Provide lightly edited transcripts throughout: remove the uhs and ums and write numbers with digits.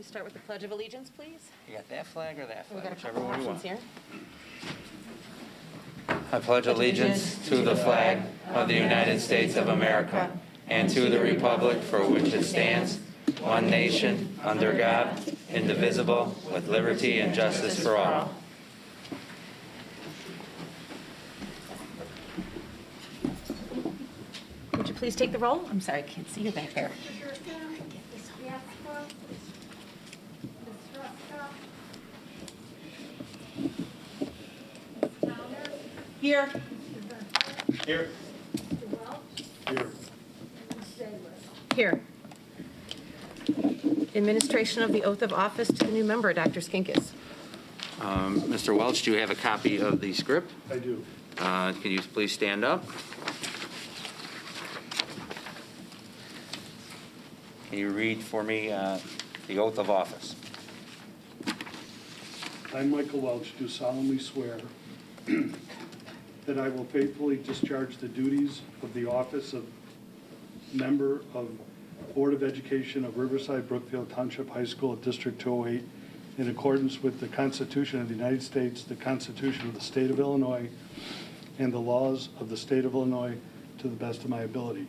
We start with the Pledge of Allegiance, please. You got that flag or that We flag? got a Whichever couple one you options want. here. I pledge allegiance to the flag of the United States of America and to the republic for which it stands, one nation, under God, indivisible, with liberty and justice for all. Would you please take the roll? I'm sorry, I can't see you back there. Here. Here. Here. Administration of the oath of office to the new member, Dr. Skinkis. Mr. Welch, do you have a copy of the script? I do. Can you please stand up? Can you read for me the oath of office? I, Michael Welch, do solemnly swear that I will faithfully discharge the duties of the office of member of Board of Education of Riverside Brookfield Township High School District 208 in accordance with the Constitution of the United States, the Constitution of the State of Illinois, and the laws of the State of Illinois to the best of my ability.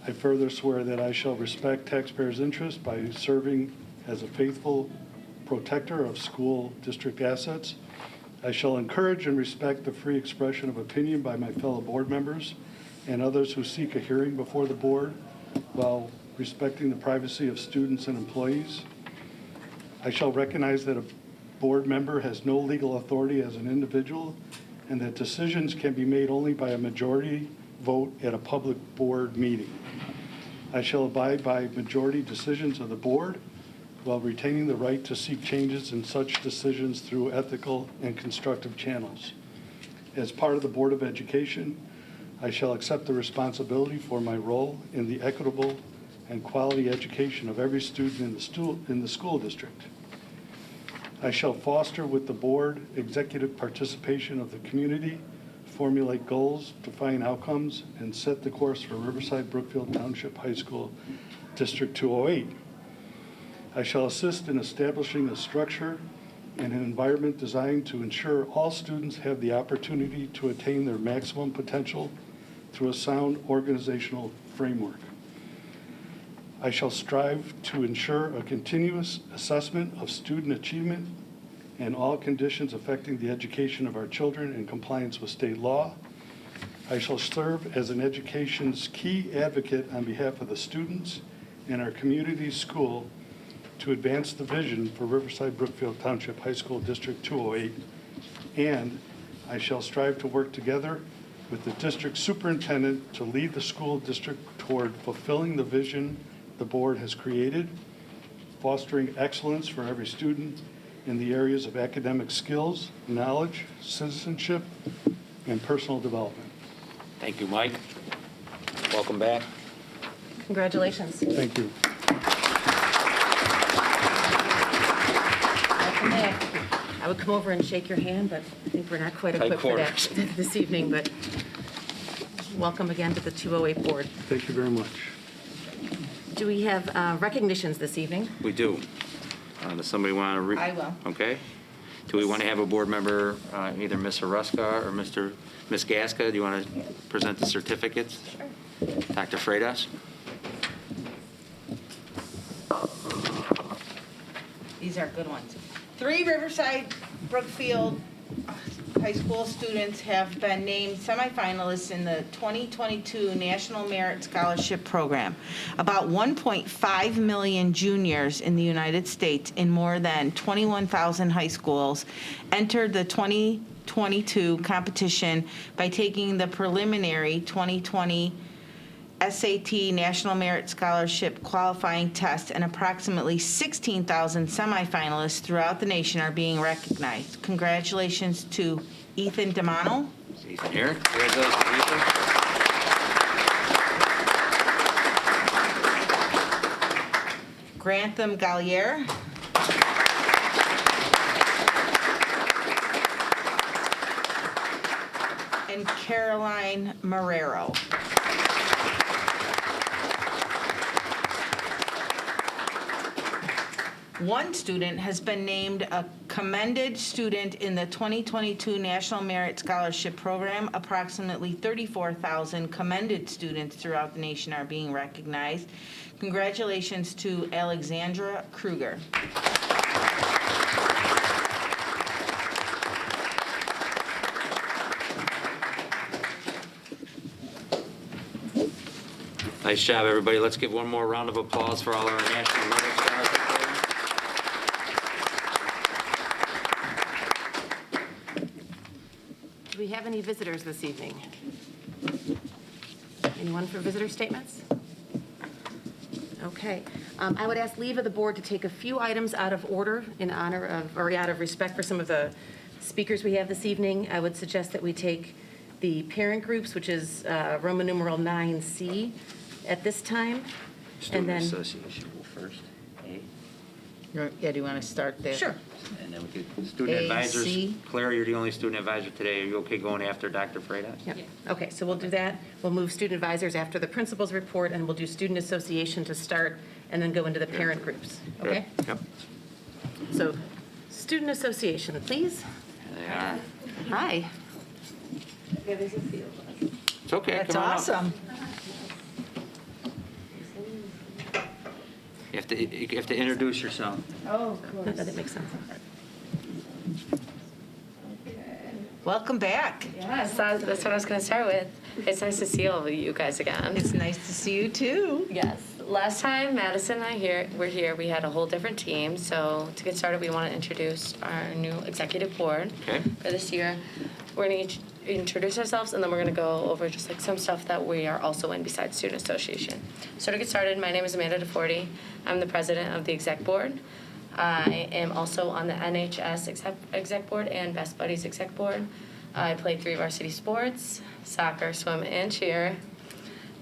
I further swear that I shall respect taxpayers' interest by serving as a faithful protector of school district assets. I shall encourage and respect the free expression of opinion by my fellow board members and others who seek a hearing before the board while respecting the privacy of students and employees. I shall recognize that a board member has no legal authority as an individual and that decisions can be made only by a majority vote at a public board meeting. I shall abide by majority decisions of the board while retaining the right to seek changes in such decisions through ethical and constructive channels. As part of the Board of Education, I shall accept the responsibility for my role in the equitable and quality education of every student in the school district. I shall foster with the board executive participation of the community, formulate goals, define outcomes, and set the course for Riverside Brookfield Township High School District 208. I shall assist in establishing a structure and an environment designed to ensure all students have the opportunity to attain their maximum potential through a sound organizational framework. I shall strive to ensure a continuous assessment of student achievement and all conditions affecting the education of our children in compliance with state law. I shall serve as an education's key advocate on behalf of the students and our community school to advance the vision for Riverside Brookfield Township High School District 208, and I shall strive to work together with the district superintendent to lead the school district toward fulfilling the vision the board has created, fostering excellence for every student in the areas of academic skills, knowledge, citizenship, and personal development. Thank you, Mike. Welcome back. Congratulations. Thank you. Welcome back. I would come over and shake your hand, but I think we're not quite equipped for that this evening, but welcome again to the 208 board. Thank you very much. Do we have recognitions this evening? We do. Does somebody want to read? I will. Okay. Do we want to have a board member, either Ms. Haruska or Ms. Gaska? Do you want to present the certificates? Sure. Dr. Freitas? These are good ones. 3 Riverside Brookfield High School students have been named semifinalists in the 2022 National Merit Scholarship Program. About 1.5 million juniors in the United States in more than 21,000 high schools entered the 2022 competition by taking the preliminary 2020 SAT National Merit Scholarship qualifying test, and approximately 16,000 semifinalists throughout the nation are being recognized. Congratulations to Ethan DeMano, Is Ethan here? Here's those for Ethan. Grantham Gallier, and Caroline Marrero. One student has been named a commended student in the 2022 National Merit Scholarship Program. Approximately 34,000 commended students throughout the nation are being recognized. Congratulations to Alexandra Kruger. Nice job, everybody. Let's give one more round of applause for all our national merit stars. Do we have any visitors this evening? Anyone for visitor statements? Okay. I would ask leave of the board to take a few items out of order in honor of, or out of respect for some of the speakers we have this evening. I would suggest that we take the parent groups, which is Roman numeral 9C, at this time. Student then- Association will first. Yeah, do you want to start there? Sure. And then we could, student A, advisors. C. Claire, you're the only student advisor today. Are you okay going after Dr. Freitas? Yeah. Okay, so we'll do that. We'll move student advisors after the principal's report, and we'll do student association to start, and then go into the parent groups, okay? Yep. So, student association, please. There they are. Hi. It's okay. That's Come on up. awesome. You have to introduce yourself. Oh, of course. That makes sense. Welcome back. Yes, that's what I was going to start with. It's nice to see all of you guys again. It's nice to see you too. Yes. Last time Madison and I were here, we had a whole different team. So to get started, we want to introduce our new executive board Okay. for this year. We're going to introduce ourselves, and then we're going to go over just like some stuff that we are also in besides Student Association. So to get started, my name is Amanda DeForty. I'm the president of the exec board. I am also on the NHS exec board and Best Buddies exec board. I played 3 varsity sports, soccer, swim, and cheer.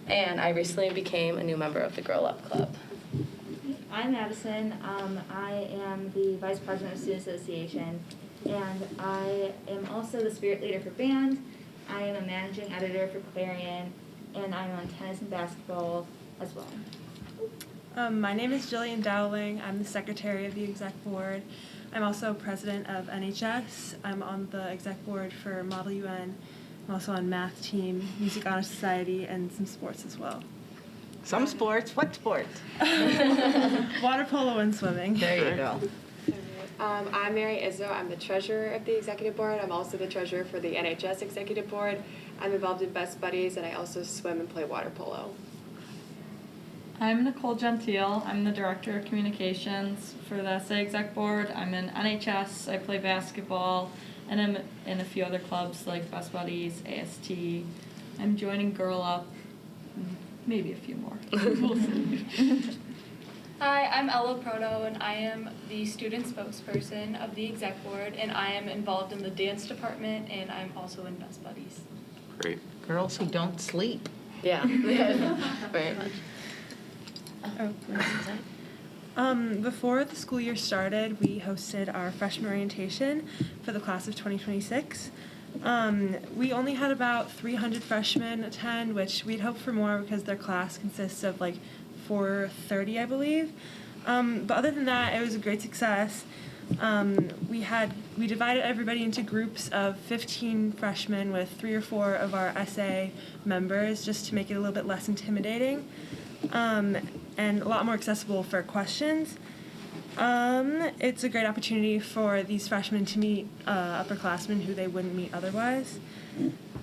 And I recently became a new member of the Girl Up Club. I'm Madison. I am the Vice President of Student Association, and I am also the Spirit Leader for Band. I am a Managing Editor for Clarion, and I'm on tennis and basketball as well. My name is Jillian Dowling. I'm the Secretary of the Exec Board. I'm also President of NHS. I'm on the Exec Board for Model UN. I'm also on Math Team, Music Honor Society, and some sports as well. Some sports. What sports? Water polo and swimming. There you go. I'm Mary Izzo. I'm the treasurer of the executive board. I'm also the treasurer for the NHS executive board. I'm involved in Best Buddies, and I also swim and play water polo. I'm Nicole Gentile. I'm the Director of Communications for the SA Exec Board. I'm in NHS. I play basketball, and I'm in a few other clubs like Best Buddies, AST. I'm joining Girl Up, maybe a few more. We'll see. Hi, I'm Ella Proto, and I am the student spokesperson of the exec board, and I am involved in the dance department, and I'm also in Best Buddies. Great. Girls who don't sleep. Yeah. Right. Before the school year started, we hosted our freshman orientation for the class of 2026. We only had about 300 freshmen attend, which we'd hoped for more because their class consists of like 430, I believe. But other than that, it was a great success. We divided everybody into groups of 15 freshmen with 3 or 4 of our SA members just to make it a little bit less intimidating and a lot more accessible for questions. It's a great opportunity for these freshmen to meet upperclassmen who they wouldn't meet otherwise.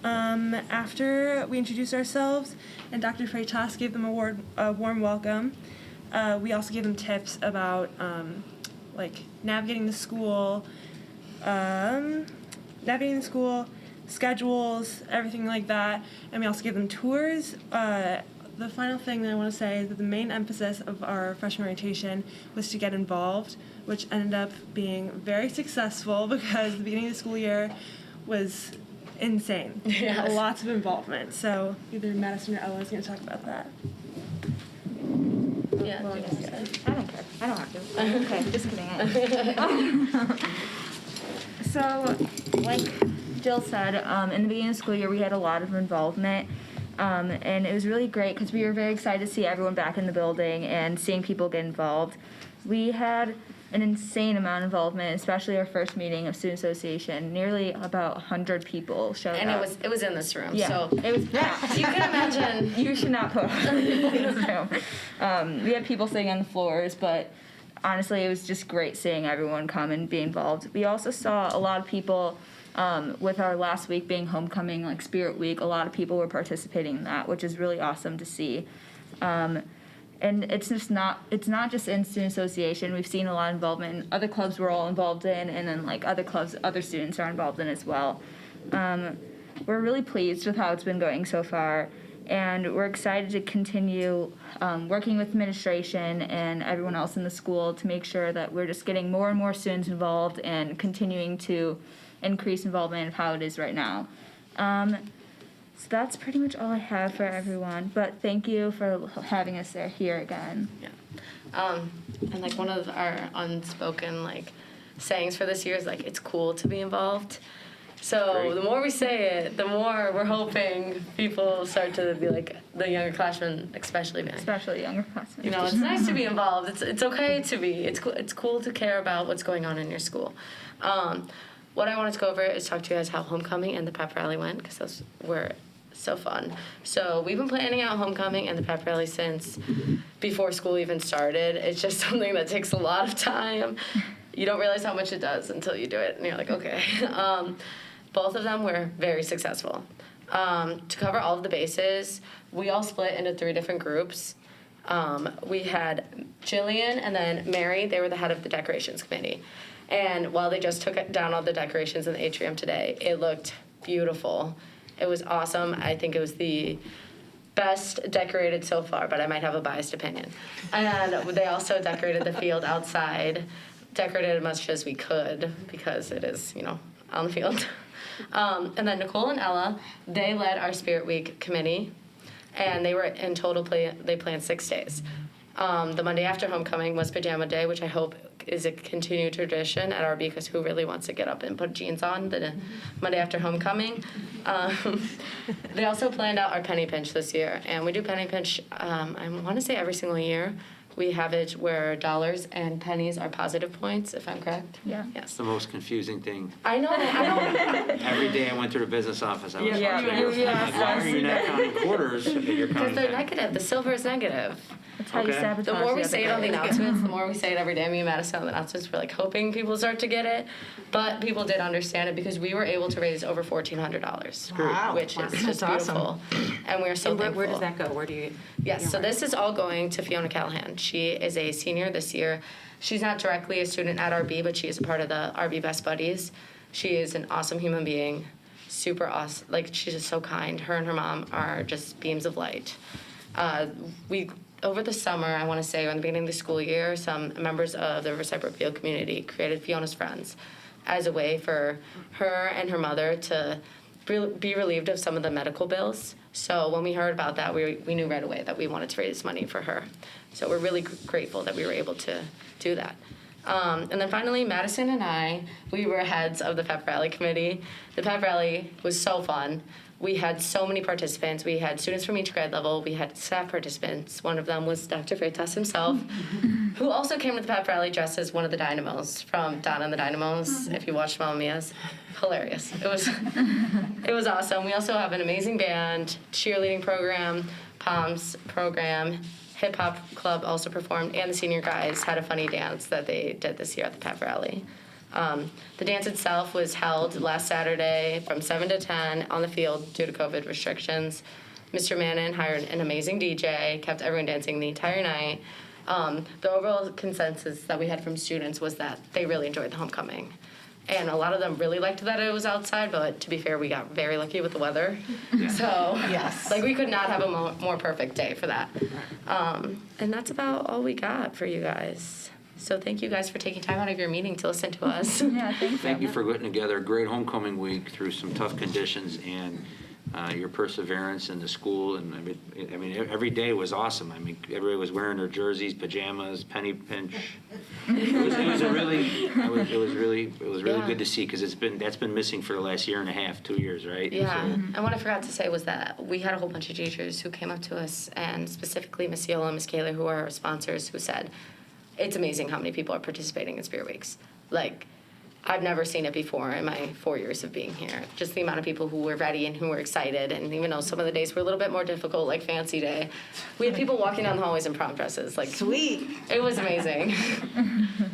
After we introduced ourselves and Dr. Freitas gave them a warm welcome, we also gave them tips about like navigating the school, schedules, everything like that, and we also gave them tours. The final thing that I want to say is that the main emphasis of our freshman orientation was to get involved, which ended up being very successful because the beginning of the school year was insane. Yes. Lots of involvement. So either Madison or Ella is going to talk about that. Yeah. I don't care. I don't have to. Okay, just kidding. So, like Jill said, in the beginning of the school year, we had a lot of involvement. And it was really great because we were very excited to see everyone back in the building and seeing people get involved. We had an insane amount of involvement, especially our first meeting of Student Association. Nearly about 100 people showed And up. it was in this room, Yeah, so it was packed. you can imagine. You should not put 100 people in this room. We had people sitting on the floors, but honestly, it was just great seeing everyone come and be involved. We also saw a lot of people, with our last week being homecoming, like Spirit Week, a lot of people were participating in that, which is really awesome to see. And it's not just in Student Association. We've seen a lot of involvement in other clubs we're all involved in, and then like other clubs other students are involved in as well. We're really pleased with how it's been going so far, and we're excited to continue working with administration and everyone else in the school to make sure that we're just getting more and more students involved and continuing to increase involvement of how it is right now. So that's pretty much all I have for everyone, but thank you for having us here again. Yeah. And like one of our unspoken like sayings for this year is like, it's cool to be involved. So Great. the more we say it, the more we're hoping people start to be like, the younger classmen especially, man. Especially younger classmates. You know, it's nice to be involved. It's okay to be. It's cool to care about what's going on in your school. What I wanted to go over is talk to you guys how homecoming and the pep rally went, because those were so fun. So we've been planning out homecoming and the pep rally since before school even started. It's just something that takes a lot of time. You don't realize how much it does until you do it, and you're like, okay. Both of them were very successful. To cover all of the bases, we all split into 3 different groups. We had Jillian and then Mary. They were the head of the decorations committee. And while they just took down all the decorations in the atrium today, it looked beautiful. It was awesome. I think it was the best decorated so far, but I might have a biased opinion. And they also decorated the field outside, decorated as much as we could because it is, on the field. And then Nicole and Ella, they led our Spirit Week committee, and they were in total they planned 6 days. The Monday after homecoming was pajama day, which I hope is a continued tradition at RB, because who really wants to get up and put jeans on the Monday after homecoming? They also planned out our penny pinch this year, and we do penny pinch, I want to say every single year. We have it where dollars and pennies are positive points, if I'm correct. Yeah. It's Yes. the most confusing thing. I know. Every day I went to the business office, I was Yeah, watching yeah, it. yeah, I'm like, why are you not counting quarters? You're Because counting they're pennies. negative. The silver is negative. That's how you Okay. sabotage The more we the say it other on the guy. announcements, the more we say it every day. Me and Madison on the announcements, we're like hoping people start to get it. But people did understand it because we were able to raise over $1,400, Wow. which is That's just beautiful. And we are so And thankful. where does that go? Where do you? Yes, so this is all going to Fiona Callahan. She is a senior this year. She's not directly a student at RB, but she is a part of the RB Best Buddies. She is an awesome human being, super awesome. Like, she's just so kind. Her and her mom are just beams of light. Over the summer, I want to say, or in the beginning of the school year, some members of the Riverside Brookfield community created Fiona's Friends as a way for her and her mother to be relieved of some of the medical bills. So when we heard about that, we knew right away that we wanted to raise money for her. So we're really grateful that we were able to do that. And then finally, Madison and I, we were heads of the pep rally committee. The pep rally was so fun. We had so many participants. We had students from each grade level. We had staff participants. One of them was Dr. Freitas himself, who also came to the pep rally dressed as one of the Dynamos from Donna and the Dynamos. If you watched Mamma Mia's, hilarious. It was awesome. We also have an amazing band, cheerleading program, POMS program, hip hop club also performed, and the senior guys had a funny dance that they did this year at the pep rally. The dance itself was held last Saturday from 7 to 10 on the field due to COVID restrictions. Mr. Mannon hired an amazing DJ, kept everyone dancing the entire night. The overall consensus that we had from students was that they really enjoyed the homecoming. And a lot of them really liked that it was outside, but to be fair, we got very lucky with the weather. So, Yes. like, we could not have a more perfect day for that. And that's about all we got for you guys. So thank you guys for taking time out of your meeting to listen to us. Yeah, thank you. Thank you for putting together a great homecoming week through some tough conditions, and your perseverance in the school. And I mean, every day was awesome. I mean, everybody was wearing their jerseys, pajamas, penny pinch. It was really Yeah. good to see, because that's been missing for the last year and a half, 2 years, right? Yeah, So, and what I forgot to say was that we had a whole bunch of teachers who came up to us, and specifically Miss Yola and Miss Kayla, who are our sponsors, who said, it's amazing how many people are participating in Spirit Weeks. Like, I've never seen it before in my 4 years of being here. Just the amount of people who were ready and who were excited. And even though some of the days were a little bit more difficult, like Fancy Day, we had people walking down the hallways in prom dresses. Like, Sweet. it was amazing.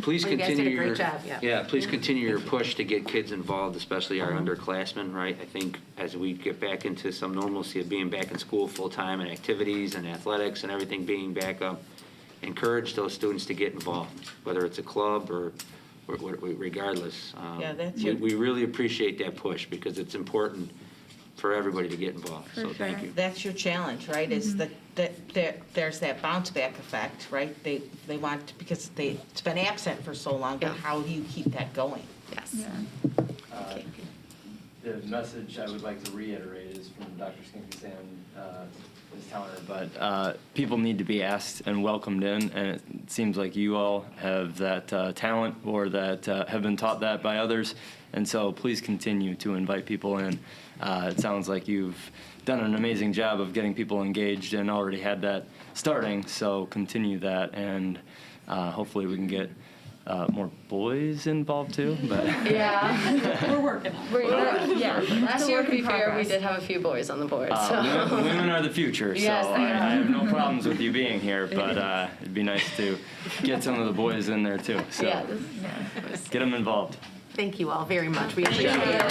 Please Well, you guys did continue a great your job, yeah. please continue your push to get kids involved, especially our underclassmen, right? I think as we get back into some normalcy of being back in school full time and activities and athletics and everything being back up, encourage those students to get involved, whether it's a club or regardless. Yeah, that's we really appreciate that push because it's important for everybody to get involved. So thank you. That's your challenge, right? Is that there's that bounce back effect, right? They want, because it's been absent for so long, but Yeah. how do you keep that going? Yes. The message I would like to reiterate is from Dr. Skinkis and Ms. Towner, but people need to be asked and welcomed in, and it seems like you all have that talent or that have been taught that by others, and so please continue to invite people in. It sounds like you've done an amazing job of getting people engaged and already had that starting, so continue that, and hopefully we can get more boys involved too. But Yeah. We're working on it. Yeah. Last year, to be fair, we did have a few boys on the board. So. women are the future, so Yes, they I are. have no problems with you being here, but it'd be nice to get some of the boys in there too. So Yeah. get them involved. Thank you all very much. We appreciate it.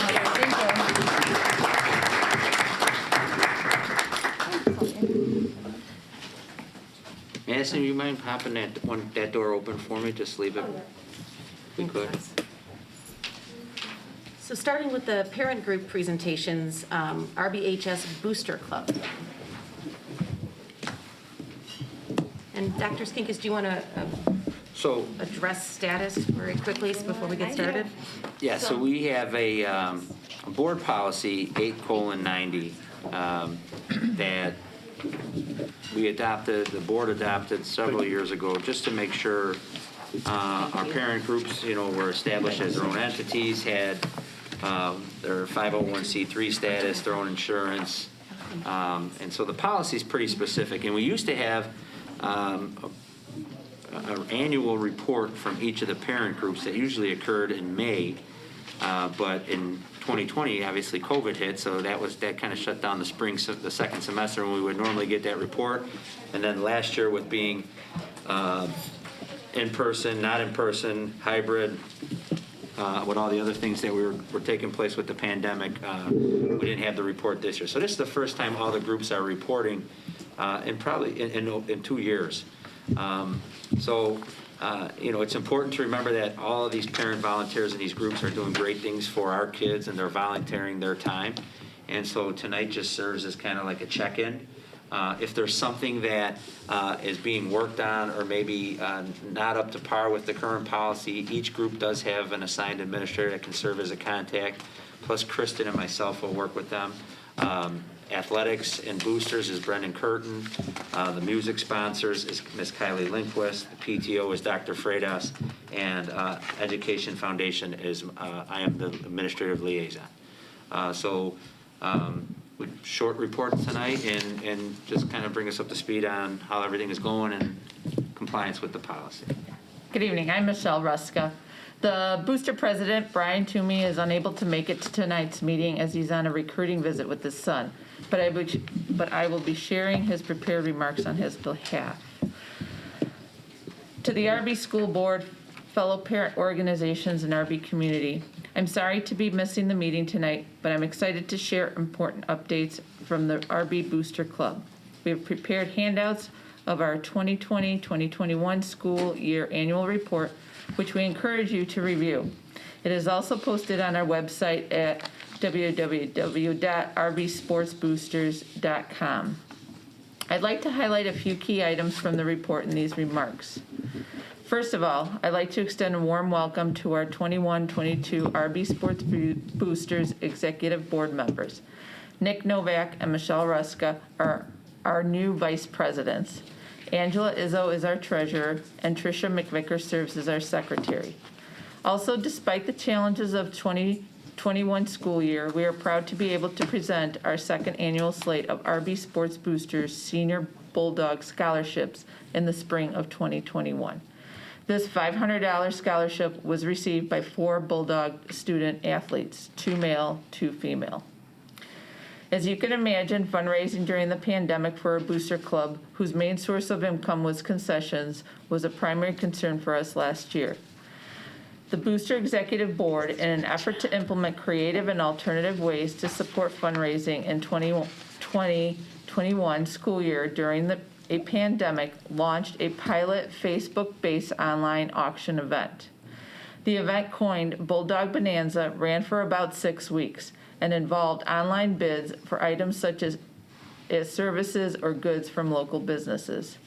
Madison, you mind popping that door open for me? Just leave it, if we could. So starting with the parent group presentations, RBHS Booster Club. And Dr. Skinkis, do you want to So, address status very quickly before we get started? yeah, so we have a board policy 8:90 that the board adopted several years ago just to make sure our parent groups, were established as their own entities, had their 501c3 status, their own insurance. And so the policy is pretty specific. And we used to have an annual report from each of the parent groups that usually occurred in May. But in 2020, obviously COVID hit, so that kind of shut down the second semester when we would normally get that report. And then last year with being in person, not in person, hybrid, with all the other things that were taking place with the pandemic, we didn't have the report this year. So this is the first time all the groups are reporting in probably in 2 years. It's important to remember that all of these parent volunteers in these groups are doing great things for our kids, and they're volunteering their time. And so tonight just serves as kind of like a check-in. If there's something that is being worked on or maybe not up to par with the current policy, each group does have an assigned administrator that can serve as a contact, plus Kristen and myself will work with them. Athletics and boosters is Brendan Curtin. The music sponsors is Ms. Kylie Lindquist. The PTO is Dr. Freitas. And Education Foundation is, I am the administrative liaison. Short report tonight and just kind of bring us up to speed on how everything is going and compliance with the policy. Good evening, I'm Michelle Ruska. The booster president, Brian Toomey, is unable to make it to tonight's meeting as he's on a recruiting visit with his son, but I will be sharing his prepared remarks on his behalf. To the RB School Board, fellow parent organizations, and RB community, I'm sorry to be missing the meeting tonight, but I'm excited to share important updates from the RB Booster Club. We have prepared handouts of our 2020-2021 school year annual report, which we encourage you to review. It is also posted on our website at www.rbsportsboosters.com. I'd like to highlight a few key items from the report in these remarks. First of all, I'd like to extend a warm welcome to our 21-22 RB Sports Boosters Executive Board members. Nick Novak and Michelle Ruska are our new vice presidents. Angela Izzo is our treasurer, and Tricia McVicker serves as our secretary. Also, despite the challenges of 2021 school year, we are proud to be able to present our second annual slate of RB Sports Boosters Senior Bulldog Scholarships in the spring of 2021. This $500 scholarship was received by 4 Bulldog student athletes, 2 male, 2 female. As you can imagine, fundraising during the pandemic for a booster club, whose main source of income was concessions, was a primary concern for us last year. The Booster Executive Board, in an effort to implement creative and alternative ways to support fundraising in 2020-21 school year during a pandemic, launched a pilot Facebook-based online auction event. The event, coined Bulldog Bonanza, ran for about 6 weeks and involved online bids for items such as services or goods from local businesses.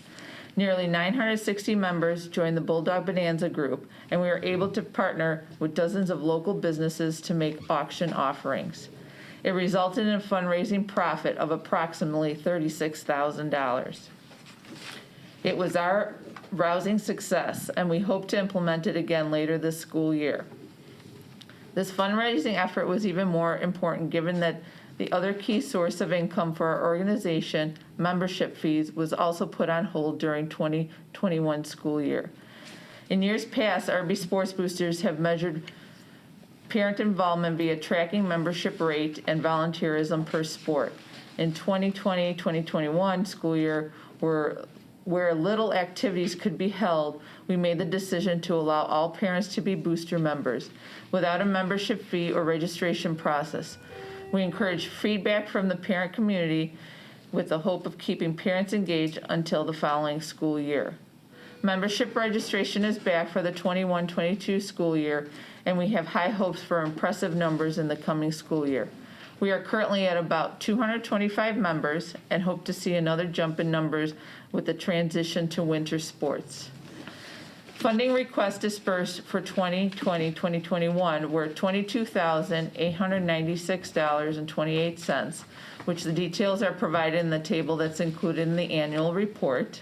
Nearly 960 members joined the Bulldog Bonanza group, and we were able to partner with dozens of local businesses to make auction offerings. It resulted in a fundraising profit of approximately $36,000. It was our rousing success, and we hope to implement it again later this school year. This fundraising effort was even more important given that the other key source of income for our organization, membership fees, was also put on hold during 2021 school year. In years past, RB Sports Boosters have measured parent involvement via tracking membership rate and volunteerism per sport. In 2020-2021 school year, where little activities could be held, we made the decision to allow all parents to be booster members without a membership fee or registration process. We encourage feedback from the parent community with the hope of keeping parents engaged until the following school year. Membership registration is back for the 21-22 school year, and we have high hopes for impressive numbers in the coming school year. We are currently at about 225 members and hope to see another jump in numbers with the transition to winter sports. Funding requests dispersed for 2020-2021 were $22,896.28, which the details are provided in the table that's included in the annual report.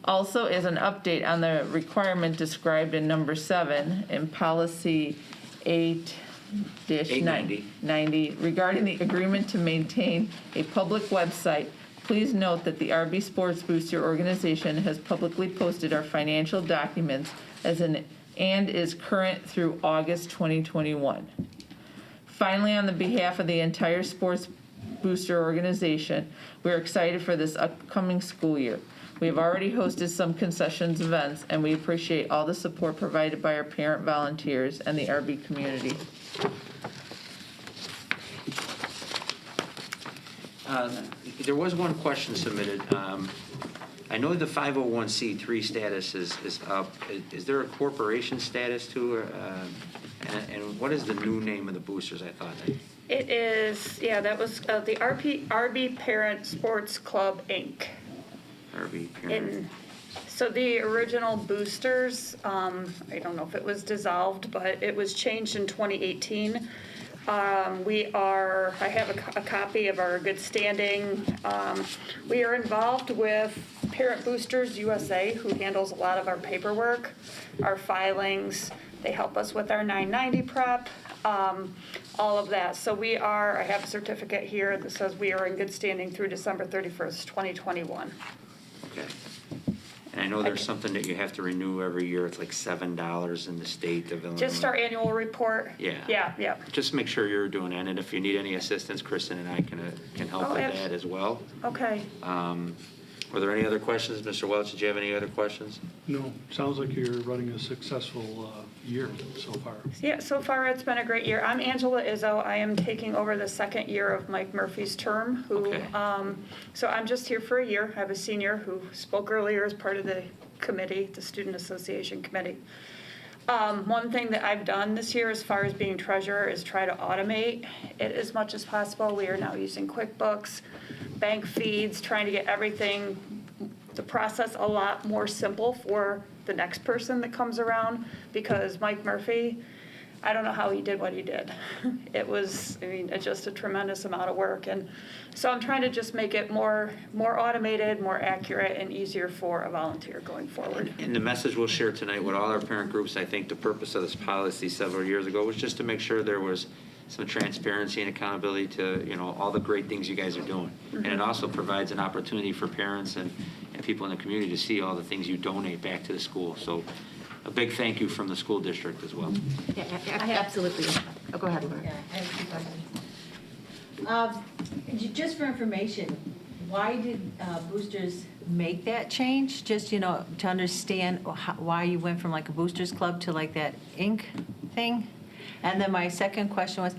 Also is an update on the requirement described in number 7 in policy 8-90 regarding the agreement to maintain a public website. Please note that the RB Sports Booster organization has publicly posted our financial documents and is current through August 2021. Finally, on the behalf of the entire Sports Booster organization, we are excited for this upcoming school year. We have already hosted some concessions events, and we appreciate all the support provided by our parent volunteers and the RB community. There was one question submitted. I know the 501c3 status is up. Is there a corporation status too? And what is the new name of the boosters, I thought? It is, yeah, that was the RB Parent Sports Club, Inc. RB Parent. So the original boosters, I don't know if it was dissolved, but it was changed in 2018. I have a copy of our good standing. We are involved with Parent Boosters USA, who handles a lot of our paperwork, our filings. They help us with our 990 prep, all of that. So I have a certificate here that says we are in good standing through December 31st, 2021. Okay. And I know there's something that you have to renew every year. It's like $7 in the state of Illinois. Just our annual report. Yeah. Yeah. Just make sure you're doing that, and if you need any assistance, Kristen and I can help with that as well. Okay. Were there any other questions? Mr. Welch, did you have any other questions? No, sounds like you're running a successful year so far. Yeah, so far it's been a great year. I'm Angela Izzo. I am taking over the second year of Mike Murphy's term. So I'm just here for a year. I have a senior who spoke earlier as part of the committee, the Student Association Committee. One thing that I've done this year as far as being treasurer is try to automate it as much as possible. We are now using QuickBooks, bank feeds, trying to get everything, the process a lot more simple for the next person that comes around, because Mike Murphy, I don't know how he did what he did. It was, it's just a tremendous amount of work. And so I'm trying to just make it more automated, more accurate, and easier for a volunteer going forward. And the message we'll share tonight with all our parent groups, I think the purpose of this policy several years ago was just to make sure there was some transparency and accountability to, all the great things you guys are doing. Mm-hmm. And it also provides an opportunity for parents and people in the community to see all the things you donate back to the school. So a big thank you from the school district as well. Yeah, absolutely. Oh, go ahead, Laura. Yeah, I have two questions. Just for information, why did Boosters make that change? Just, to understand why you went from like a Boosters Club to like that Inc. thing? And then my second question was,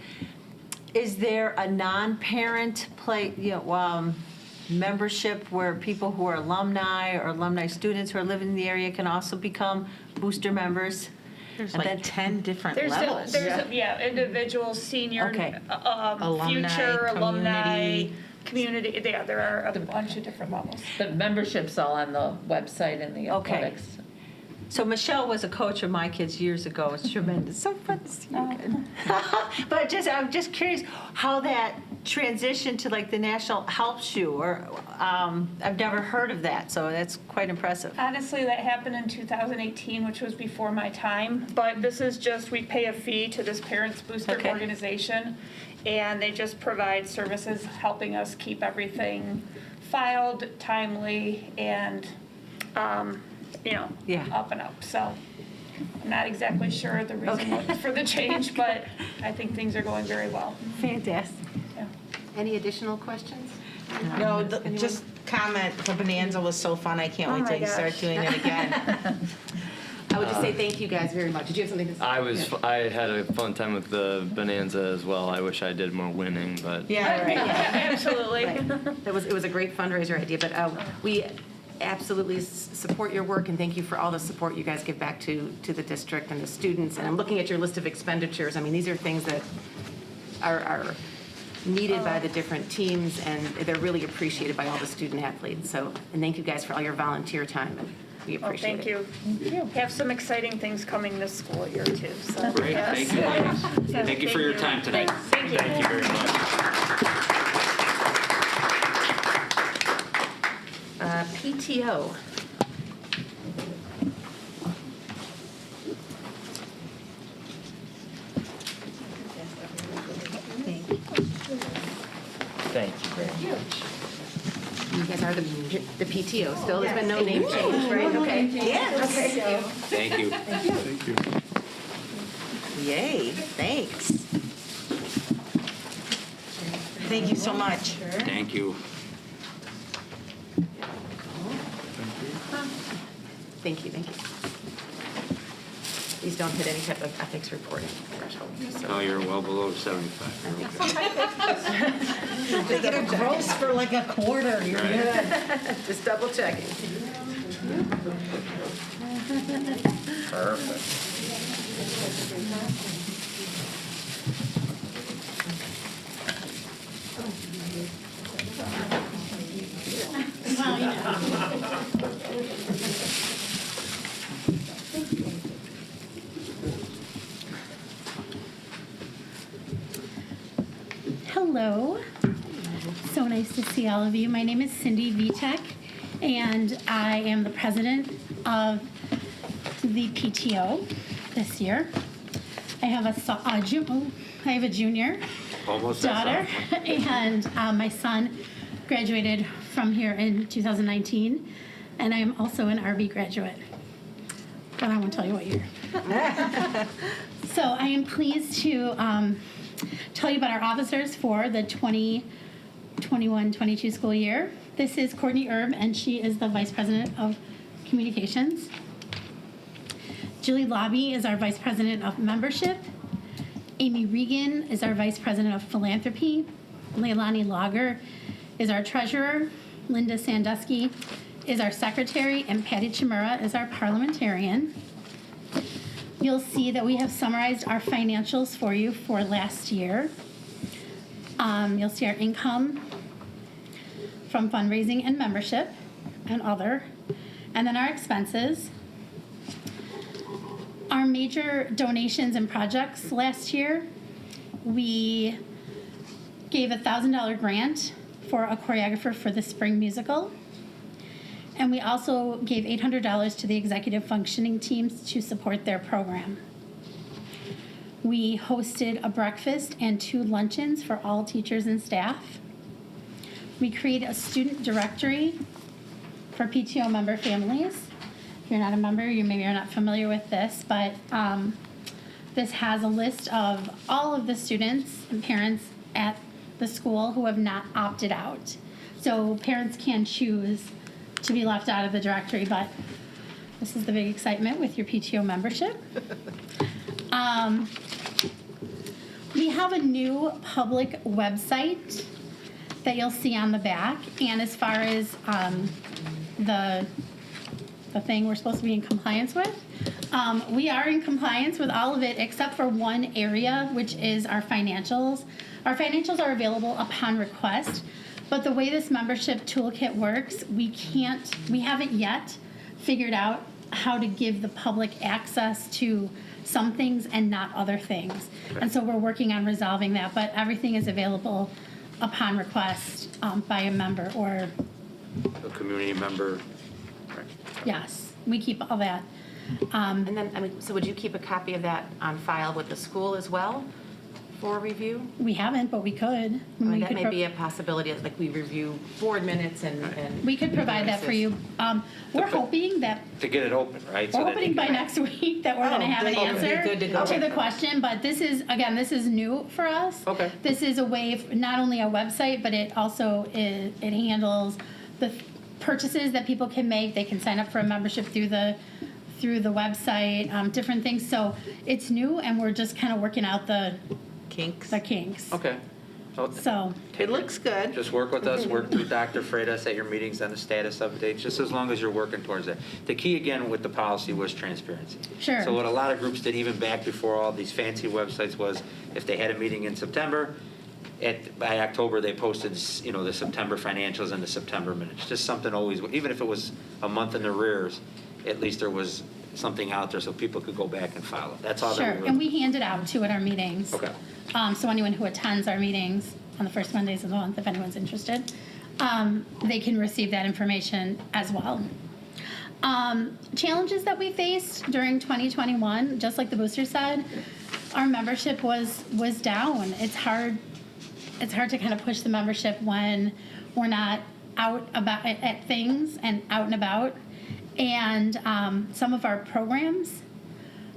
is there a non-parent membership where people who are alumni or alumni students who are living in the area can also become booster members? There's And like then- 10 different levels. There's individuals, senior, Okay. Alumni, future alumni, community. community, there are a bunch of different levels. The membership's all on the website and the Okay. athletics. So Michelle was a coach of my kids years ago. It's tremendous. So fun to see you again. But I'm just curious how that transition to like the national helps you, or I've never heard of that, so that's quite impressive. Honestly, that happened in 2018, which was before my time, but this is just, we pay a fee to this Parents Booster Okay. organization, and they just provide services helping us keep everything filed, timely, and, Yeah. up and up. So I'm not exactly sure the reason for the change, but I think things are going very well. Fantastic. Yeah. Any additional questions? No, just comment, the Bonanza was so fun, I can't Oh wait my till you start gosh. doing it again. I would just say thank you guys very much. Did you have something to say? I had a fun time with the Bonanza as well. I wish I did more winning, but Yeah, right. Absolutely. Right. It was a great fundraiser idea, but we absolutely support your work, and thank you for all the support you guys give back to the district and the students. And I'm looking at your list of expenditures. I mean, these are things that are needed by the different teams, and they're really appreciated by all the student athletes. So, and thank you guys for all your volunteer time, and we Well, appreciate thank it. you. Have some exciting things coming this school year too. So, Great, yes. thank you, ladies. Thank you for your time tonight. Thank you. Thank you very much. PTO. thank you very much. You guys are the PTO still. There's been no name change, right? Okay. Yeah, okay. Thank you. Thank you. Yay, thanks. Thank you so much. Thank you. Thank you. Please don't hit any type of ethics reporting threshold. Oh, you're well below 75. They get a gross for like a quarter, you're Right. good. Just double checking. Perfect. Hello. So nice to see all of you. My name is Cindy Vitek, and I am the president of the PTO this year. I have a junior Almost daughter, that and my son graduated from here in 2019, and I am also an RB graduate. But I won't tell you what year. So I am pleased to tell you about our officers for the 2021-22 school year. This is Courtney Erb, and she is the Vice President of Communications. Julie Lobby is our Vice President of Membership. Amy Regan is our Vice President of Philanthropy. Leilani Lager is our Treasurer. Linda Sandusky is our Secretary, and Patty Chimura is our Parliamentarian. You'll see that we have summarized our financials for you for last year. You'll see our income from fundraising and membership and other, and then our expenses. Our major donations and projects last year, we gave a $1,000 grant for a choreographer for the spring musical. And we also gave $800 to the executive functioning teams to support their program. We hosted a breakfast and 2 luncheons for all teachers and staff. We created a student directory for PTO member families. If you're not a member, you maybe are not familiar with this, but this has a list of all of the students and parents at the school who have not opted out. So parents can choose to be left out of the directory, but this is the big excitement with your PTO membership. We have a new public website that you'll see on the back, and as far as the thing we're supposed to be in compliance with, we are in compliance with all of it except for one area, which is our financials. Our financials are available upon request, but the way this membership toolkit works, we haven't yet figured out how to give the public access to some things and not other things. And so we're working on resolving that, but everything is available upon request by a member or... A community member. Yes, we keep all that. And then, so would you keep a copy of that on file with the school as well for review? We haven't, but we could. That may be a possibility, like we review board minutes and we could provide that for you. We're hoping that, To get it open, right? we're hoping by next week that we're gonna have an answer Good to go. to the question, but this is new for us. Okay. This is a way, not only a website, but it also it handles the purchases that people can make. They can sign up for a membership through the website, different things. So it's new, and we're just kind of working out the kinks. Okay. So It looks good. Just work with us, work with Dr. Freitas at your meetings on the status updates, just as long as you're working towards that. The key, again, with the policy was transparency. Sure. So what a lot of groups did, even back before all these fancy websites, was if they had a meeting in September, by October, they posted, the September financials and the September minutes. Just something always, even if it was a month in arrears, at least there was something out there so people could go back and follow. That's all that sure, we and we hand it out too at our meetings. Okay. So anyone who attends our meetings on the first Mondays of the month, if anyone's interested, they can receive that information as well. Challenges that we faced during 2021, just like the booster said, our membership was down. It's hard to kind of push the membership when we're not out about at things and out and about. And some of our programs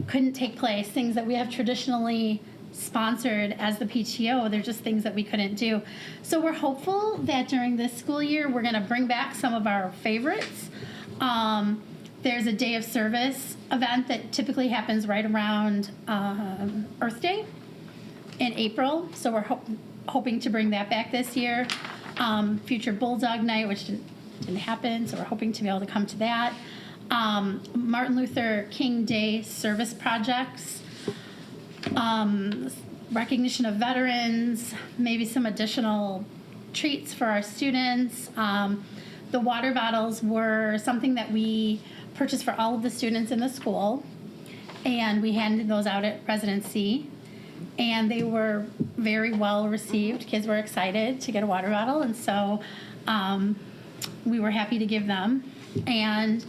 couldn't take place, things that we have traditionally sponsored as the PTO. They're just things that we couldn't do. So we're hopeful that during this school year, we're going to bring back some of our favorites. There's a day of service event that typically happens right around Earth Day in April. So we're hoping to bring that back this year. Future Bulldog Night, which didn't happen, so we're hoping to be able to come to that. Martin Luther King Day service projects, recognition of veterans, maybe some additional treats for our students. The water bottles were something that we purchased for all of the students in the school, and we handed those out at residency, and they were very well received. Kids were excited to get a water bottle, and so we were happy to give them. And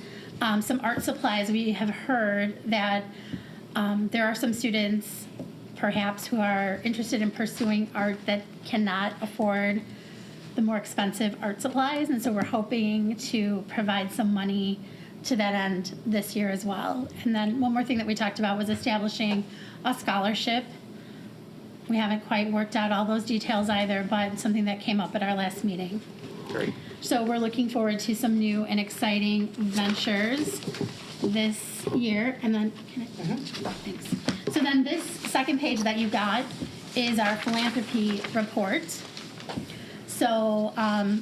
some art supplies. We have heard that there are some students perhaps who are interested in pursuing art that cannot afford the more expensive art supplies, and so we're hoping to provide some money to that end this year as well. And then one more thing that we talked about was establishing a scholarship. We haven't quite worked out all those details either, but something that came up at our last meeting. Great. So we're looking forward to some new and exciting ventures this year. And then, thanks. So then this second page that you got is our philanthropy report. So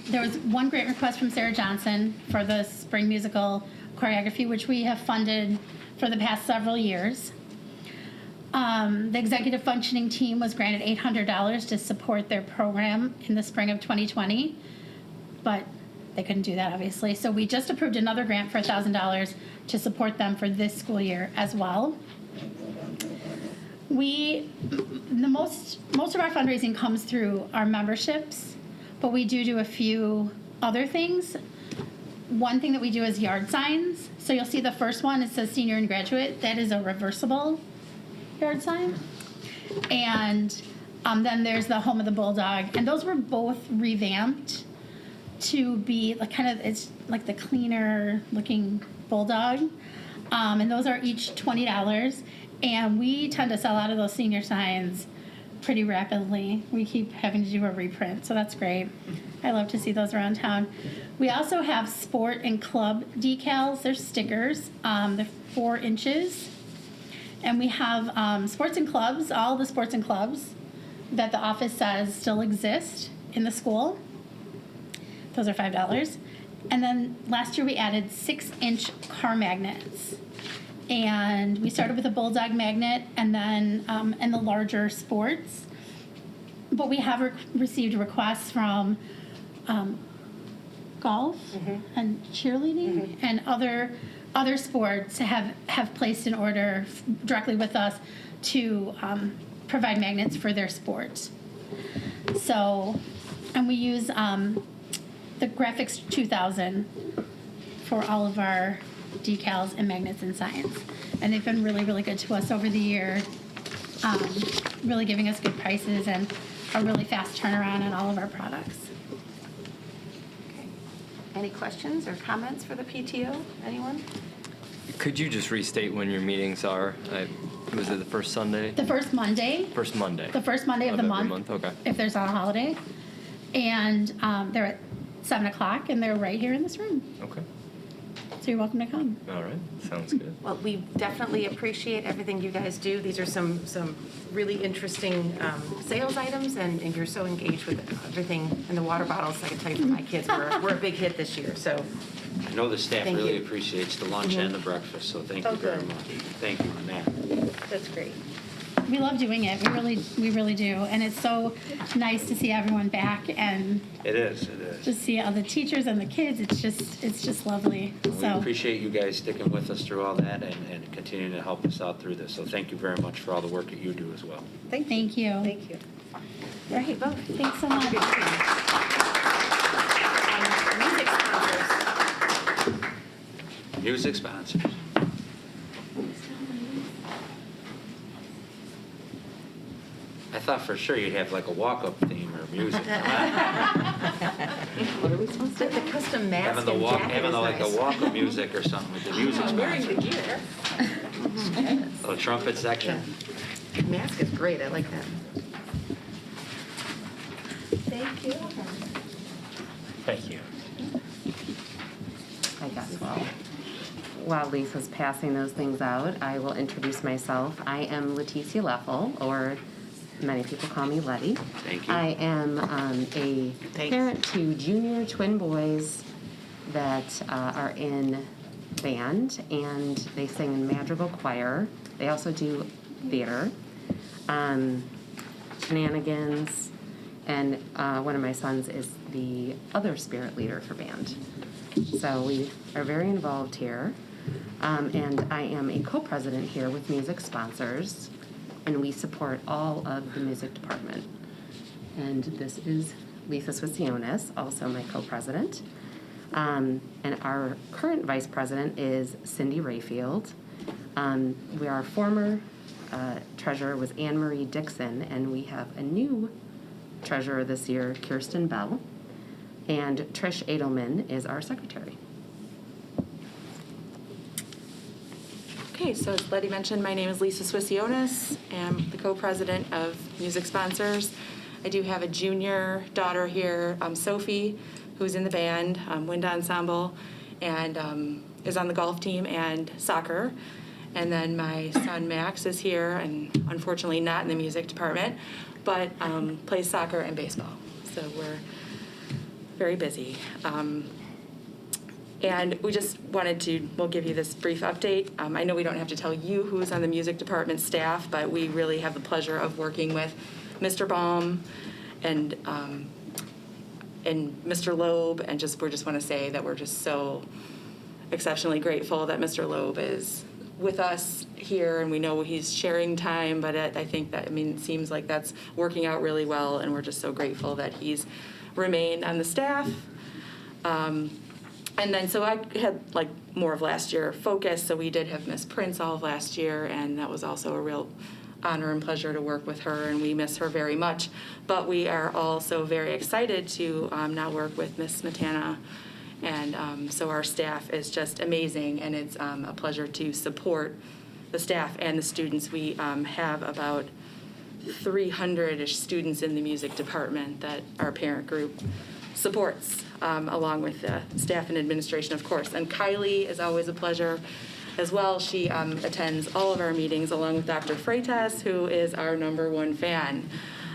there was one grant request from Sarah Johnson for the spring musical choreography, which we have funded for the past several years. The executive functioning team was granted $800 to support their program in the spring of 2020, but they couldn't do that, obviously. So we just approved another grant for $1,000 to support them for this school year as well. Most of our fundraising comes through our memberships, but we do a few other things. One thing that we do is yard signs. So you'll see the first one, it says senior and graduate. That is a reversible yard sign. And then there's the Home of the Bulldog. And those were both revamped to be like it's like the cleaner looking bulldog. And those are each $20. And we tend to sell out of those senior signs pretty rapidly. We keep having to do a reprint, so that's great. I love to see those around town. We also have sport and club decals. They're stickers. They're 4 inches. And we have sports and clubs, all the sports and clubs that the office says still exist in the school. Those are $5. And then last year we added 6-inch car magnets. And we started with a bulldog magnet and then and the larger sports. But we have received requests from golf and cheerleading and other sports have placed an order directly with us to provide magnets for their sport. So, and we use the Graphics 2000 for all of our decals and magnets and signs. And they've been really, really good to us over the year, really giving us good prices and a really fast turnaround on all of our products. Okay. Any questions or comments for the PTO? Anyone? Could you just restate when your meetings are? Was it the first Sunday? The first Monday. First Monday. The first Monday of the every month. Okay. If there's not a holiday. And they're at 7 o'clock, and they're right here in this room. Okay. So you're welcome to come. All right. Sounds good. Well, we definitely appreciate everything you guys do. These are some really interesting sales items, and you're so engaged with everything. And the water bottles, I can tell you for my kids, were a big hit this year. So I know the staff Thank really you. appreciates the lunch and the breakfast, so thank Oh, you very good. much. Thank you on that. that's great. We love doing it. We really do. And it's so nice to see everyone back and It is, it is. just see all the teachers and the kids. It's just lovely. We So appreciate you guys sticking with us through all that and continuing to help us out through this. So thank you very much for all the work that you do as well. thank you. Thank you. Right. Thanks so much. Music sponsors. Music sponsors. I thought for sure you'd have like a walk-up theme or music. What are we supposed to do? The custom mask Having the and walk, jacket having is the, like nice. the walk-up music or something with the music I'm wearing the sponsors. gear. Little trumpet section. The mask is great. I like that. Thank you. Thank you. I guess while Lisa's passing those things out, I will introduce myself. I am Leticia Leffel, or many people call me Letty. Thank you. I am a parent to junior twin boys that are in band, and they sing in madrigal choir. They also do theater, shenanigans, and one of my sons is the other spirit leader for band. So we are very involved here. And I am a co-president here with Music Sponsors, and we support all of the music department. And this is Lisa Swissionis, also my co-president. And our current vice president is Cindy Rayfield. Our former treasurer was Anne Marie Dixon, and we have a new treasurer this year, Kirsten Bell. And Trish Edelman is our secretary. Okay, so as Letty mentioned, my name is Lisa Swissionis. I'm the co-president of Music Sponsors. I do have a junior daughter here, Sophie, who's in the band, wind ensemble, and is on the golf team and soccer. And then my son Max is here, and unfortunately not in the music department, but plays soccer and baseball. So we're very busy. And we just wanted to, we'll give you this brief update. I know we don't have to tell you who's on the music department staff, but we really have the pleasure of working with Mr. Baum and Mr. Loeb, and we just want to say that we're just so exceptionally grateful that Mr. Loeb is with us here, and we know he's sharing time, but I think that, it seems like that's working out really well, and we're just so grateful that he's remained on the staff. And then, so I had more of last year focus, so we did have Miss Prince all of last year, and that was also a real honor and pleasure to work with her, and we miss her very much. But we are also very excited to now work with Miss Smetana, and so our staff is just amazing, and it's a pleasure to support the staff and the students. We have about 300-ish students in the music department that our parent group supports, along with the staff and administration, of course. And Kylie is always a pleasure as well. She attends all of our meetings along with Dr. Freitas, who is our #1 fan.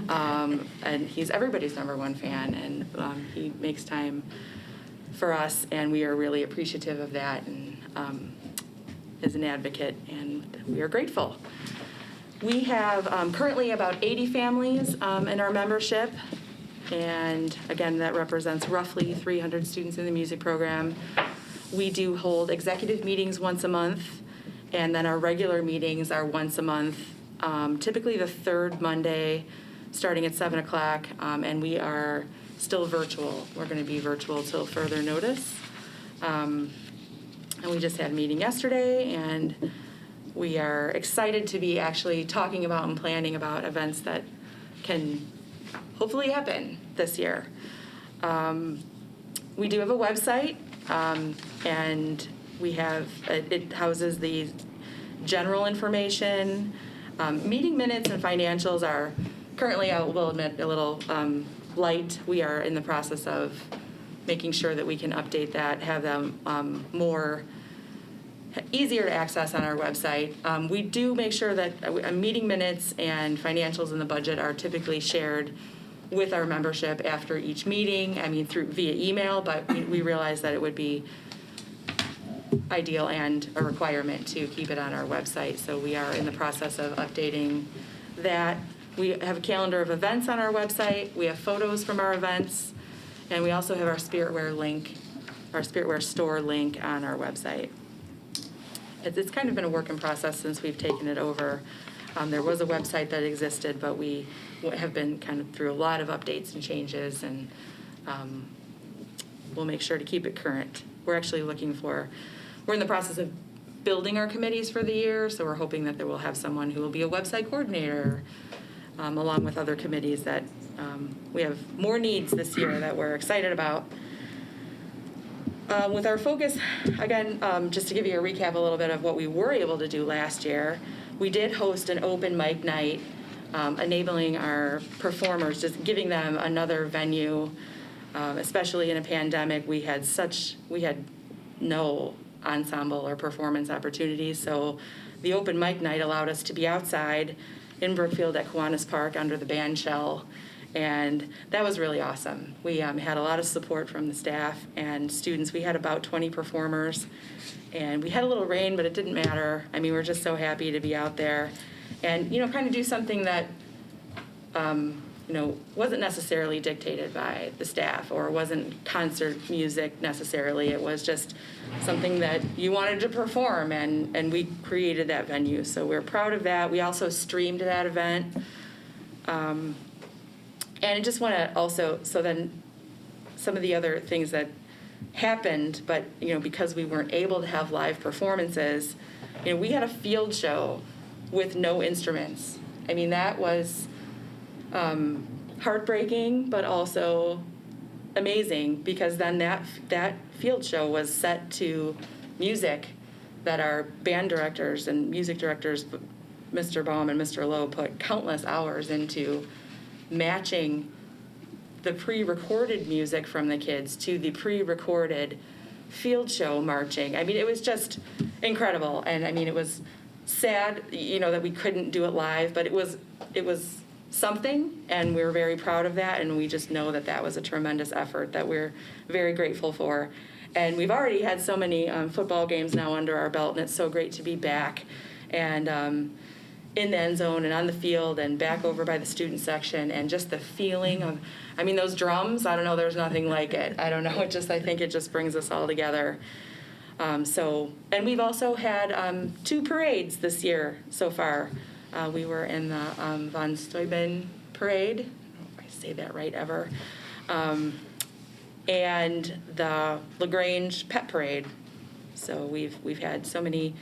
And he's everybody's #1 fan, and he makes time for us, and we are really appreciative of that, and is an advocate, and we are grateful. We have currently about 80 families in our membership, and again, that represents roughly 300 students in the music program. We do hold executive meetings once a month, and then our regular meetings are once a month, typically the third Monday, starting at 7 o'clock, and we are still virtual. We're going to be virtual till further notice. And we just had a meeting yesterday, and we are excited to be actually talking about and planning about events that can hopefully happen this year. We do have a website, and we have, it houses the general information. Meeting minutes and financials are currently, I will admit, a little light. We are in the process of making sure that we can update that, have them more easier to access on our website. We do make sure that meeting minutes and financials in the budget are typically shared with our membership after each meeting, via email, but we realize that it would be ideal and a requirement to keep it on our website. So we are in the process of updating that. We have a calendar of events on our website. We have photos from our events, and we also have our Spiritwear link, our Spiritwear store link on our website. It's kind of been a work in process since we've taken it over. There was a website that existed, but we have been kind of through a lot of updates and changes, and we'll make sure to keep it current. We're actually we're in the process of building our committees for the year, so we're hoping that we'll have someone who will be a website coordinator, along with other committees that we have more needs this year that we're excited about. With our focus, again, just to give you a recap a little bit of what we were able to do last year, we did host an open mic night, enabling our performers, just giving them another venue, especially in a pandemic. We had no ensemble or performance opportunities, so the open mic night allowed us to be outside in Brookfield at Kiwanis Park under the band shell, and that was really awesome. We had a lot of support from the staff and students. We had about 20 performers, and we had a little rain, but it didn't matter. We're just so happy to be out there and, kind of do something that, wasn't necessarily dictated by the staff, or wasn't concert music necessarily. It was just something that you wanted to perform, and we created that venue. So we're proud of that. We also streamed that event. And I just want to also, so then some of the other things that happened, but, because we weren't able to have live performances, we had a field show with no instruments. That was heartbreaking, but also amazing, because then that field show was set to music that our band directors and music directors, Mr. Baum and Mr. Lowe, put countless hours into matching the pre-recorded music from the kids to the pre-recorded field show marching. It was just incredible, and it was sad, that we couldn't do it live, but it was something, and we were very proud of that, and we just know that was a tremendous effort that we're very grateful for. And we've already had so many football games now under our belt, and it's so great to be back and in the end zone and on the field and back over by the student section, and just the feeling of, those drums, I don't know, there's nothing like it. I don't know, I think it just brings us all together. And we've also had 2 parades this year so far. We were in the von Steuben parade, I don't know if I say that right ever, and the LaGrange Pet Parade. So we've had so many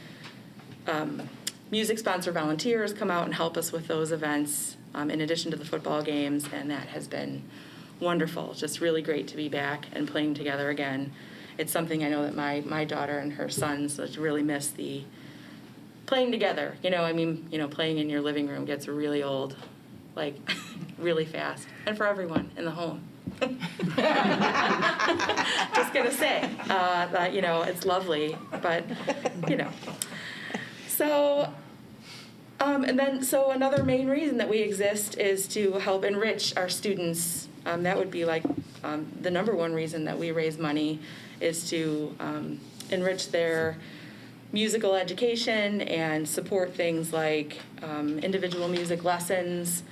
music sponsor volunteers come out and help us with those events in addition to the football games, and that has been wonderful. Just really great to be back and playing together again. It's something I know that my daughter and her sons really miss, the playing together. Playing in your living room gets really old, like really fast, and for everyone in the home. Just gonna say that it's lovely, but so so another main reason that we exist is to help enrich our students. That would be like the number one reason that we raise money, is to enrich their musical education and support things like individual music lessons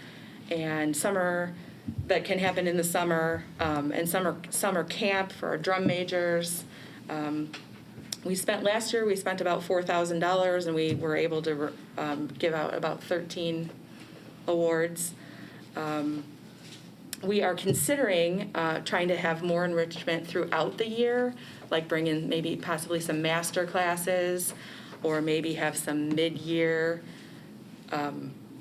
and summer that can happen in the summer, and summer camp for our drum majors. Last year we spent about $4,000, and we were able to give out about 13 awards. We are considering trying to have more enrichment throughout the year, like bring in maybe possibly some master classes, or maybe have some mid-year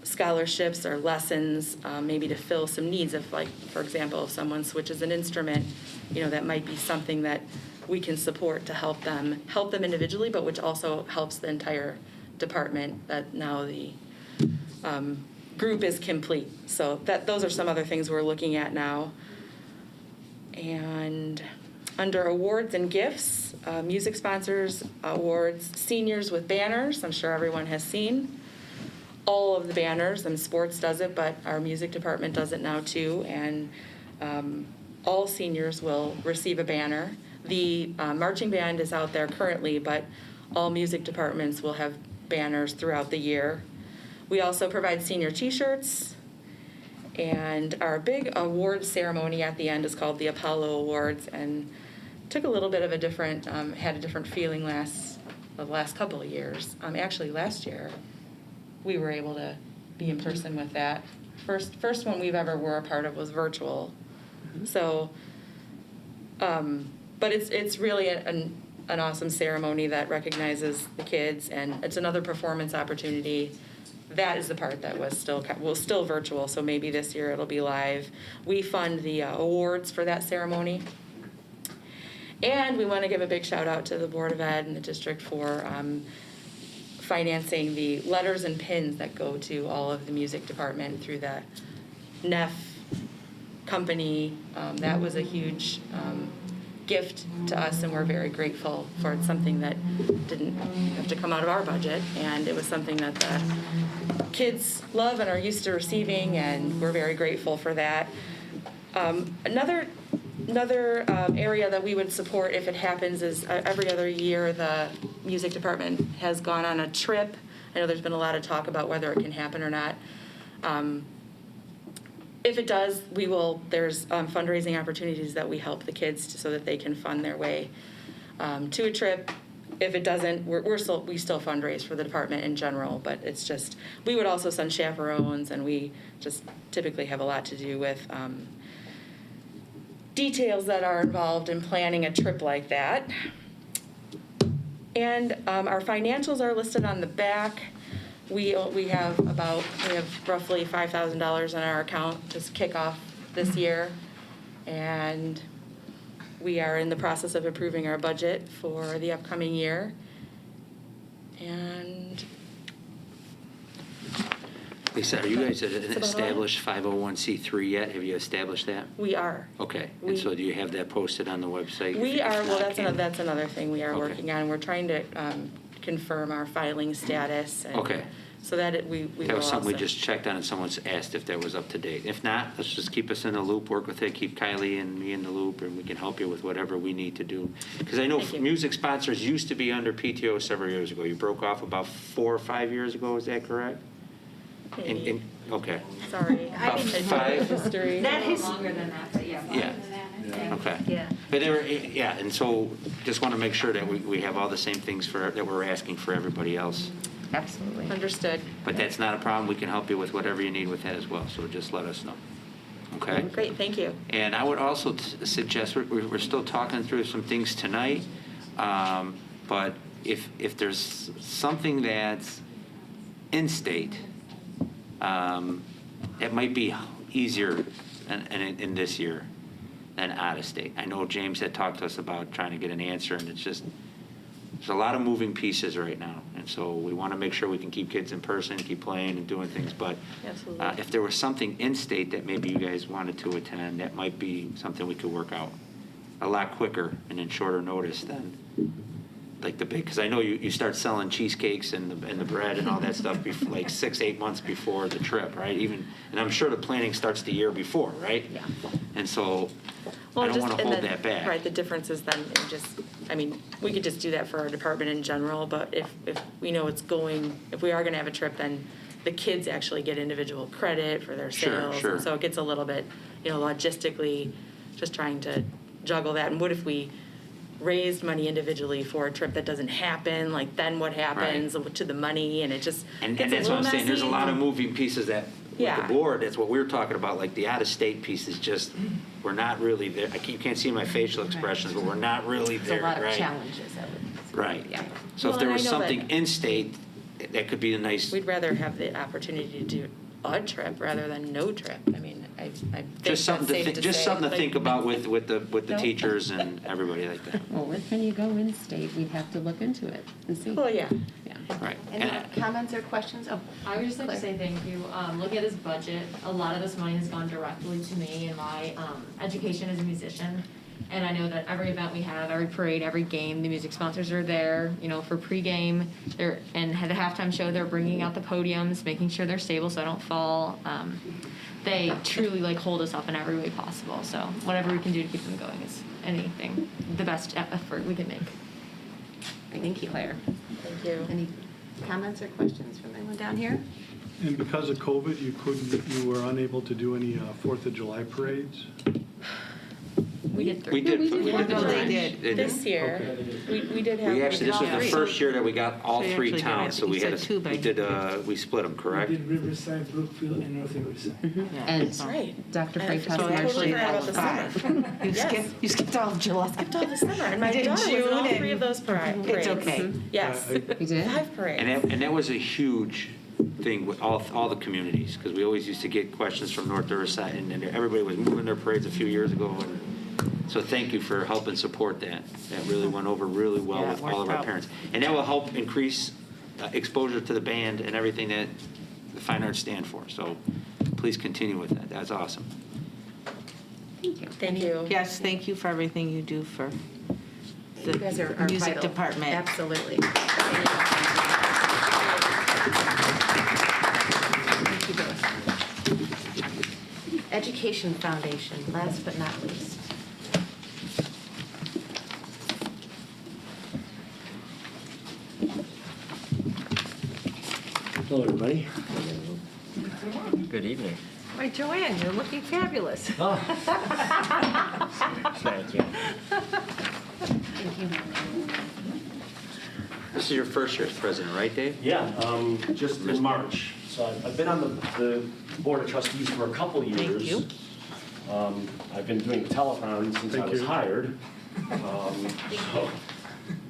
scholarships or lessons, maybe to fill some needs of, like, for example, if someone switches an instrument, that might be something that we can support to help them individually, but which also helps the entire department, that now the group is complete. So those are some other things we're looking at now. And under awards and gifts, music sponsors awards seniors with banners. I'm sure everyone has seen all of the banners, and sports does it, but our music department does it now too, and all seniors will receive a banner. The marching band is out there currently, but all music departments will have banners throughout the year. We also provide senior t-shirts, and our big award ceremony at the end is called the Apollo Awards, and took a little bit of a different, had a different feeling the last couple of years. Actually, last year, we were able to be in person with that. First one we've ever were a part of was virtual. So, but it's really an awesome ceremony that recognizes the kids, and it's another performance opportunity. That is the part that was still virtual, so maybe this year it'll be live. We fund the awards for that ceremony. And we want to give a big shout out to the Board of Ed and the district for financing the letters and pins that go to all of the music department through the NEF company. That was a huge gift to us, and we're very grateful for it. Something that didn't have to come out of our budget, and it was something that the kids love and are used to receiving, and we're very grateful for that. Another area that we would support if it happens is every other year the music department has gone on a trip. I know there's been a lot of talk about whether it can happen or not. If it does, there's fundraising opportunities that we help the kids so that they can fund their way to a trip. If it doesn't, we still fundraise for the department in general, but it's just, we would also send chaperones, and we just typically have a lot to do with details that are involved in planning a trip like that. And our financials are listed on the back. We have roughly $5,000 in our account to kick off this year, and we are in the process of approving our budget for the upcoming year. And Lisa, are you guys an established 501c3 yet? Have you established that? We are. Okay. And so do you have that posted on the website? We are. Well, that's another thing we are working on. We're trying to confirm our filing status. And okay. So that we that was something we just checked on, and someone's asked if that was up to date. If not, let's just keep us in the loop, work with it, keep Kylie and me in the loop, and we can help you with whatever we need to do. Because I know music sponsors used to be under PTO several years ago. You broke off about 4 or 5 years ago, is that correct? Maybe. Okay. Sorry. About 5? History. That is longer than that, but yeah. Yeah. Okay. Yeah. But and so just want to make sure that we have all the same things that we're asking for everybody else. Absolutely. Understood. But that's not a problem. We can help you with whatever you need with that as well. So just let us know. Okay? Great. Thank you. And I would also suggest we're still talking through some things tonight. But if there's something that's in-state, it might be easier in this year than out-of-state. I know James had talked to us about trying to get an answer, and it's just, there's a lot of moving pieces right now. And so we want to make sure we can keep kids in person, keep playing and doing things. But if there was something in-state that maybe you guys wanted to attend, that might be something we could work out a lot quicker and in shorter notice than like the big, because I know you start selling cheesecakes and the bread and all that stuff like 6-8 months before the trip, right? And I'm sure the planning starts the year before, right? Yeah. And so I don't want to hold that back. Right, the difference is then we could just do that for our department in general, but if we know if we are going to have a trip, then the kids actually get individual credit for their sales. Sure. And so it gets a little bit, logistically, just trying to juggle that. And what if we raised money individually for a trip that doesn't happen? Like, then what happens to the money? And it just And gets that's a what I'm little saying. There's a messy. lot of moving pieces that with Yeah. the board, that's what we were talking about. Like the out-of-state piece is just, we're not really there. You can't see my facial expressions, but we're not really There's there, a lot right? of challenges, I would say. Right. Yeah. So if Well, there and was I know that- something in-state, that could be a nice, We'd rather have the opportunity to do a trip rather than no trip. I mean, I think just something that's safe to just say, something to like- think about with the No. teachers and everybody like that. Well, when you go in state, we'd have to look into it and see. Well, yeah. Right. Any comments or questions? Oh, I would just like to say thank you. Looking at this budget, a lot of this money has gone directly to me and my education as a musician. And I know that every event we have, every parade, every game, the music sponsors are there, for pregame. And at the halftime show, they're bringing out the podiums, making sure they're stable so I don't fall. They truly hold us up in every way possible. So whatever we can do to keep them going is anything, the best effort we can make. thank you. Claire. Thank you. Any comments or questions from anyone down here? And because of COVID, you were unable to do any 4th of July parades? We did 3. We did. This year, we did have. We actually, this was the three. first year that we got all So you three actually did towns, it. so You we had, said two, but we split them, correct? We did Riverside, Brookfield, and North Riverside. And That's right. Dr. And Frank I totally Marshall. forgot about the summer. You Yes. skipped all of July. Skipped all the summer, and my did daughter was in all June 3 of those parades. It's okay. Yes. You did? 5 parades. And that was a huge thing with all the communities, because we always used to get questions from North Riverside, and everybody was moving their parades a few years ago. And so thank you for helping support that. That really went over really well Yeah, it with all of worked our out. parents. And that will help increase exposure to the band and everything that the fine arts stand for. So please continue with that. That's awesome. Thank you. Thank you. Yes, thank you for everything you do for You guys are the music vital. department. Absolutely. Thank you both. Education Foundation, last but not least. Hello, everybody. Good evening. Why, Joanne, you're looking fabulous. Oh. Thank you. Thank you. This is your first year as president, right, Dave? Yeah, just in March. So I've been on the Board of Trustees for a couple years. you. I've been doing telethon since I was hired. So,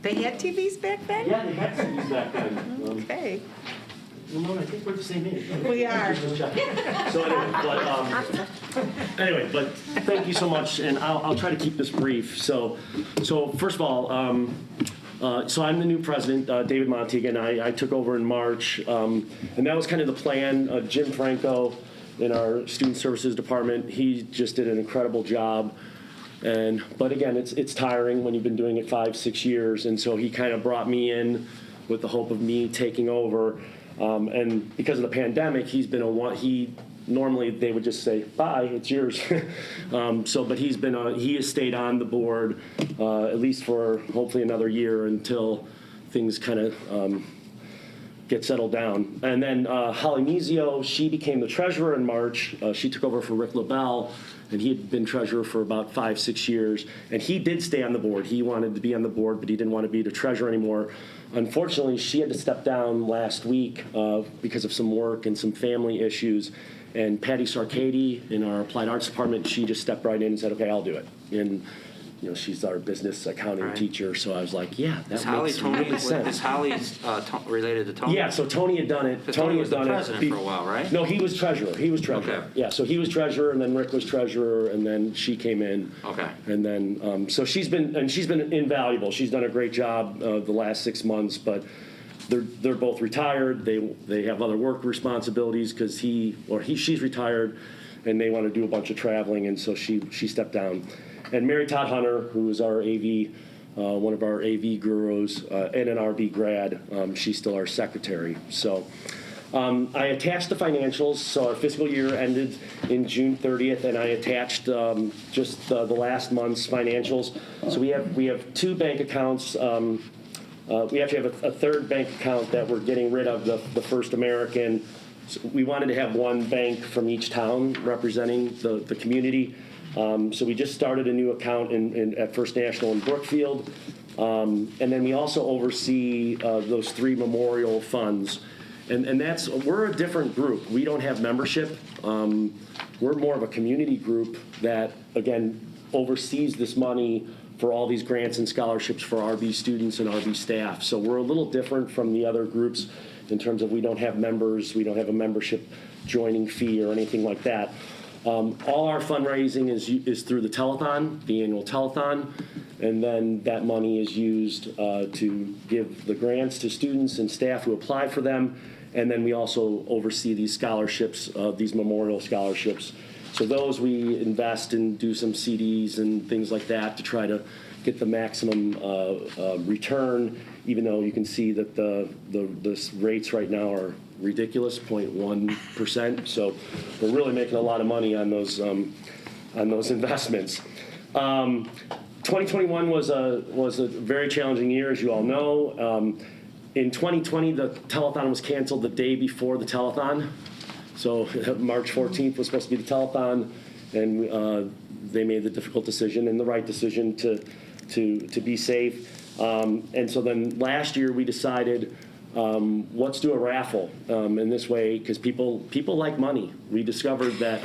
They had TVs back then? yeah, they had CDs back then. Okay. Ramona, I think we're the same age. Right? We are. Just checking. So anyway, but thank you so much, and I'll try to keep this brief. So first of all, so I'm the new president, David Montegan. I took over in March, and that was kind of the plan. Jim Franco in our Student Services Department, he just did an incredible job. But again, it's tiring when you've been doing it 5-6 years, and so he kind of brought me in with the hope of me taking over. And because of the pandemic, he's been normally they would just say, bye, it's yours. But he has stayed on the board at least for hopefully another year until things kind of get settled down. And then Holly Mizio, she became the treasurer in March. She took over for Rick LaBelle, and he had been treasurer for about 5-6 years. And he did stay on the board. He wanted to be on the board, but he didn't want to be the treasurer anymore. Unfortunately, she had to step down last week because of some work and some family issues. And Patty Sarkady in our Applied Arts Department, she just stepped right in and said, okay, I'll do it. And she's our business accounting Right. teacher. So I was like, yeah, that Is Holly makes really sense. Is Holly related to Tony? Yeah, so Tony had done it. But Tony was had the done president it for a while, right? No, he was treasurer. Okay. Yeah, so he was treasurer, and then Rick was treasurer, and then she came in. Okay. And then, so she's been invaluable. She's done a great job the last 6 months, but they're both retired. They have other work responsibilities because she's retired, and they want to do a bunch of traveling, and so she stepped down. And Mary Todd Hunter, who is our AV, one of our AV gurus, and an RB grad, she's still our secretary. So I attached the financials. So our fiscal year ended in June 30th, and I attached just the last month's financials. So we have 2 bank accounts. We actually have a third bank account that we're getting rid of, the First American. So we wanted to have one bank from each town representing the community. So we just started a new account at First National in Brookfield. And then we also oversee those 3 memorial funds. And we're a different group. We don't have membership. We're more of a community group that, again, oversees this money for all these grants and scholarships for RB students and RB staff. So we're a little different from the other groups in terms of we don't have members, we don't have a membership joining fee or anything like that. All our fundraising is through the telethon, the annual telethon, and then that money is used to give the grants to students and staff who apply for them, and then we also oversee these scholarships, these memorial scholarships. So those we invest and do some CDs and things like that to try to get the maximum return, even though you can see that the rates right now are ridiculous, 0.1%. So we're really making a lot of money on those investments. 2021 was a very challenging year, as you all know. In 2020, the telethon was canceled the day before the telethon. So March 14th was supposed to be the telethon, and they made the difficult decision and the right decision to be safe. And so then last year we decided, let's do a raffle in this way, because people like money. We discovered that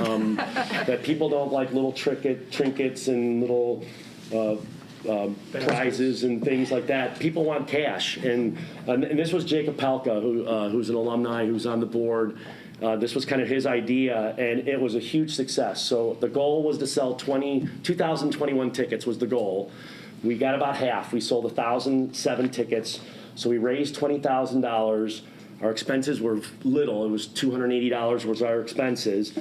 that people don't like little trinkets and little prizes and things like that. People want cash, and this was Jacob Palka, who's an alumni, who's on the board. This was kind of his idea, and it was a huge success. So the goal was to sell 2,021 tickets was the goal. We got about half. We sold 1,007 tickets. So we raised $20,000. Our expenses were little. It was $280 was our expenses.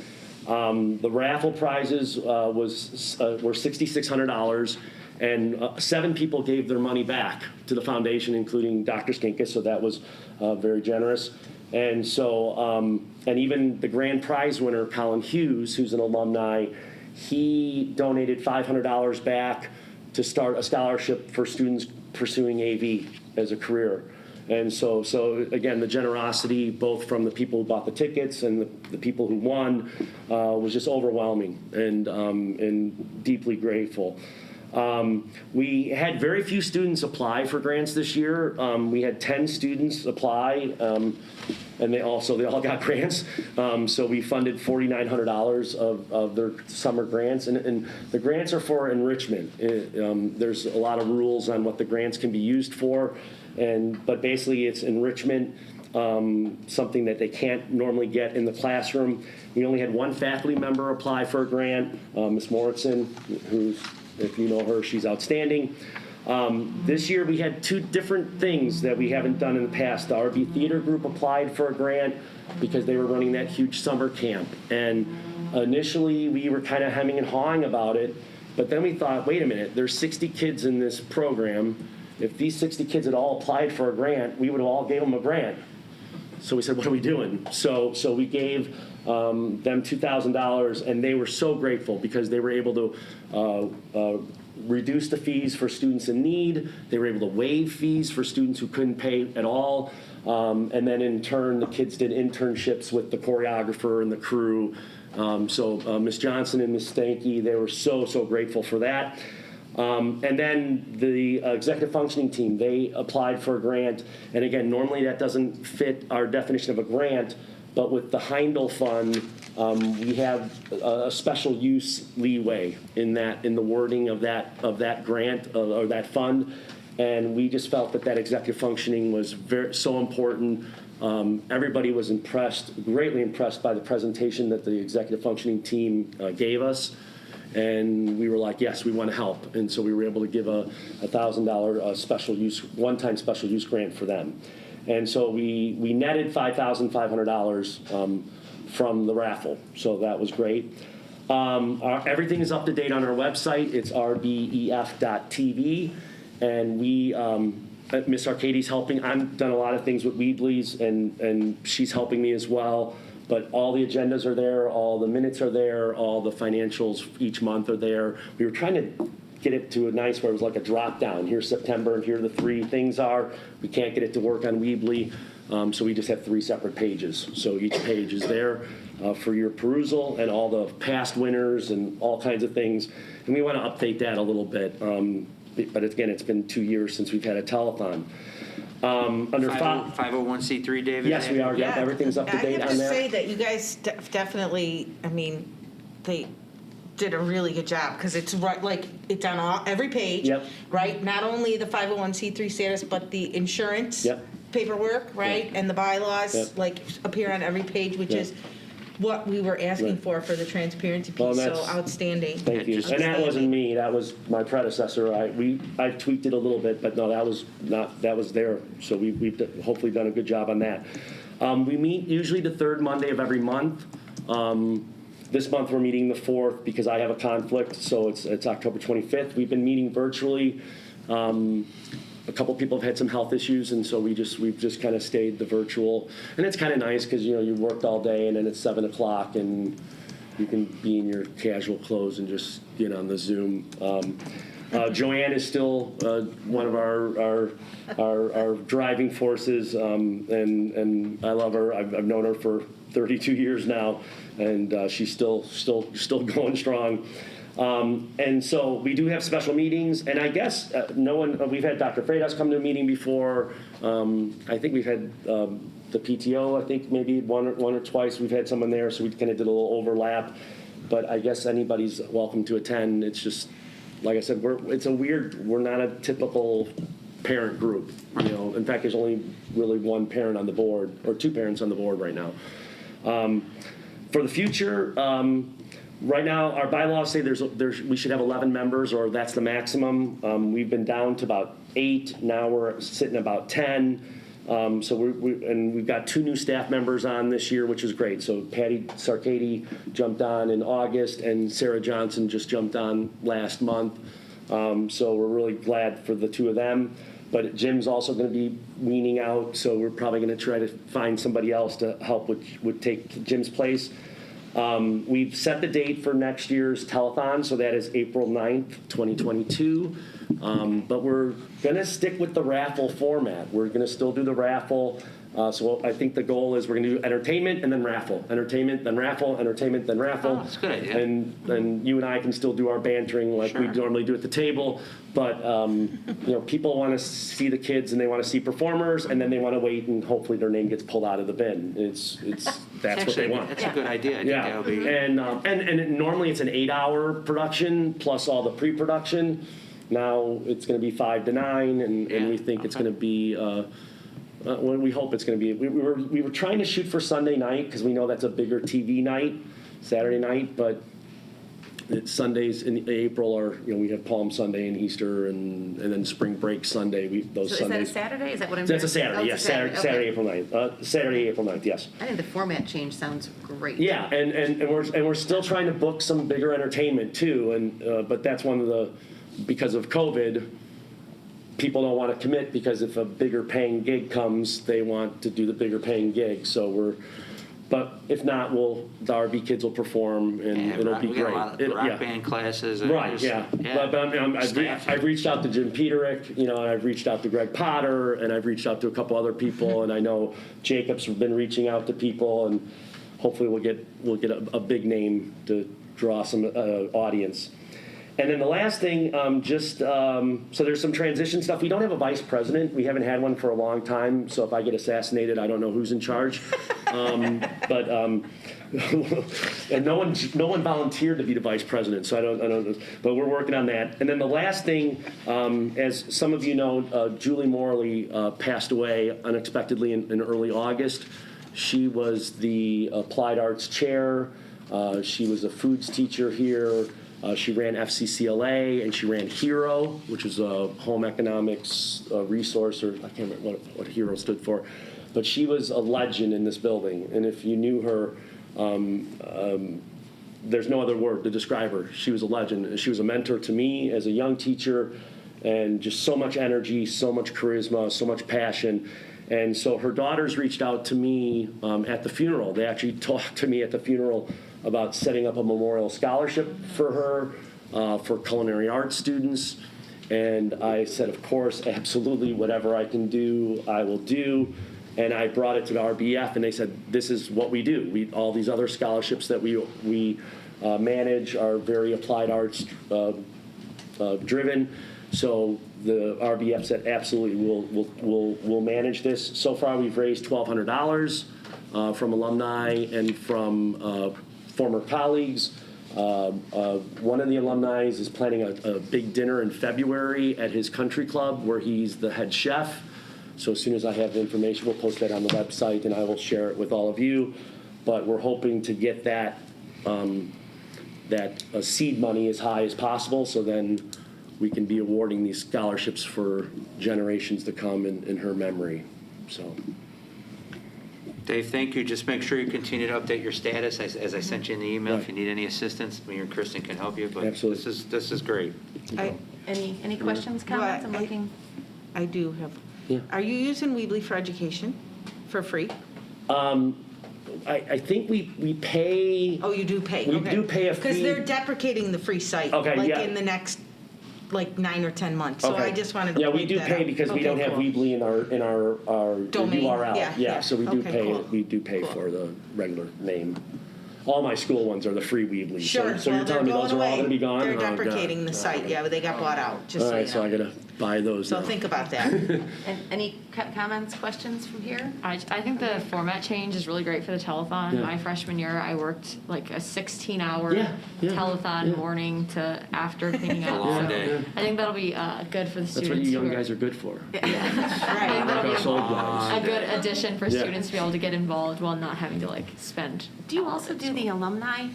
The raffle prizes were $6,600, and 7 people gave their money back to the foundation, including Dr. Skinkus, so that was very generous. And so, and even the grand prize winner, Colin Hughes, who's an alumni, he donated $500 back to start a scholarship for students pursuing AV as a career. And so again, the generosity, both from the people who bought the tickets and the people who won, was just overwhelming and deeply grateful. We had very few students apply for grants this year. We had 10 students apply, and they all got grants. So we funded $4,900 of their summer grants, and the grants are for enrichment. There's a lot of rules on what the grants can be used for, but basically it's enrichment, something that they can't normally get in the classroom. We only had 1 faculty member apply for a grant, Ms. Moritzen, who's, if you know her, she's outstanding. This year we had 2 different things that we haven't done in the past. The RB Theater Group applied for a grant because they were running that huge summer camp. And initially we were kind of hemming and hawing about it, but then we thought, wait a minute, there's 60 kids in this program. If these 60 kids had all applied for a grant, we would have all gave them a grant. So we said, what are we doing? So we gave them $2,000, and they were so grateful because they were able to reduce the fees for students in need. They were able to waive fees for students who couldn't pay at all. And then in turn, the kids did internships with the choreographer and the crew. So Ms. Johnson and Ms. Stanky, they were so grateful for that. And then the executive functioning team, they applied for a grant. And again, normally that doesn't fit our definition of a grant, But with the Heindel Fund, we have a special use leeway in the wording of that grant or that fund. And we just felt that executive functioning was so important. Everybody was greatly impressed by the presentation that the executive functioning team gave us. And we were like, yes, we want to help. And so we were able to give a $1,000 one-time special use grant for them. And so we netted $5,500 from the raffle. So that was great. Everything is up to date on our website. It's rbef.tv. And Miss Arcady's helping. I've done a lot of things with Weebly's, and she's helping me as well. But all the agendas are there, all the minutes are there, all the financials each month are there. We were trying to get it to a nice where it was like a drop down. Here's September, and here the 3 things are. We can't get it to work on Weebly, so we just have 3 separate pages. So each page is there for your perusal, and all the past winners and all kinds of things. And we want to update that a little bit. But again, it's been 2 years since we've had a telethon. Under 501c3, David? Yes, we are. Yeah, everything's up to date on that. I have to say that you guys definitely, I mean, they did a really good job because it's right, like it's on every page, Yep. right? Not only the 501c3 status, but the insurance Yep. paperwork, right? Yep. And the bylaws Yep. like appear on every page, which Yep. is what we were asking Right. for the transparency piece. Well, So that's- outstanding. Thank you. And that wasn't me. That was my predecessor. I tweaked it a little bit, but no, that was there. So we've hopefully done a good job on that. We meet usually the 3rd Monday of every month. This month we're meeting the 4th because I have a conflict, so it's October 25th. We've been meeting virtually. A couple people have had some health issues, and so we've just kind of stayed the virtual. And it's kind of nice because you worked all day, and then it's 7 o'clock, and you can be in your casual clothes and just get on the Zoom. Joanne is still one of our driving forces, and I love her. I've known her for 32 years now, and she's still going strong. And so we do have special meetings, and I guess we've had Dr. Freitas come to a meeting before. I think we've had the PTO, I think maybe one or twice we've had someone there, so we kind of did a little overlap. But I guess anybody's welcome to attend. It's just, like I said, we're not a typical parent group. In fact, there's only really 1 parent on the board, or 2 parents on the board right now. For the future, right now, our bylaws say we should have 11 members, or that's the maximum. We've been down to about 8. Now we're sitting about 10. So we've got 2 new staff members on this year, which is great. So Patty Sarkady jumped on in August, and Sarah Johnson just jumped on last month. So we're really glad for the 2 of them. But Jim's also going to be weaning out, so we're probably going to try to find somebody else to help with take Jim's place. We've set the date for next year's telethon, so that is April 9th, 2022. But we're going to stick with the raffle format. We're going to still do the raffle. So I think the goal is we're going to do entertainment and then raffle. Entertainment, then raffle, entertainment, then raffle. Oh, that's a good idea. And you and I can still do our bantering like we normally do at the table. But, people want to see the kids and they want to see performers, and then they want to wait and hopefully their name gets pulled out of the bin. That's what they want. That's a good idea. I think Yeah, that'll be... and normally it's an 8-hour production plus all the pre-production. Now it's going to be 5 to 9, and we think it's going to be. We hope it's going to be. We were trying to shoot for Sunday night because we know that's a bigger TV night, Saturday night, but Sundays in April are we have Palm Sunday and Easter and then Spring Break Sunday. So Sundays. is that a Saturday? Is that what I'm That's a hearing? Saturday. Oh, Yes, it's a Saturday. Saturday, Okay. April 9th. Saturday, April 9th. Yes. I think the format change sounds great. Yeah, and we're still trying to book some bigger entertainment too, and but that's one of the because of COVID, people don't want to commit because if a bigger paying gig comes, they want to do the bigger paying gig. So but if not, the RB kids will perform and it'll be we great. got a lot of rock band classes. And Right, yeah. But I've reached out to Jim Peterick, and I've reached out to Greg Potter, and I've reached out to a couple other people, and I know Jacob's been reaching out to people, and hopefully we'll get a big name to draw some audience. And then the last thing, so there's some transition stuff. We don't have a vice president. We haven't had one for a long time. So if I get assassinated, I don't know who's in charge. And no one volunteered to be the vice president. So I don't. But we're working on that. And then the last thing, as some of you know, Julie Morley passed away unexpectedly in early August. She was the applied arts chair. She was a foods teacher here. She ran FCCLA, and she ran HERO, which is a home economics resource, or I can't remember what HERO stood for. But she was a legend in this building, and if you knew her, there's no other word to describe her. She was a legend. She was a mentor to me as a young teacher, and just so much energy, so much charisma, so much passion. And so her daughters reached out to me at the funeral. They actually talked to me at the funeral about setting up a memorial scholarship for her, for culinary arts students. And I said, of course, absolutely, whatever I can do, I will do. And I brought it to the RBF, and they said, this is what we do. All these other scholarships that we manage are very applied arts driven. So the RBF said, absolutely, we'll manage this. So far, we've raised $1,200 from alumni and from former colleagues. One of the alumni is planning a big dinner in February at his country club where he's the head chef. So as soon as I have the information, we'll post that on the website and I will share it with all of you. But we're hoping to get that seed money as high as possible, so then we can be awarding these scholarships for generations to come in her memory. So. Dave, thank you. Just make sure you continue to update your status. As I sent you in the email, if you need any assistance, me or Kristen can help you. But absolutely. This is great. Any questions, comments? I'm looking. I do have. Yeah. Are you using Weebly for education for free? I think we pay. Oh, you do pay. We do pay a fee. Because they're deprecating the free site. Okay, yeah. In the next 9 or 10 months. So I just wanted to. Yeah, we do pay because we don't have Weebly in our domain URL. Yeah, so we do pay. Cool. We do pay for the regular name. All my school ones are the free Weebly. Sure. So you're telling me those are all going to be gone? They're deprecating the site. Yeah, but they got bought out. Just all right, so you know. I got to buy those. So now. think about that. And any comments, questions from here? I think the format change is really great for the telethon. Yeah. My freshman year, I worked like a 16-hour telethon morning to after cleaning up. Long day. I think that'll be good for the students. That's what you young guys are good for. I think that'll be Us old guys. a good addition for students to be able to get involved while not having to spend. Do you also do the alumni,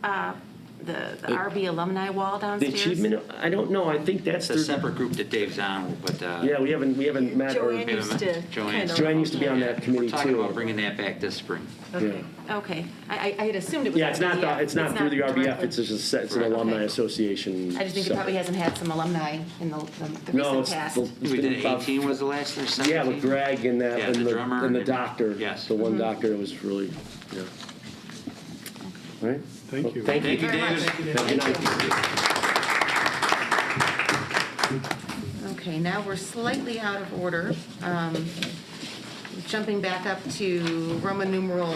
the RB alumni wall The downstairs? achievement, I don't know. I think that's It's a separate group that Dave's on, but yeah, we haven't met. Joanne used to. Joanne used to be on that committee we're talking too. about bringing that back this spring. Okay. Okay. I had assumed it was. Yeah, it's not through the RBF. directly. It's just it's an alumni association. I just think it probably hasn't had some alumni in the No, recent past. it's We been did about 18 was the last or 17? Yeah, with Greg and that, Yeah, and the drummer and the and- doctor. yes. The one doctor that was really, yeah. All right? Thank you. Thank you. Thank you, David. Have a good night. Okay, now we're slightly out of order. Jumping back up to Roman numeral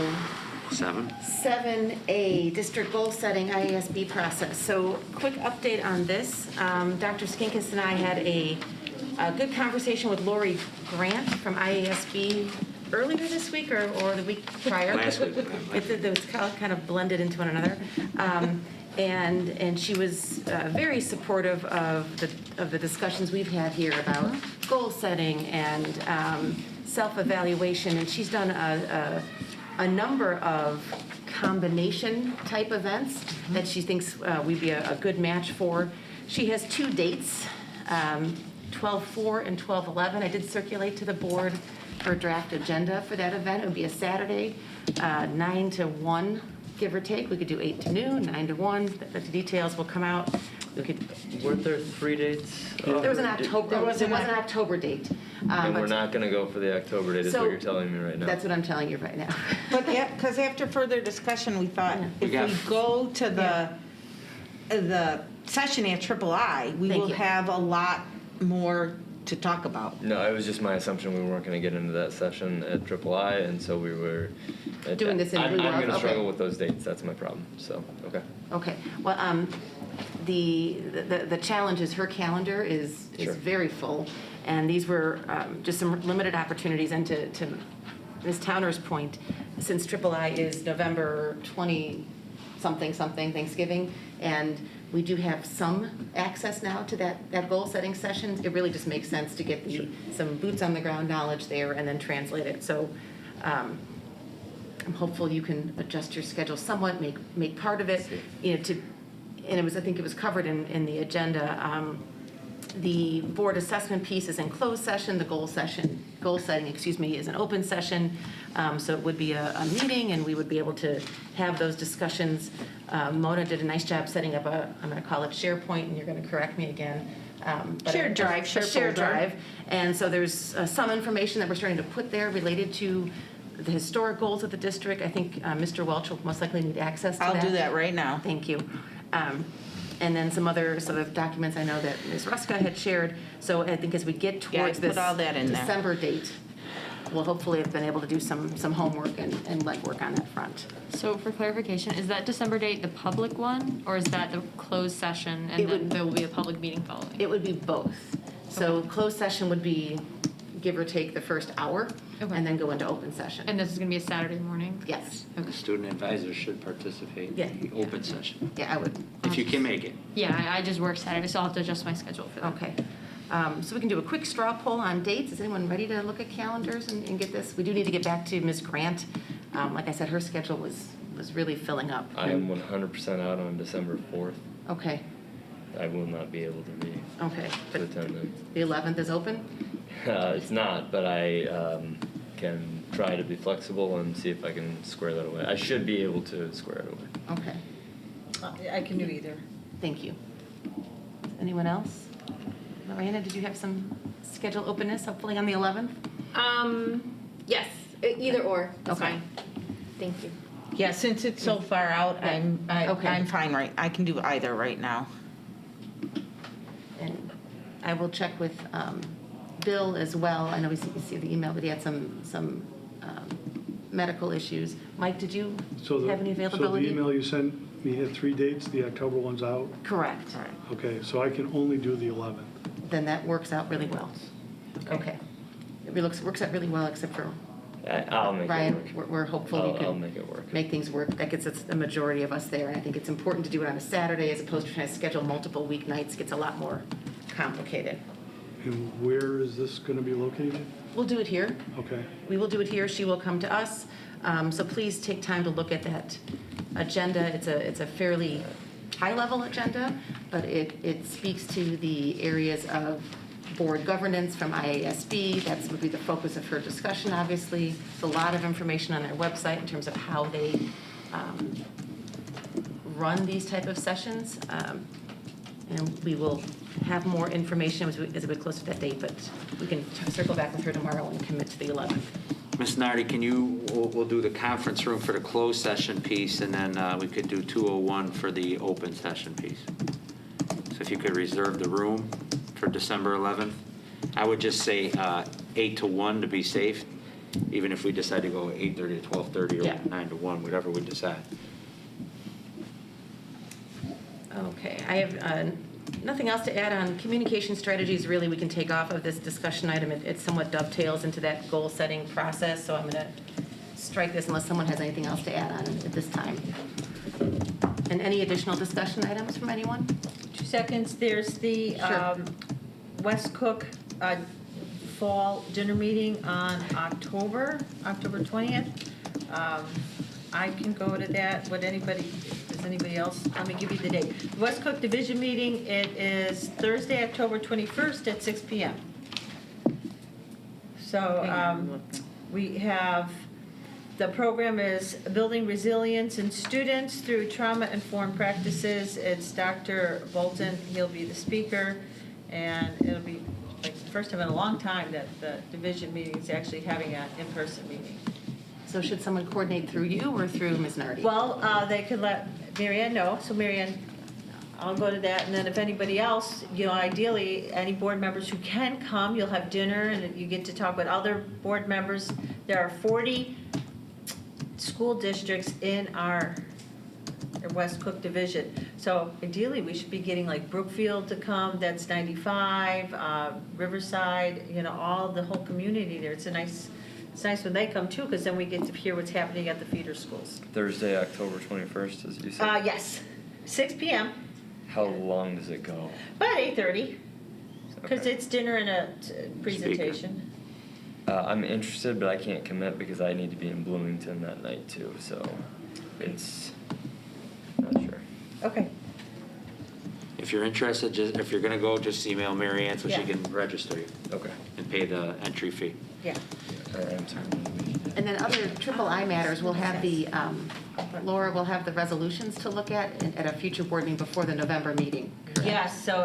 7A, district goal setting IASB process. So quick update on this. Dr. Skinkis and I had a good conversation with Lori Grant from IASB earlier this week or the week prior. Last week. It was kind of blended into one another. And she was very supportive of the discussions we've had here about goal setting and self-evaluation. And she's done a number of combination type events that she thinks we'd be a good match for. She has 2 dates, 12/4 and 12/11. I did circulate to the board her draft agenda for that event. It would be a Saturday, 9 to 1, give or take. We could do 8 to noon, 9 to 1. The details will come out. We could. Weren't there 3 dates? There was an October. There was an October date. And we're not going to go for the October date, is So, what you're telling me right now. That's what I'm telling you right now. But because after further discussion, we thought if we go to the session at III, we Thank will you. have a lot more to talk about. No, it was just my assumption we weren't going to get into that session at III, and so we were Doing this in I'm lieu going of? to struggle Okay. with those dates. That's my problem. So, okay. Okay, well, the challenge is her calendar is Sure. very full, and these were just some limited opportunities, and to Ms. Towner's point, since III is November 20-something, Thanksgiving, and we do have some access now to that goal-setting session, it really just makes sense to get some boots-on-the-ground knowledge there and then translate it. So I'm hopeful you can adjust your schedule somewhat, make part of it, and I think it was covered in the agenda. The board assessment piece is in closed session, the goal setting, is an open session. So it would be a meeting, and we would be able to have those discussions. Mona did a nice job setting up I'm going to call it SharePoint, and you're going to correct me again. Shared drive, a shared shared folder. drive. And so there's some information that we're starting to put there related to the historic goals of the district. I think Mr. Welch will most likely need access to that. I'll do that right now. Thank you. And then some other sort of documents I know that Ms. Ruska had shared. So I think as we get Yeah, I towards put this all that in there. December date, we'll hopefully have been able to do some homework and legwork on that front. So for clarification, is that December date the public one, or is that the closed session, and then there will be a public meeting following? It would be both. So closed session would be, give or take, the first hour, and then go into open session. And this is going to be a Saturday morning? Yes. The student advisors should participate Yeah. in the open session, Yeah, I would. if you can make it. Yeah, I just work Saturday, so I'll have to adjust my schedule for that. Okay. So we can do a quick straw poll on dates. Is anyone ready to look at calendars and get this? We do need to get back to Ms. Grant. Like I said, her schedule was really filling up. I am 100% out on December 4th. Okay, I will not be able to be okay. to attend them. The 11th is open? It's not, but I can try to be flexible and see if I can square that away. I should be able to square it away. Okay, I can do either. thank you. Anyone else? Miranda, did you have some schedule openness, hopefully on the 11th? Yes, either or, that's Okay. fine. Thank you. Yeah, since it's so far out, Okay. I'm fine, right? I can do either right now. And I will check with Bill as well. I know we see the email, but he had some medical issues. Mike, did you have any availability? So the email you sent me had 3 dates, the October one's out? Correct. Okay, so I can only do the 11th. Then that works out really well. Okay. It really works out really well, except for I'll make it Ryan. work. We're hopeful you I'll can make it work. make things work. That gets us a majority of us there, and I think it's important to do it on a Saturday as opposed to trying to schedule multiple weeknights. It gets a lot more complicated. And where is this going to be located? We'll do it here. Okay. We will do it here. She will come to us. So please take time to look at that agenda. It's a fairly high-level agenda, but it speaks to the areas of board governance from IASB. That would be the focus of her discussion, obviously. There's a lot of information on their website in terms of how they run these type of sessions. And we will have more information as we get closer to that date, but we can circle back with her tomorrow and commit to the 11th. Ms. Nardi, we'll do the conference room for the closed session piece, and then we could do 201 for the open session piece. So if you could reserve the room for December 11th. I would just say 8 to 1 to be safe, even if we decide to go 8:30 to 12:30 or Yeah. 9 to 1, whatever we decide. Okay, I have nothing else to add on communication strategies. Really, we can take off of this discussion item. It somewhat dovetails into that goal-setting process, so I'm going to strike this unless someone has anything else to add on at this time. And any additional discussion items from anyone? 2 seconds, there's the Sure. West Cook Fall Dinner Meeting on October 20th. I can go to that, does anybody else? Let me give you the date. The West Cook Division Meeting, it is Thursday, October 21st at 6 p.m. So we have, the program is Building Resilience in Students Through Trauma-Informed Practices. It's Dr. Bolton, he'll be the speaker, and it'll be like the first time in a long time that the division meeting is actually having an in-person meeting. So should someone coordinate through you or through Ms. Nardi? Well, they could let Mary Ann know, so Mary Ann, I'll go to that, and then if anybody else, ideally, any board members who can come, you'll have dinner, and you get to talk with other board members. There are 40 school districts in our West Cook division. So ideally, we should be getting like Brookfield to come, that's 95, Riverside, all the whole community there. It's nice when they come too, because then we get to hear what's happening at the feeder schools. Thursday, October 21st, as you said? Yes, 6 p.m. How long does it go? About 8:30, because Okay. it's dinner and a presentation. I'm interested, but I can't commit because I need to be in Bloomington that night too, so it's not sure. Okay. If you're interested, if you're gonna go, just email Mary Ann so she Yeah. can register you. Okay. And pay the entry fee. Yeah. I'm sorry. And then other triple I matters, we'll have Laura will have the resolutions to look at a future board meeting before the November meeting. Yes, so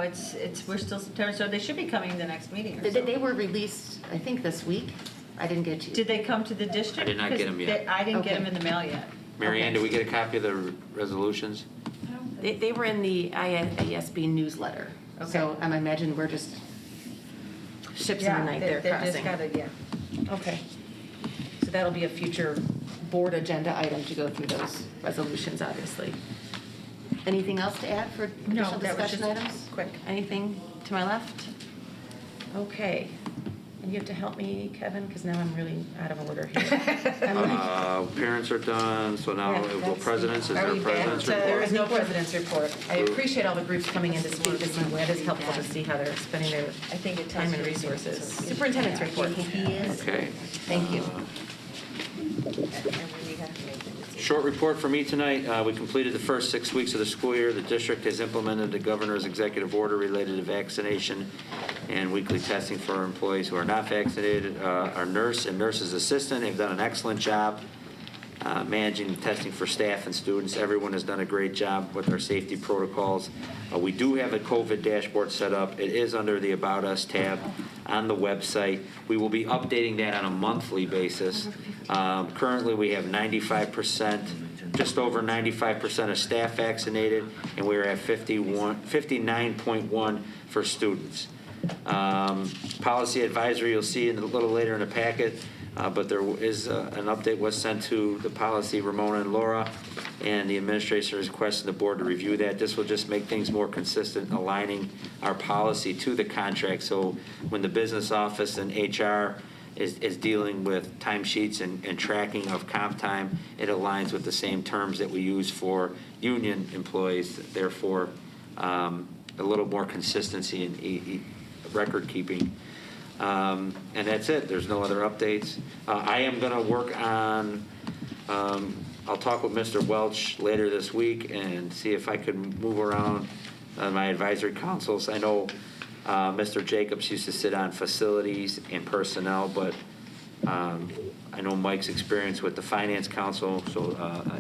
we're still September, so they should be coming the next meeting or so. They were released, I think, this week. I didn't get you. Did they come to the district? I did not get 'em yet. I didn't get Okay. them in the mail yet. Mary Ann, Okay. did we get a copy of the resolutions? They were in the IASB newsletter. So I imagine we're just ships in the night they're crossing. They just got it, yeah. Okay. So that'll be a future board agenda item to go through those resolutions, obviously. Anything else to add for No, additional that was discussion just items? quick. Anything to my left? Okay. And you have to help me, Kevin, because now I'm really out of order here. I'm like- Parents are done, so now Yeah, we'll go that's- presidents. Is Are there we a back president's to- There report? is no president's report. I appreciate all the groups coming in to speak this evening. That is helpful to see how they're spending their time and resources. Superintendent's report. Okay. Thank you. Short report for me tonight. We completed the first 6 weeks of the school year. The district has implemented the governor's executive order related to vaccination and weekly testing for our employees who are not vaccinated. Our nurse and nurse's assistant have done an excellent job managing testing for staff and students. Everyone has done a great job with our safety protocols. We do have a COVID dashboard set up. It is under the About Us tab on the website. We will be updating that on a monthly basis. Currently, we have 95%, just over 95% of staff vaccinated, and we're at 59.1 for students. Policy advisory you'll see a little later in the packet, but there is an update was sent to the policy, Ramona and Laura, and the administrator is requesting the board to review that. This will just make things more consistent, aligning our policy to the contract. So when the business office and HR is dealing with timesheets and tracking of comp time, it aligns with the same terms that we use for union employees. Therefore, a little more consistency in record keeping. And that's it. There's no other updates. I am going to work on, I'll talk with Mr. Welch later this week and see if I can move around my advisory councils. I know Mr. Jacobs used to sit on facilities and personnel, but I know Mike's experience with the finance council, so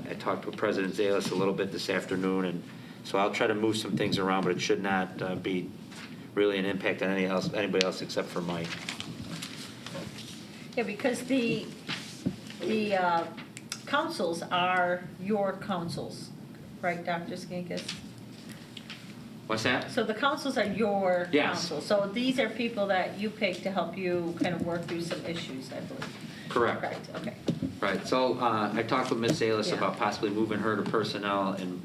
I talked with President Zalis a little bit this afternoon, and so I'll try to move some things around, but it should not be really an impact on anybody else except for Mike. Yeah, because the councils are your councils, right, Dr. Skinkis? What's that? So the councils are your Yes. councils. So these are people that you pick to help you kind of work through some issues, I believe. Correct. Right, okay. Right, so I talked with Ms. Zalis Yeah. about possibly moving her to personnel and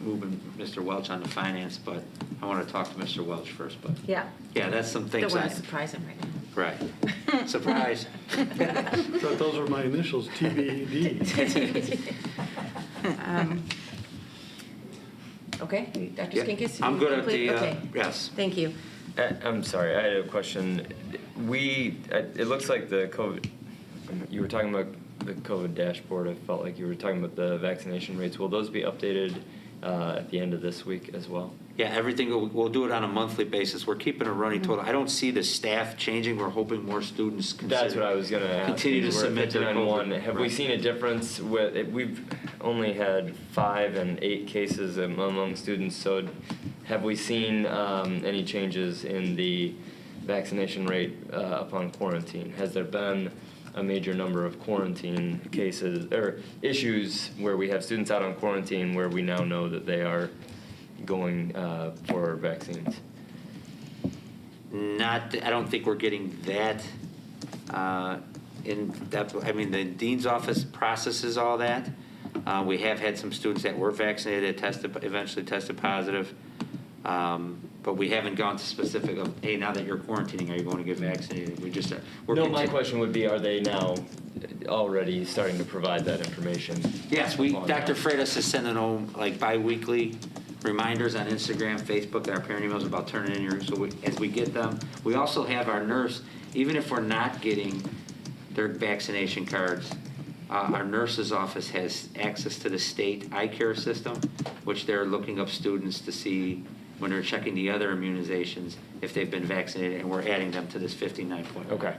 moving Mr. Welch on to finance, but I want to talk to Mr. Welch first, but Yeah. yeah, that's some things. Don't want to surprise him right now. Right. Surprise. Thought those were my initials, TBD. Okay, Dr. Yeah, Skinkis? I'm good at the, Okay. yes. Thank you. I'm sorry, I had a question. It looks like the COVID, you were talking about the COVID dashboard. I felt like you were talking about the vaccination rates. Will those be updated at the end of this week as well? Yeah, everything, we'll do it on a monthly basis. We're keeping a running total. I don't see the staff changing. We're hoping more students That's what I was going to ask. continue to We're at submit their 59.1. COVID. Have we seen a difference with, we've only had 5 and 8 cases among students, so have we seen any changes in the vaccination rate upon quarantine? Has there been a major number of quarantine cases or issues where we have students out on quarantine where we now know that they are going for vaccines? Not, I don't think we're getting that in depth. I mean, the dean's office processes all that. We have had some students that were vaccinated, eventually tested positive. But we haven't gone to specific of, hey, now that you're quarantining, are you going to get vaccinated? We just, No, my question would be, are they now already starting to provide that information? Yes, Dr. Freitas is sending home like bi-weekly reminders on Instagram, Facebook, and our parent emails about turning in your, so as we get them. We also have our nurse, even if we're not getting their vaccination cards, our nurse's office has access to the state eye care system, which they're looking up students to see when they're checking the other immunizations if they've been vaccinated, and we're adding them to this 59 point. Okay.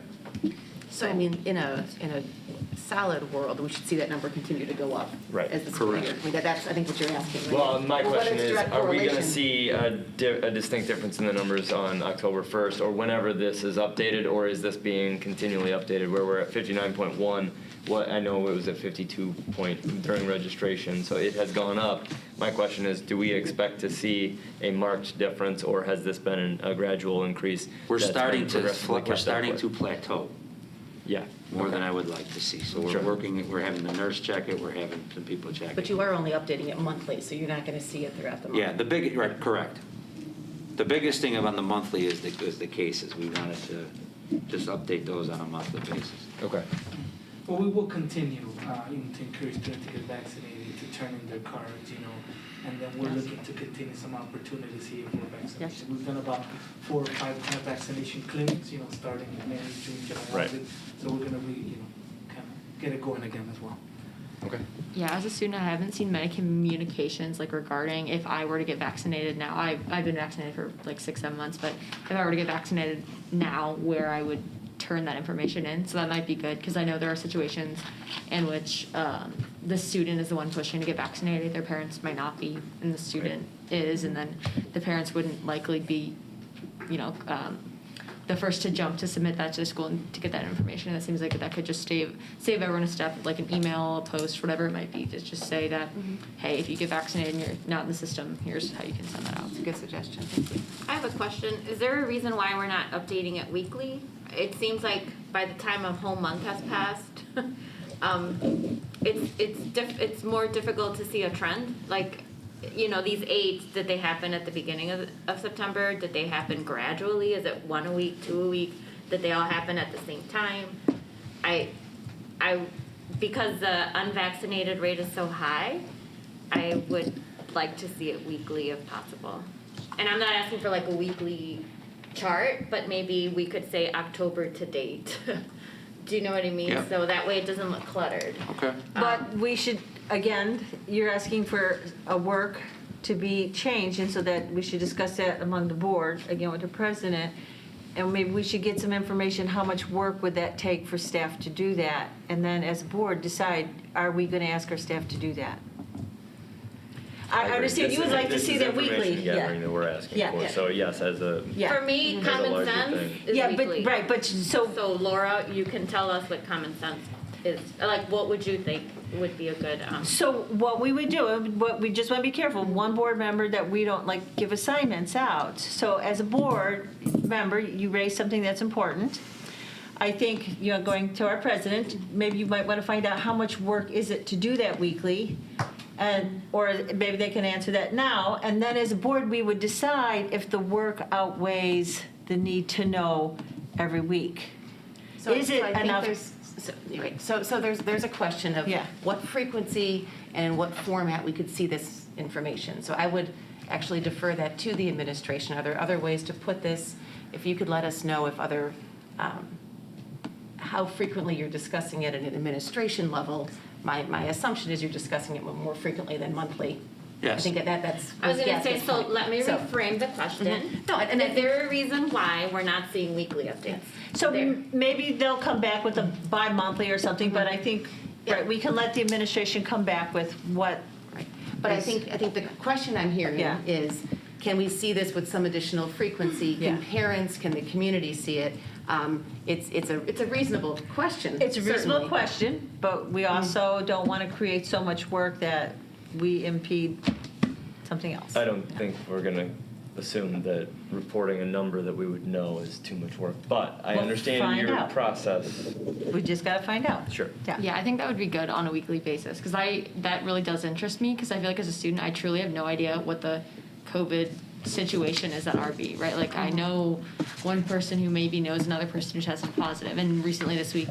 So, I mean, in a solid world, we should see that number continue to go up. Right. As the school year. I mean, that's, I think, what you're asking, right? Well, my whether question it's is, direct are we going to correlation. see a distinct difference in the numbers on October 1st or whenever this is updated, or is this being continually updated where we're at 59.1? What I know it was at 52 during registration, so it has gone up. My question is, do we expect to see a marked difference, or has this been a gradual increase? We're that's starting been to progressively kept to upward? plateau. Yeah. More than I would like to see. So we're Sure. working, we're having the nurse check it, we're having some people check it. But you are only updating it monthly, so you're not going to see it throughout the month. Yeah, right, correct. The biggest thing about the monthly is the cases. We wanted to just update those on a monthly basis. Okay. Well, we will continue to encourage students to get vaccinated, to turn in their cards, and then we're looking to continue some opportunities here for vaccination. We've done about 4 or 5 vaccination clinics, starting in May, June, July, Right. August. So we're going to kind of get it going again as well. Okay. Yeah, as a student, I haven't seen many communications regarding if I were to get vaccinated now. I've been vaccinated for 6-7 months, but if I were to get vaccinated now, where I would turn that information in. So that might be good, because I know there are situations in which the student is the one pushing to get vaccinated. Their parents might not be, and the student is, and then the parents wouldn't likely be, the first to jump to submit that to the school and to get that information. And it seems like that could just save everyone a step, like an email, a post, whatever it might be, to just say that, hey, if you get vaccinated and you're not in the system, here's how you can send that out. It's a good suggestion. Thank you. I have a question. Is there a reason why we're not updating it weekly? It seems like by the time a whole month has passed, it's more difficult to see a trend. These 8, did they happen at the beginning of September? Did they happen gradually? Is it 1 a week, 2 a week? Did they all happen at the same time? Because the unvaccinated rate is so high, I would like to see it weekly if possible. And I'm not asking for a weekly chart, but maybe we could say October to date. Do you know what I mean? Yeah. So that way it doesn't look cluttered. Okay. But we should, again, you're asking for a work to be changed, and so that we should discuss that among the board, again, with the president. And maybe we should get some information, how much work would that take for staff to do that? And then as a board, decide, are we going to ask our staff to do that? I understand you would like to see that weekly. Information gathering that we're asking for. So yes, as a For me, as a common larger sense thing. is weekly. but so Laura, you can tell us what common sense is. What would you think would be a good? So what we would do, what we just want to be careful, one board member that we don't give assignments out. So as a board member, you raise something that's important. I think, going to our president, maybe you might want to find out how much work is it to do that weekly, or maybe they can answer that now. And then as a board, we would decide if the work outweighs the need to know every week. Is it enough? So there's a question of what frequency and in what format we could see this information. So I would actually defer that to the administration. Are there other ways to put this? If you could let us know if other, how frequently you're discussing it at an administration level. My assumption is you're discussing it more frequently than monthly. Yes. I think that's. I was going to say, Gaskell's so point. let me reframe the question. No, and is there a reason why we're not seeing weekly updates? So maybe they'll come back with a bi-monthly or something, but I think, we can let the administration come back with what. But I think the question I'm hearing is, can we see this with some additional frequency? Can parents, can the community see it? It's a reasonable question. It's a reasonable certainly. question, but we also don't want to create so much work that we impede something else. I don't think we're going to assume that reporting a number that we would know is too much work, but I Well, understand find your out. process. We just got to find out. Sure. Yeah, I think that would be good on a weekly basis because that really does interest me because I feel like as a student I truly have no idea what the COVID situation is at RB, right? Like I know one person who maybe knows another person who tested positive, and recently this week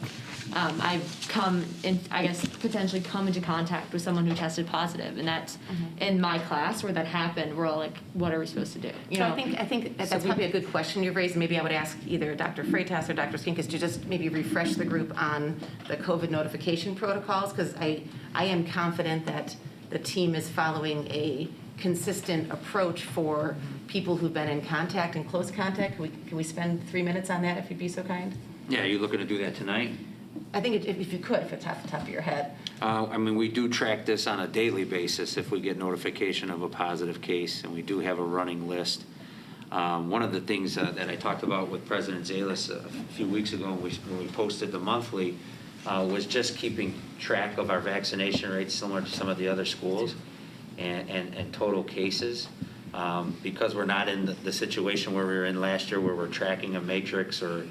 I've come in, I guess potentially come into contact with someone who tested positive, and that's in my class where that happened. We're all like, what are we supposed to do? You So know? I think that's probably a good question you've raised. Maybe I would ask either Dr. Freitas or Dr. Skinkis to just maybe refresh the group on the COVID notification protocols, because I am confident that the team is following a consistent approach for people who've been in contact and close contact. Can we spend 3 minutes on that, if you'd be so kind? Yeah, you looking to do that tonight? I think if you could, if it's off the top of your head. I mean, we do track this on a daily basis if we get notification of a positive case, and we do have a running list. One of the things that I talked about with President Zalis a few weeks ago when we posted the monthly was just keeping track of our vaccination rates similar to some of the other schools and total cases. Because we're not in the situation where we were in last year where we're tracking a matrix or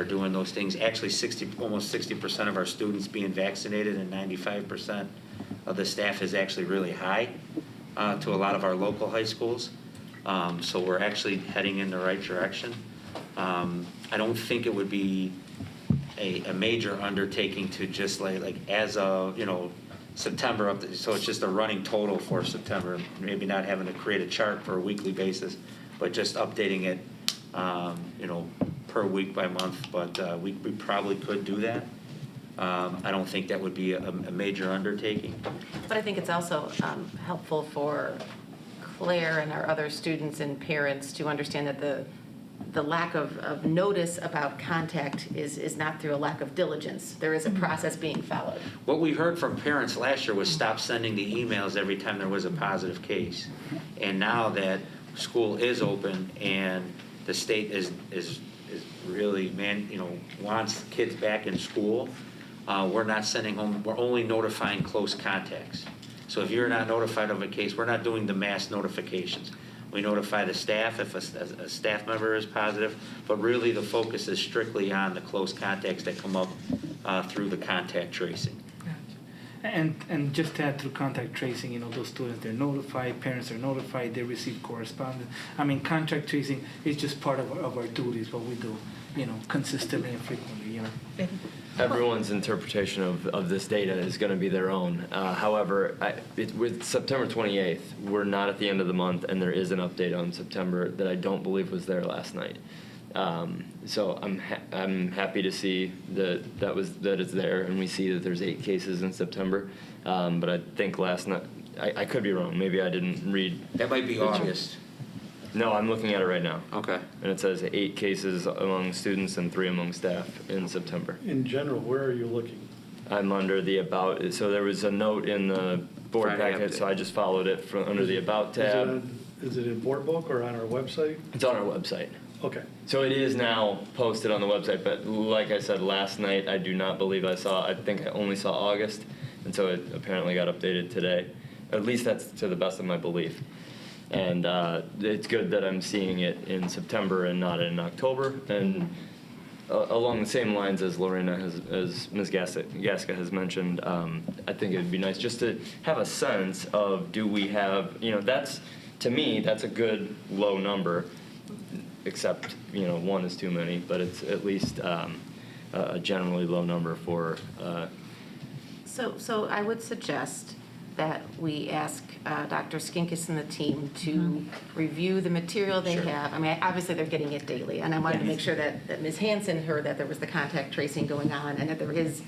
doing those things. Actually, almost 60% of our students being vaccinated and 95% of the staff is actually really high to a lot of our local high schools. So we're actually heading in the right direction. I don't think it would be a major undertaking to just like as of, September up to, so it's just a running total for September, maybe not having to create a chart for a weekly basis, but just updating it, per week by month, but we probably could do that. I don't think that would be a major undertaking. But I think it's also helpful for Claire and our other students and parents to understand that the lack of notice about contact is not through a lack of diligence. There is a process being followed. What we heard from parents last year was stop sending the emails every time there was a positive case. And now that school is open and the state is really, wants kids back in school, we're not sending home, we're only notifying close contacts. So if you're not notified of a case, we're not doing the mass notifications. We notify the staff if a staff member is positive, but really the focus is strictly on the close contacts that come up through the contact tracing. And just to add through contact tracing, those students, they're notified, parents are notified, they receive correspondence. I mean, contact tracing is just part of our duties, what we do, consistently and frequently, Everyone's interpretation of this data is going to be their own. However, with September 28th, we're not at the end of the month, and there is an update on September that I don't believe was there last night. So I'm happy to see that it's there, and we see that there's 8 cases in September. But I think last night, I could be wrong. Maybe I didn't read. That might be August. No, I'm looking at it right now. Okay. And it says 8 cases among students and 3 among staff in September. In general, where are you looking? I'm under the About. So there was a note in the board Friday packet, update. so I just followed it from under the About tab. Is it in board book or on our website? It's on our website. Okay. So it is now posted on the website, but like I said last night, I do not believe I think I only saw August, and so it apparently got updated today. At least that's to the best of my belief. And it's good that I'm seeing it in September and not in October. And along the same lines as Lorena as Ms. Gaska has mentioned, I think it would be nice just to have a sense of, do we have, to me, that's a good low number, except, 1 is too many, but it's at least a generally low number for. So I would suggest that we ask Dr. Skinkis and the team to review the material they have. I mean, obviously they're getting it daily, and I wanted to make sure that Ms. Hansen heard that there was the contact tracing going on and that there is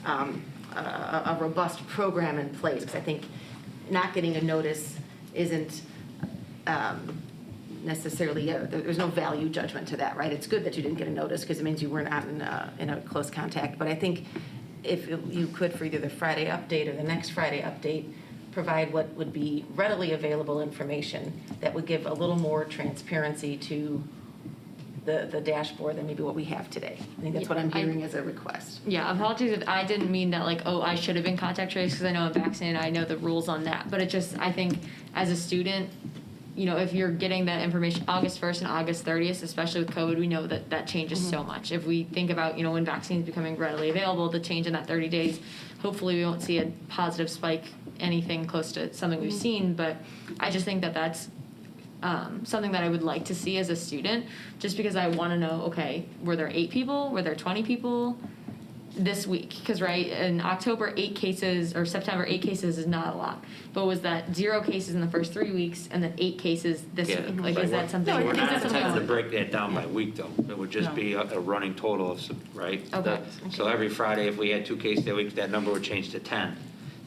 a robust program in place, because I think not getting a notice isn't necessarily, there's no value judgment to that, right? It's good that you didn't get a notice because it means you were not in a close contact, but I think if you could, for either the Friday update or the next Friday update, provide what would be readily available information that would give a little more transparency to the dashboard than maybe what we have today. I think that's what I'm hearing as a request. Yeah, apologies if I didn't mean that, like, oh, I should have been contact traced because I know I'm vaccinated, I know the rules on that. But it just, I think as a student, you know, if you're getting that information August 1st and August 30th, especially with COVID, we know that that changes so much. If we think about, you know, when vaccines becoming readily available, the change in that 30 days, hopefully we won't see a positive spike, anything close to something we've seen. But I just think that that's something that I would like to see as a student, just because I want to know, okay, were there 8 people? Were there 20 people this week? Because, right, in October, 8 cases, or September, 8 cases is not a lot. But was that 0 cases in the first 3 weeks and then 8 cases this week? Like, is that something? We're not that's something intending to break that down by week, though. It would just be a running total of, right? Okay. So every Friday, if we had 2 cases that week, that number would change to 10.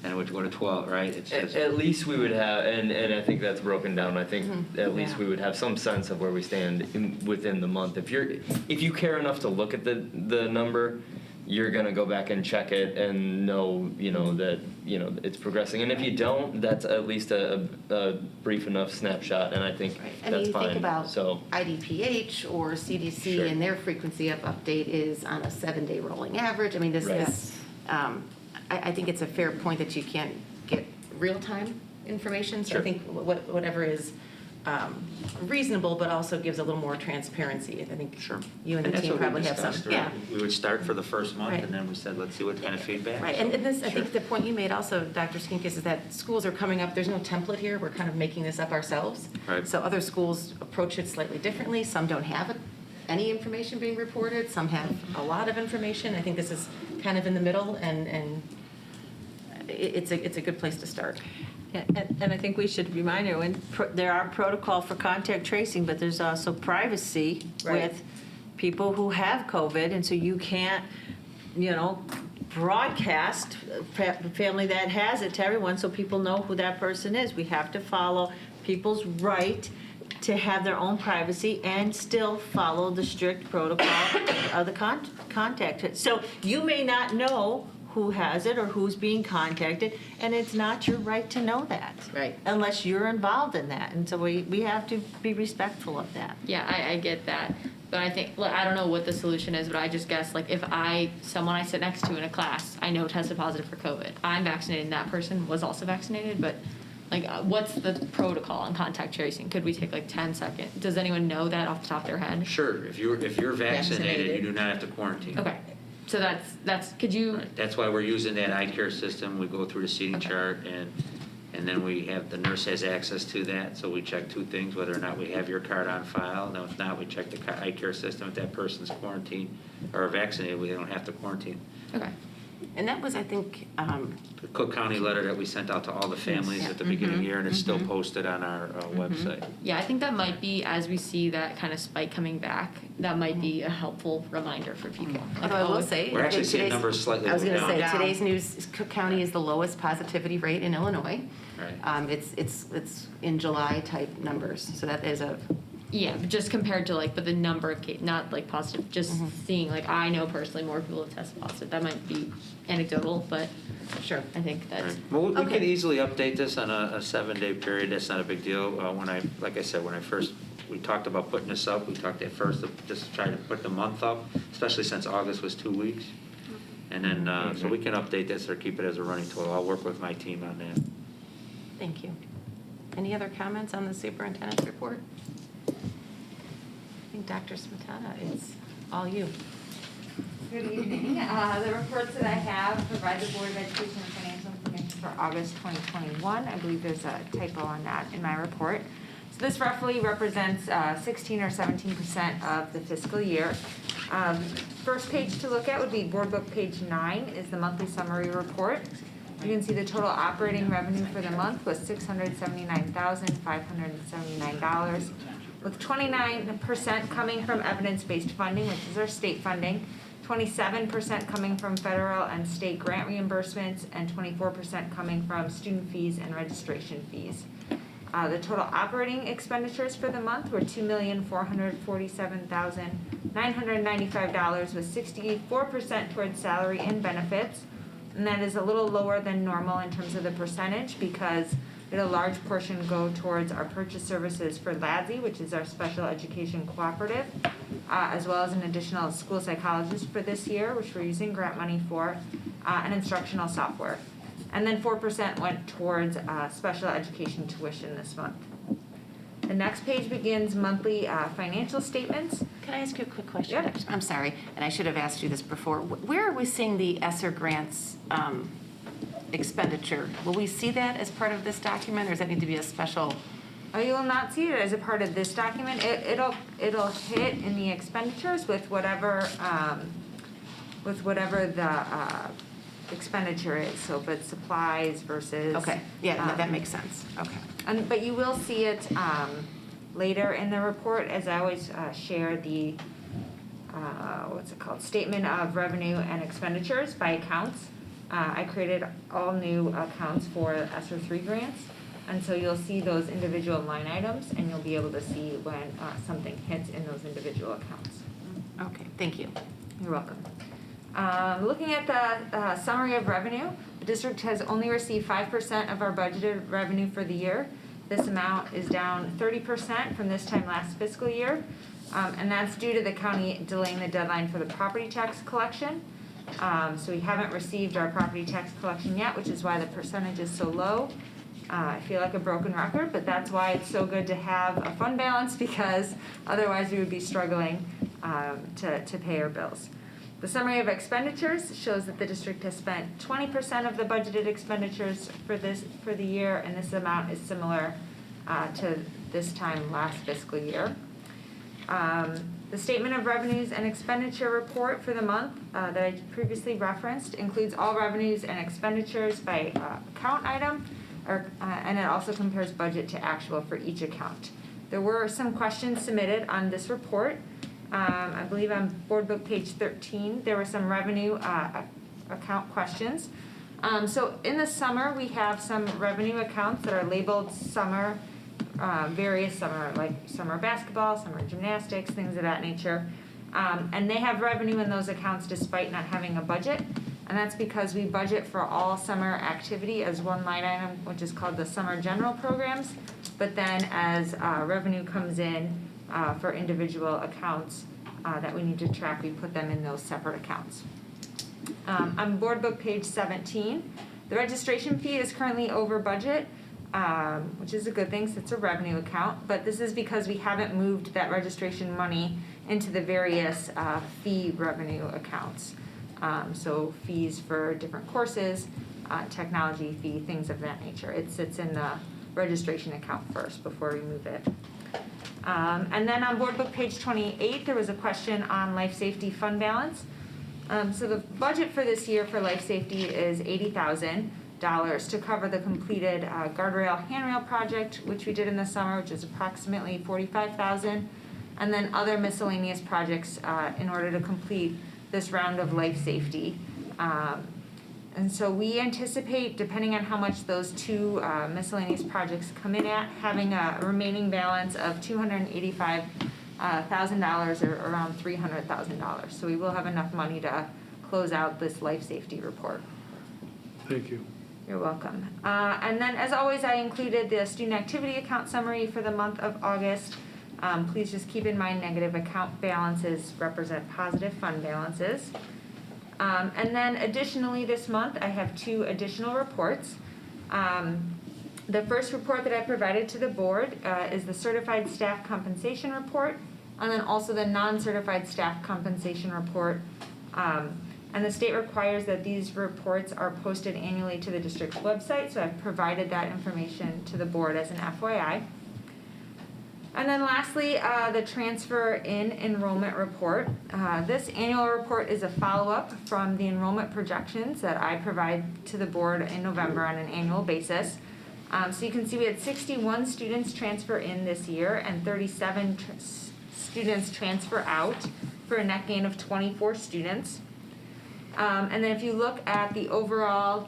And it would go to 12, right? It's just, At least we would have, and I think that's broken down. I think at least we would have some sense of where we stand within the month. If you care enough to look at the number, you're gonna go back and check it and know, you know, that, you know, it's progressing. And if you don't, that's at least a brief enough snapshot, and I think I mean, that's you fine. think about So IDPH or CDC, Sure. and their frequency of update is on a 7-day rolling average. I mean, this, I think it's a fair point that you can't get real-time information. So I think whatever is reasonable, but also gives a little more transparency. I think you and the that's team what we probably have some. discussed, right? We would start for the first month, Right. and then we said, let's see what kind of feedback. Right, and this, I think the point you made also, Dr. Skinkis, is that schools are coming up, there's no template here, we're kind of making this up ourselves. Right. So other schools approach it slightly differently, some don't have any information being reported, some have a lot of information. I think this is kind of in the middle, and it's a good place to start. Yeah, and I think we should remind everyone, there are protocol for contact tracing, but there's also privacy with people who have COVID, and so you can't, you know, broadcast the family that has it to everyone so people know who that person is. We have to follow people's right to have their own privacy and still follow the strict protocol of the contact. So you may not know who has it or who's being contacted, and it's not your right to know that. Right. Unless you're involved in that, and so we have to be respectful of that. Yeah, I get that. But I think, like, I don't know what the solution is, but I just guess, like, if someone I sit next to in a class, I know tested positive for COVID, I'm vaccinated and that person was also vaccinated, but, like, what's the protocol on contact tracing? Could we take, like, 10 seconds? Does anyone know that off the top of their head? Sure, if you're vaccinated, you do not have to quarantine. Okay. So that's could you? Right. That's why we're using that eye care system. We go through the seating chart, and then we have, the nurse has access to that, so we check 2 things, whether or not we have your card on file. Now, if not, we check the eye care system. If that person's quarantined or vaccinated, we don't have to quarantine. Okay. And that was, I think, The Cook County letter that we sent out to all the families at the beginning of the year, and it's still posted on our website. Yeah, I think that might be, as we see that kind of spike coming back, that might be a helpful reminder for people. Although I will say, We're actually seeing numbers slightly I was going to down. say, today's news, Cook County is the lowest positivity rate in Illinois. Right. It's in July type numbers, so that is a. Yeah, but just compared to, like, but the number of cases, not like positive, just seeing, like, I know personally more people have tested positive. That might be anecdotal, but sure, I think that's. Right. Well, we can easily update this on a 7-day period. That's not a big deal. Like I said, when we talked about putting this up, we talked at first of just trying to put the month up, especially since August was 2 weeks. And then, so we can update this or keep it as a running total. I'll work with my team on that. Thank you. Any other comments on the superintendent's report? I think Dr. Smetana, it's all you. Good evening. The reports that I have provide the Board of Education and Financial Information for August 2021. I believe there's a typo on that in my report. So this roughly represents 16 or 17% of the fiscal year. First page to look at would be Board Book page 9 is the monthly summary report. You can see the total operating revenue for the month was $679,579, with 29% coming from evidence-based funding, which is our state funding, 27% coming from federal and state grant reimbursements, and 24% coming from student fees and registration fees. The total operating expenditures for the month were $2,447,995, with 64% towards salary and benefits. And that is a little lower than normal in terms of the percentage because we had a large portion go towards our purchase services for LADSI, which is our special education cooperative. as well as an additional school psychologist for this year, which we're using grant money for, and instructional software. And then 4% went towards special education tuition this month. The next page begins monthly financial statements. Can I ask you a quick question? Yeah. I'm sorry, and I should have asked you this before. Where are we seeing the ESSER grants expenditure? Will we see that as part of this document, or does that need to be a special? Oh, you will not see it as a part of this document. It'll hit in the expenditures with whatever the expenditure is. So if it's supplies versus. Okay, yeah, that makes sense. Okay. But you will see it later in the report, as I always share the statement of revenue and expenditures by accounts. I created all new accounts for ESSER 3 grants, and so you'll see those individual line items, and you'll be able to see when something hits in those individual accounts. Okay, thank you. You're welcome. Looking at the summary of revenue, the district has only received 5% of our budgeted revenue for the year. This amount is down 30% from this time last fiscal year, and that's due to the county delaying the deadline for the property tax collection. So we haven't received our property tax collection yet, which is why the percentage is so low. I feel like a broken record, but that's why it's so good to have a fund balance, because otherwise we would be struggling to pay our bills. The summary of expenditures shows that the district has spent 20% of the budgeted expenditures for the year, and this amount is similar to this time last fiscal year. The statement of revenues and expenditure report for the month that I previously referenced includes all revenues and expenditures by account item, and it also compares budget to actual for each account. There were some questions submitted on this report. I believe on board book page 13, there were some revenue account questions. So in the summer, we have some revenue accounts that are labeled summer, various summer, like summer basketball, summer gymnastics, things of that nature. And they have revenue in those accounts despite not having a budget. And that's because we budget for all summer activity as one line item, which is called the summer general programs. But then as revenue comes in for individual accounts that we need to track, we put them in those separate accounts. On board book page 17, the registration fee is currently over budget, which is a good thing since it's a revenue account, but this is because we haven't moved that registration money into the various fee revenue accounts. So fees for different courses, technology fee, things of that nature. It sits in the registration account first before we move it. And then on board book page 28, there was a question on life safety fund balance. So the budget for this year for life safety is $80,000 to cover the completed guardrail handrail project, which we did in the summer, which is approximately $45,000, and then other miscellaneous projects in order to complete this round of life safety. And so we anticipate, depending on how much those two miscellaneous projects come in at, having a remaining balance of $285,000 or around $300,000. So we will have enough money to close out this life safety report. Thank you. You're welcome. And then, as always, I included the student activity account summary for the month of August. Please just keep in mind negative account balances represent positive fund balances. And then additionally this month, I have two additional reports. The first report that I provided to the board is the certified staff compensation report, and then also the non-certified staff compensation report. And the state requires that these reports are posted annually to the district's website, so I've provided that information to the board as an FYI. And then lastly, the transfer in enrollment report. This annual report is a follow-up from the enrollment projections that I provide to the board in November on an annual basis. So you can see we had 61 students transfer in this year and 37 students transfer out for a net gain of 24 students. And then if you look at the overall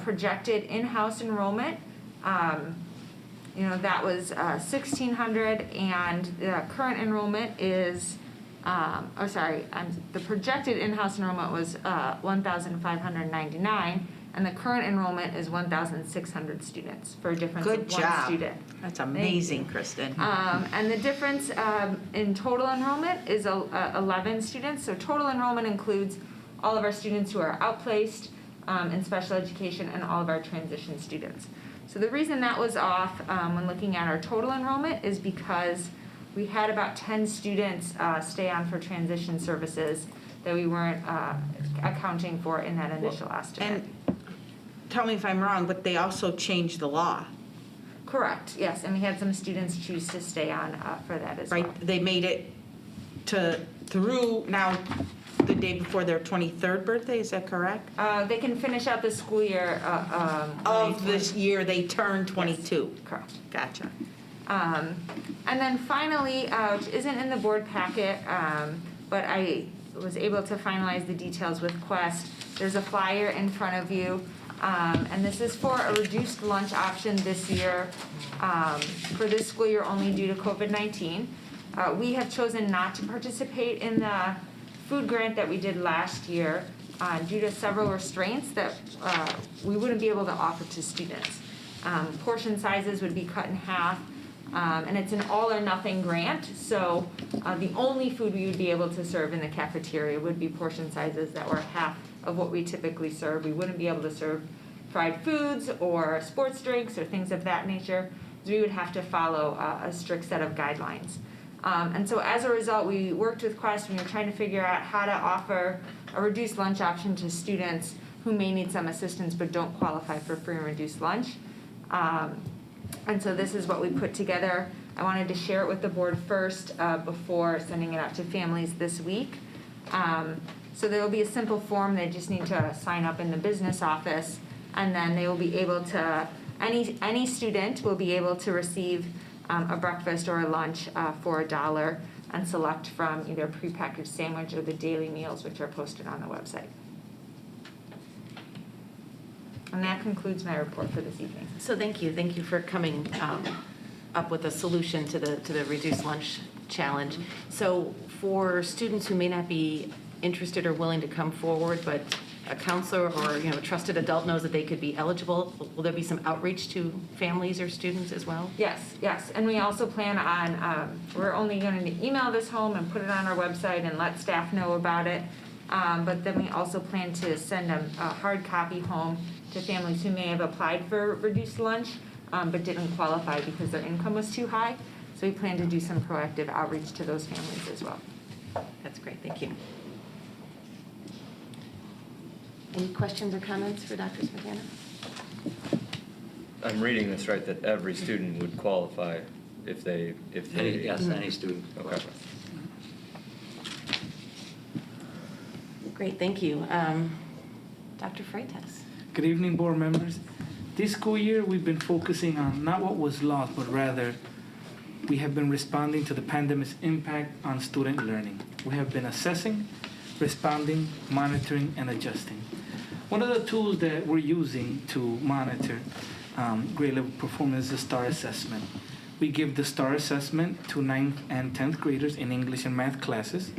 projected in-house enrollment, that was 1,600, and the current enrollment is, the projected in-house enrollment was 1,599, And the current enrollment is 1,600 students for a difference Good of one job. student. That's Thank amazing, you. Kristen. And the difference in total enrollment is 11 students. So total enrollment includes all of our students who are outplaced in special education and all of our transition students. So the reason that was off when looking at our total enrollment is because we had about 10 students stay on for transition services that we weren't accounting for in that initial estimate. And tell me if I'm wrong, but they also changed the law. Correct, yes, and we had some students choose to stay on for that as well. Right, they made it through now the day before their 23rd birthday, is that correct? They can finish out the school year. Of this year, they turn 22. Yes, correct. Gotcha. And then finally, which isn't in the board packet, but I was able to finalize the details with Quest. There's a flyer in front of you, and this is for a reduced lunch option this year, for this school year only due to COVID-19. We have chosen not to participate in the food grant that we did last year due to several restraints that we wouldn't be able to offer to students. Portion sizes would be cut in half, and it's an all or nothing grant, so the only food we would be able to serve in the cafeteria would be portion sizes that were half of what we typically serve. We wouldn't be able to serve fried foods or sports drinks or things of that nature, so we would have to follow a strict set of guidelines. And so as a result, we worked with Quest and we were trying to figure out how to offer a reduced lunch option to students who may need some assistance but don't qualify for free and reduced lunch. And so this is what we put together. I wanted to share it with the board first before sending it out to families this week. So there will be a simple form. They just need to sign up in the business office, and then they will be able to, any student will be able to receive a breakfast or a lunch for $1 and select from either a prepackaged sandwich or the daily meals, which are posted on the website. And that concludes my report for this evening. So thank you for coming up with a solution to the reduced lunch challenge. So for students who may not be interested or willing to come forward, but a counselor or a trusted adult knows that they could be eligible, will there be some outreach to families or students as well? Yes, and we also plan on, we're only going to email this home and put it on our website and let staff know about it. But then we also plan to send a hard copy home to families who may have applied for reduced lunch but didn't qualify because their income was too high. So we plan to do some proactive outreach to those families as well. That's great, thank you. Any questions or comments for Dr. Smetana? I'm reading this right, that every student would qualify if they. Yes, any student. Okay. Great, thank you. Dr. Freitas. Good evening, board members. This school year, we've been focusing on not what was lost, but rather we have been responding to the pandemic's impact on student learning. We have been assessing, responding, monitoring, and adjusting. One of the tools that we're using to monitor grade level performance is the STAR assessment. We give the STAR assessment to 9th and 10th graders in English and math classes.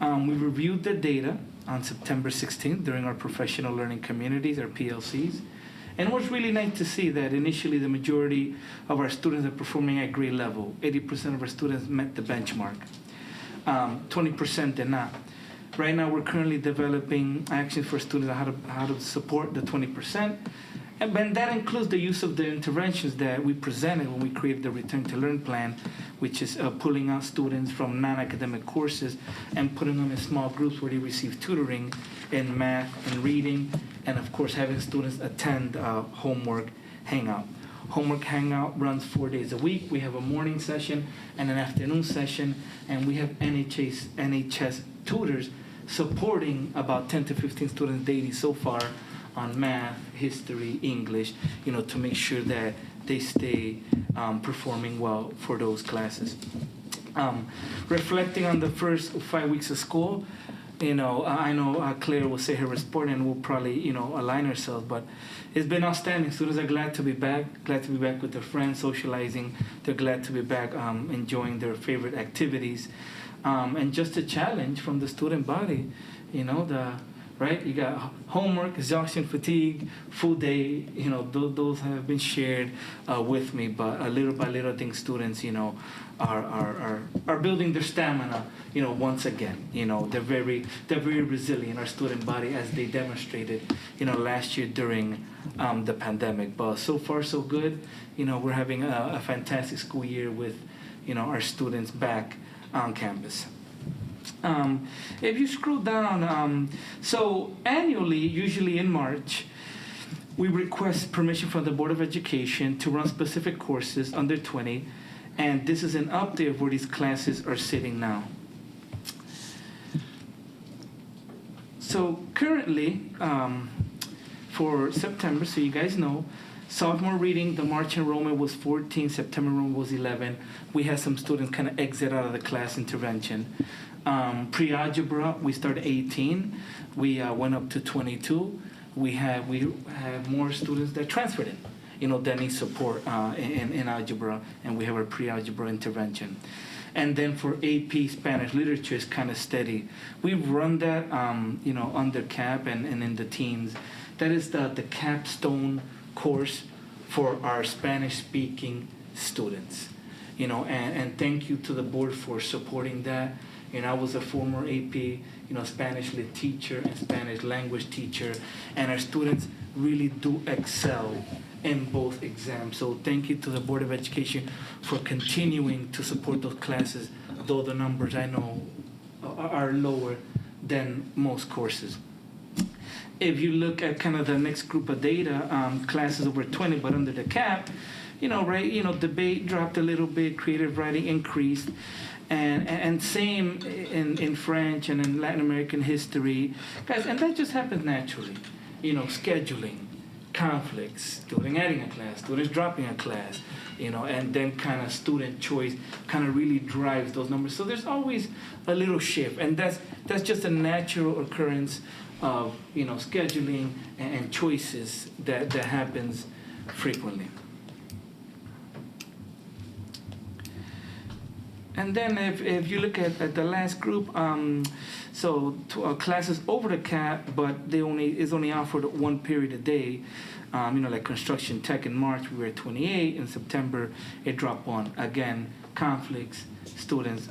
We reviewed the data on September 16th during our professional learning communities, our PLCs. And it was really nice to see that initially the majority of our students are performing at grade level. 80% of our students met the benchmark. 20% did not. Right now, we're currently developing actions for students on how to support the 20%. And that includes the use of the interventions that we presented when we created the Return to Learn plan, which is pulling out students from non-academic courses and putting them in small groups where they receive tutoring in math and reading, and of course having students attend homework hangout. Homework hangout runs 4 days a week. We have a morning session and an afternoon session, and we have NHS tutors supporting about 10 to 15 students daily so far on math, history, English, to make sure that they stay performing well for those classes. Reflecting on the first 5 weeks of school, I know Claire will say her report and we'll probably, align ourselves, but it's been outstanding. Students are glad to be back with their friends, socializing. They're glad to be back enjoying their favorite activities. And just a challenge from the student body, the right? You got homework, exhaustion, fatigue, full day, those have been shared with me, but little by little, I think students, are building their stamina, once again. They're very resilient, our student body, as they demonstrated, last year during the pandemic. But so far, so good. We're having a fantastic school year with, our students back on campus. If you scroll down, so annually, usually in March, we request permission from the Board of Education to run specific courses under 20, and this is an update of where these classes are sitting now. So currently, for September, so you guys know, sophomore reading, the March enrollment was 14, September enrollment was 11. We had some students kind of exit out of the class intervention. Pre-algebra, we started 18. We went up to 22. We have more students that transferred in, that need support in algebra, and we have a pre-algebra intervention. And then for AP Spanish literature, it's kind of steady. We've run that, under CAP and in the teens. That is the capstone course for our Spanish-speaking students. And thank you to the board for supporting that. I was a former AP, Spanish lit teacher and Spanish language teacher, and our students really do excel in both exams. So thank you to the Board of Education for continuing to support those classes, though the numbers I know are lower than most courses. If you look at kind of the next group of data, classes over 20 but under the cap, debate dropped a little bit, creative writing increased, and same in French and in Latin American history, guys, and that just happens naturally. Scheduling, conflicts, student adding a class, students dropping a class, and then kind of student choice kind of really drives those numbers. So there's always a little shift, and that's just a natural occurrence of scheduling and choices that happens frequently. And then if you look at the last group, classes over the cap, but is only offered one period a day. Like construction tech in March, we were at 28. In September, it dropped one. Again, conflicts, students,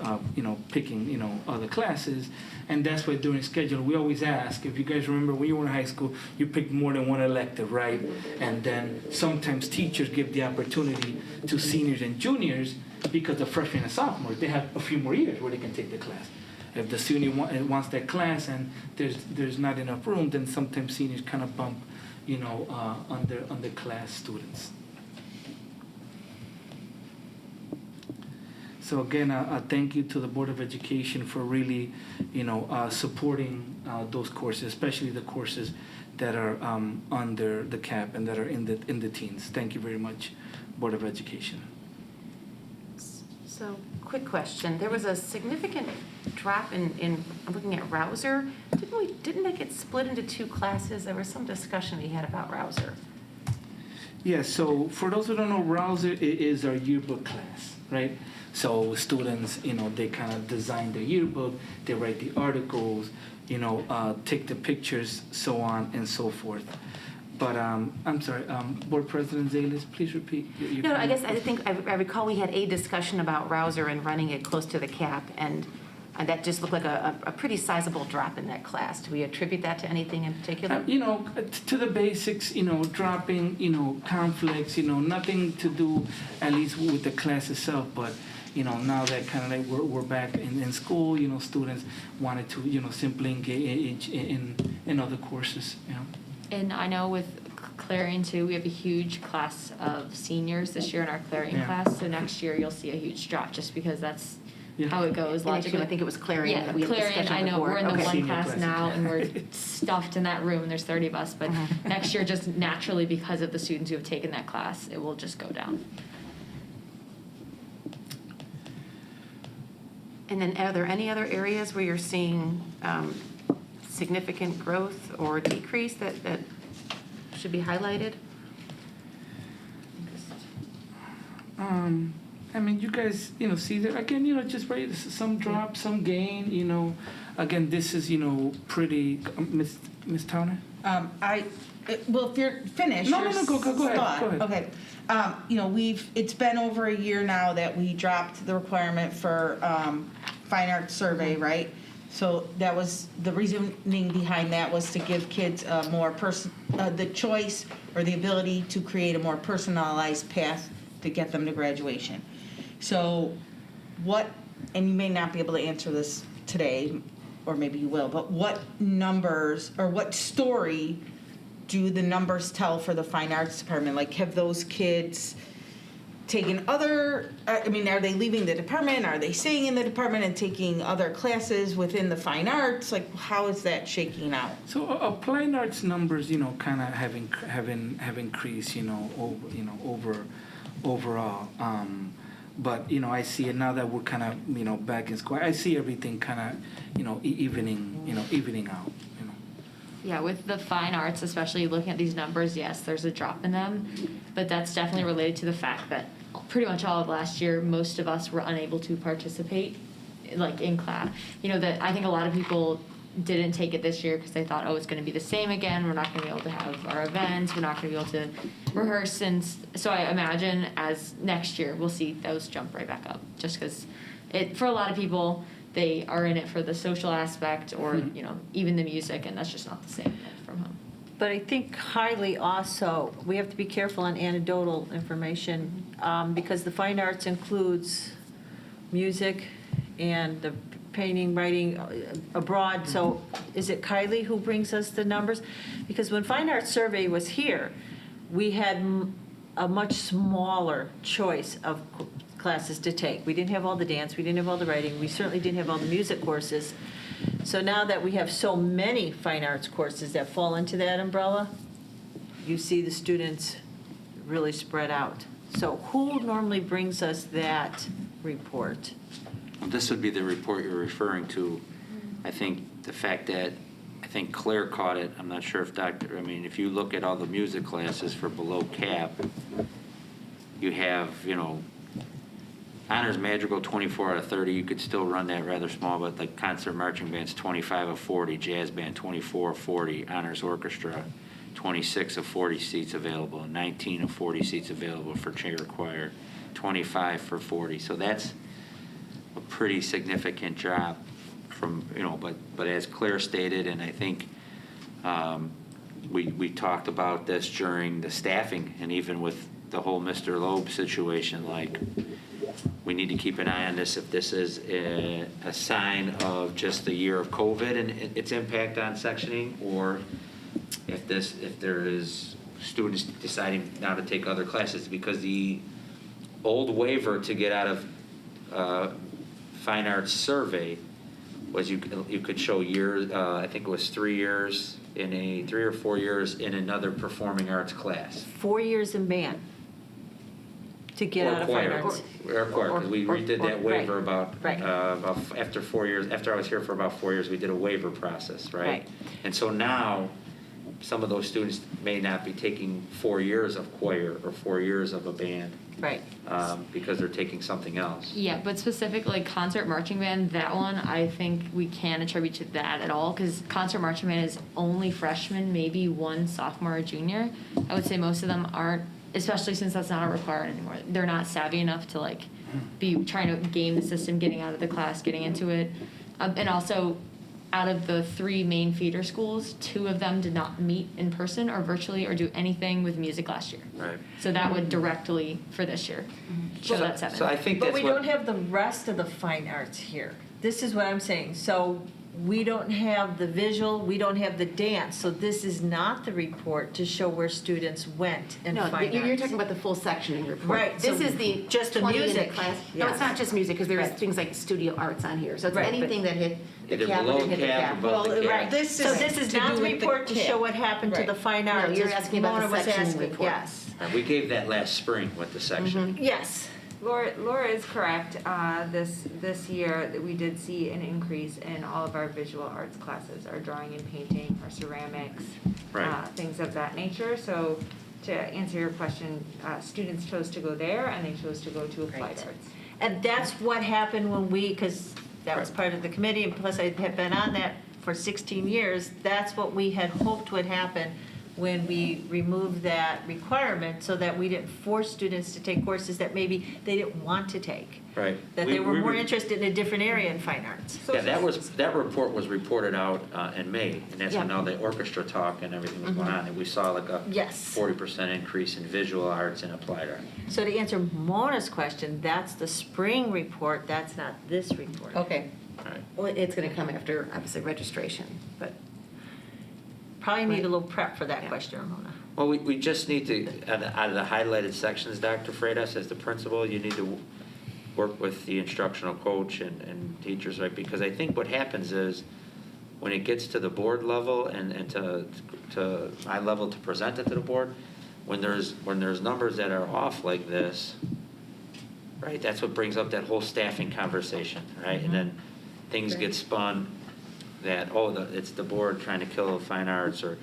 picking, other classes. And that's why during scheduling, we always ask, if you guys remember when you were in high school, you picked more than one elective, right? And then sometimes teachers give the opportunity to seniors and juniors, because the freshmen and sophomores, they have a few more years where they can take the class. If the senior wants that class and there's not enough room, then sometimes seniors kind of bump, under class students. So again, thank you to the Board of Education for really, supporting those courses, especially the courses that are under the cap and that are in the teens. Thank you very much, Board of Education. So, quick question. There was a significant drop in I'm looking at Rouser. Didn't that get split into two classes? There was some discussion we had about Rouser. Yeah, so for those who don't know, Rouser is our yearbook class, right? So students, they kind of design the yearbook, they write the articles, take the pictures, so on and so forth. But I'm sorry, Board President Zales, please repeat. No, I guess I recall we had a discussion about Rouser and running it close to the cap, and that just looked like a pretty sizable drop in that class. Do we attribute that to anything in particular? To the basics, dropping, conflicts, nothing to do, at least with the class itself, but now that kind of like we're back in school, students wanted to, simply engage in other courses, And I know with Clarion too, we have a huge class of seniors this year in our Clarion class. So next year you'll see a huge drop just because that's how it goes. I think it was Clarion. Yeah, we Clarion, I know, we're in the one Senior class now and we're stuffed in that room and there's 30 of us. But next year, just naturally because of the students who have taken that class, it will just go down. And then are there any other areas where you're seeing significant growth or decrease that should be highlighted? I mean, you guys, see there again, just right, some drop, some gain, Again, this is, pretty, Miss Towner? Well, if you're finished. No, go ahead. thought. Go ahead. Okay. It's been over a year now that we dropped the requirement for fine arts survey, right? So that was, the reasoning behind that was to give kids more the choice or the ability to create a more personalized path to get them to graduation. So and you may not be able to answer this today, or maybe you will, but what numbers or what story do the numbers tell for the fine arts department? Like, have those kids taken are they leaving the department? Are they staying in the department and taking other classes within the fine arts? Like, how is that shaking out? So applied arts numbers, kind of have increased, overall. But I see it now that we're kind of back in square. I see everything kind of evening out. Yeah, with the fine arts, especially looking at these numbers, yes, there's a drop in them, but that's definitely related to the fact that pretty much all of last year, most of us were unable to participate, like in class. That I think a lot of people didn't take it this year because they thought, it's going to be the same again. We're not going to be able to have our events. We're not going to be able to rehearse. And so I imagine as next year, we'll see those jump right back up, just because for a lot of people, they are in it for the social aspect or, even the music, and that's just not the same from home. But I think highly also, we have to be careful on anecdotal information because the fine arts includes music and the painting, writing abroad. So is it Kylie who brings us the numbers? Because when Fine Arts Survey was here, we had a much smaller choice of classes to take. We didn't have all the dance, we didn't have all the writing, we certainly didn't have all the music courses. So now that we have so many fine arts courses that fall into that umbrella, you see the students really spread out. So who normally brings us that report? This would be the report you're referring to. I think the fact that, Claire caught it, I'm not sure if if you look at all the music classes for below cap, you have, honors madrigal 24 out of 30, you could still run that rather small, but like concert marching band's 25 of 40, jazz band 24 of 40, honors orchestra 26 of 40 seats available, 19 of 40 seats available for chamber choir, 25 for 40. So that's a pretty significant drop from, but as Claire stated, and I think we talked about this during the staffing and even with the whole Mr. Loeb situation, like we need to keep an eye on this if this is a sign of just the year of COVID and its impact on sectioning, or if there is students deciding now to take other classes, because the old waiver to get out of fine arts survey was you could show years, I think it was 3 years in 3 or 4 years in another performing arts class. 4 years in band to get out of fine arts. Or choir, because we redid that waiver about after 4 years. After I was here for about 4 years, we did a waiver process, right? And so now, some of those students may not be taking 4 years of choir or 4 years of a band. Right. Because they're taking something else. Yeah, but specifically concert marching band, that one, I think we can attribute to that at all, because concert marching band is only freshmen, maybe one sophomore or junior. I would say most of them aren't, especially since that's not required anymore. They're not savvy enough to be trying to game the system, getting out of the class, getting into it. And also, out of the 3 main feeder schools, 2 of them did not meet in person or virtually or do anything with music last year. Right. So that would directly, for this year, show that 7. So I think that's But we don't have the rest of the fine arts here. This is what I'm saying. So we don't have the visual, we don't have the dance. So this is not the report to show where students went in fine arts. No, you're talking about the full sectioning report. Right. This so is the just the 20 music in a class. Yes. No, it's not just music, because there's things like studio arts on here. So it's anything that hit the Either cap below or hit the cap, cap. above the cap. So this is not the report to show what happened to the fine arts. No, you're asking about Mona the was sectioning asking. report. Yes. We gave that last spring with the section. Yes. Laura is correct. This year that we did see an increase in all of our visual arts classes, our drawing and painting, our ceramics, things of that nature. So to answer your question, students chose to go there and they chose to go to applied arts. And that's what happened when we, because that was part of the committee, and plus I have been on that for 16 years, that's what we had hoped would happen when we removed that requirement, so that we didn't force students to take courses that maybe they didn't want to take. Right. That they were more interested in a different area in fine arts. Yeah, that report was reported out in May, and that's when all the orchestra talk and everything was going on, and we saw like a 40% increase in visual arts and applied art. So to answer Mona's question, that's the spring report, that's not this report. Okay. All right. Well, it's going to come after, obviously, registration, but. Probably need a little prep for that question, Ramona. Well, we just need to, out of the highlighted sections, Dr. Freitas, as the principal, you need to work with the instructional coach and teachers, right? Because I think what happens is, when it gets to the board level and to my level to present it to the board, when there's numbers that are off like this, right, that's what brings up that whole staffing conversation, right? And then things get spun that, it's the board trying to kill fine arts, or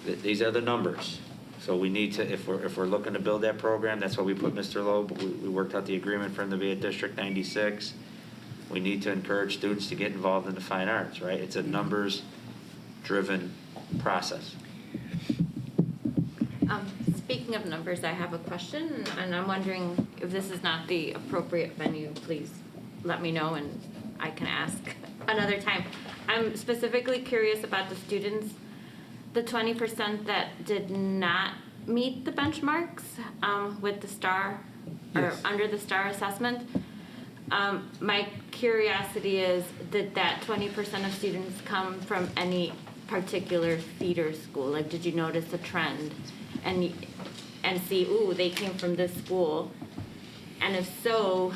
these are the numbers. So we need to, if we're looking to build that program, that's why we put Mr. Loeb, we worked out the agreement for him to be at District 96. We need to encourage students to get involved in the fine arts, right? It's a numbers-driven process. Speaking of numbers, I have a question, and I'm wondering if this is not the appropriate venue, please let me know and I can ask another time. I'm specifically curious about the students, the 20% that did not meet the benchmarks with the STAR, or under the STAR assessment. My curiosity is, did that 20% of students come from any particular feeder school? Like, did you notice a trend and see, they came from this school? And if so,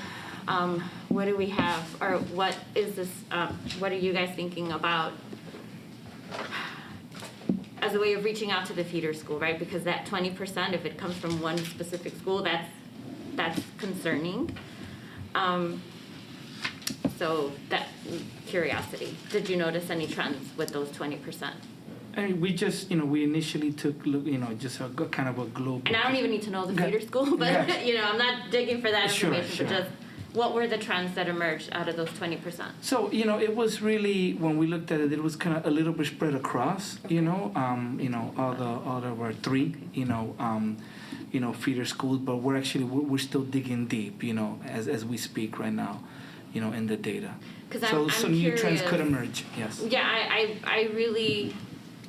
what do we have, or what is this, what are you guys thinking about as a way of reaching out to the feeder school, right? Because that 20%, if it comes from one specific school, that's concerning. So that curiosity, did you notice any trends with those 20%? And we just, we initially took, just a kind of a global. And I don't even need to know the feeder school, but, I'm not digging for that information, but just what were the trends that emerged out of those 20%? So, it was really, when we looked at it, it was kind of a little bit spread across, all there were 3, feeder schools, but we're still digging deep, as we speak right now, in the data. So some new trends could emerge, yes. Yeah, I really,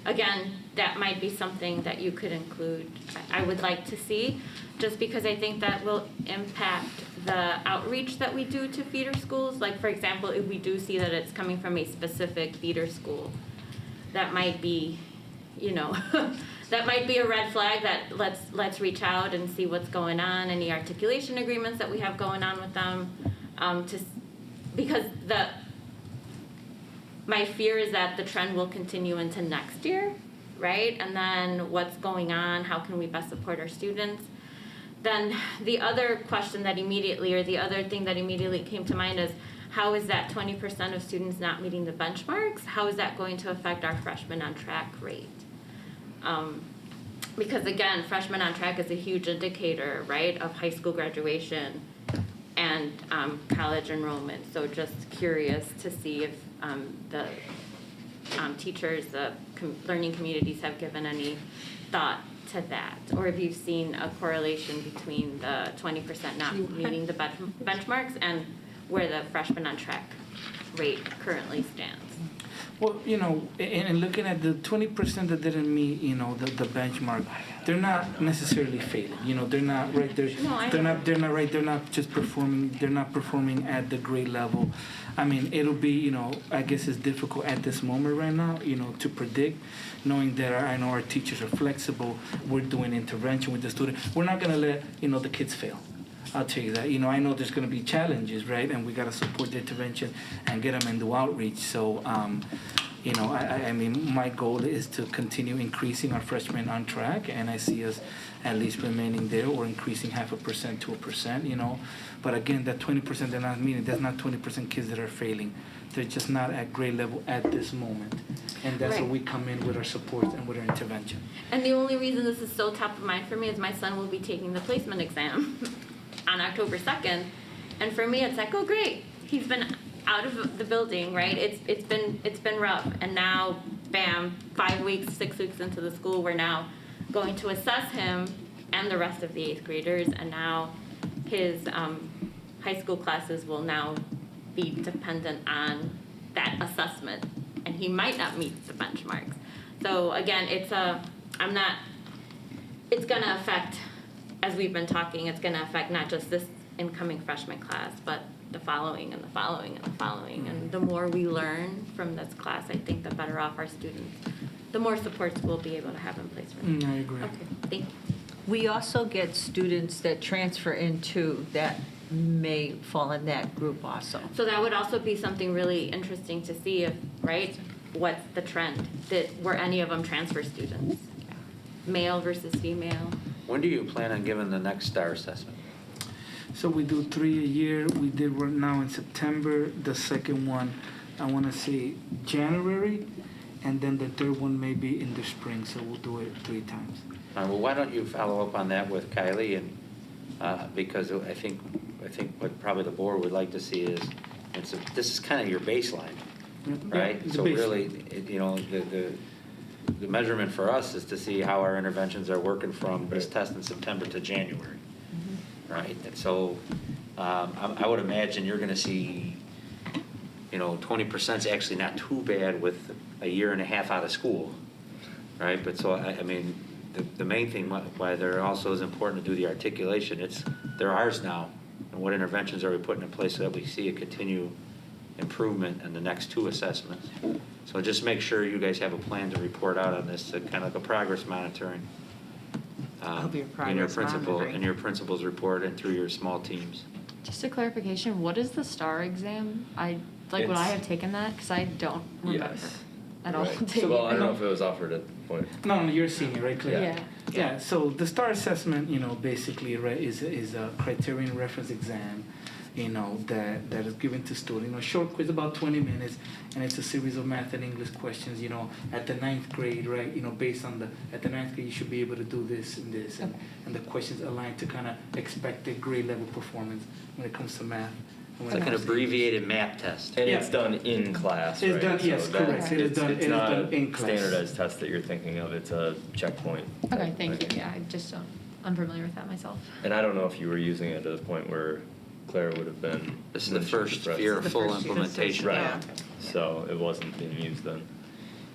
again, that might be something that you could include. I would like to see, just because I think that will impact the outreach that we do to feeder schools. Like, for example, if we do see that it's coming from a specific feeder school, that might be, that might be a red flag that let's reach out and see what's going on, any articulation agreements that we have going on with them, because my fear is that the trend will continue into next year, right? And then what's going on? How can we best support our students? Then the other question that immediately, or the other thing that immediately came to mind is, how is that 20% of students not meeting the benchmarks? How is that going to affect our freshmen on track rate? Because again, freshmen on track is a huge indicator, right, of high school graduation and college enrollment. So just curious to see if the teachers, the learning communities have given any thought to that, or if you've seen a correlation between the 20% not meeting the benchmarks and where the freshman on track rate currently stands. Well, and looking at the 20% that didn't meet, the benchmark, they're not necessarily failing. They're not right. They're not just performing. They're not performing at the grade level. I mean, it'll be, I guess it's difficult at this moment right now, to predict, knowing that I know our teachers are flexible. We're doing intervention with the student. We're not going to let, the kids fail. I'll tell you that. I know there's going to be challenges, right? And we got to support the intervention and get them into outreach. So, I mean, my goal is to continue increasing our freshmen on track, and I see us at least remaining there or increasing 0.5% to 1%, But again, that 20% they're not meeting, that's not 20% kids that are failing. They're just not at grade level at this moment. And that's where Right. we come in with our support and with our intervention. And the only reason this is so top of mind for me is my son will be taking the placement exam on October 2nd. And for me, it's like, oh, great. He's been out of the building, right? It's been rough. And now, bam, 5 weeks, 6 weeks into the school, we're now going to assess him and the rest of the 8th graders. And now his high school classes will now be dependent on that assessment. And he might not meet the benchmarks. So again, it's gonna affect, as we've been talking, it's gonna affect not just this incoming freshman class, but the following and the following and the following. And the more we learn from this class, I think the better off our students, the more supports we'll be able to have in place for them. I agree. Okay, thank you. We also get students that transfer into that may fall in that group also. So that would also be something really interesting to see if, right, what's the trend? Were any of them transfer students? Male versus female? When do you plan on giving the next STAR assessment? So we do 3 a year. We did one now in September. The second one, I want to say January, and then the third one may be in the spring. So we'll do it 3 times. Well, why don't you follow up on that with Kylie, and because I think what probably the board would like to see is, this is kind of your baseline, right? Yeah, So the really, the measurement for us is to see how our interventions are working from this test in September to January, right? And so I would imagine you're going to see, 20% is actually not too bad with a year and a half out of school, right? But so, I mean, the main thing why there also is important to do the articulation, they're ours now. And what interventions are we putting in place so that we see a continued improvement in the next 2 assessments? So just make sure you guys have a plan to report out on this, kind of like a progress monitoring. Of your In your progress monitoring. in your principal's report and through your small teams. Just a clarification, what is the STAR exam? Would I have taken that? Because I don't remember at all. Right. Well, I don't know if it was offered at the point. No, you're a senior, right, Claire? Yeah. Yeah, so the STAR assessment, basically, right, is a criterion reference exam, that is given to students. Short quiz, about 20 minutes, and it's a series of math and English questions, at the 9th grade, right, based on at the 9th grade, you should be able to do this and this, and the questions align to kind of expected grade level performance when it comes to math. It's like an abbreviated MAP test. And it's done in class, right? It's done, yes, So correct. It is done It's in not a class. standardized test that you're thinking of, it's a checkpoint. Okay, thank you. Yeah, I just don't, I'm familiar with that myself. And I don't know if you were using it to the point where Claire would have been. This is the first year of full implementation. Right, so it wasn't being used then.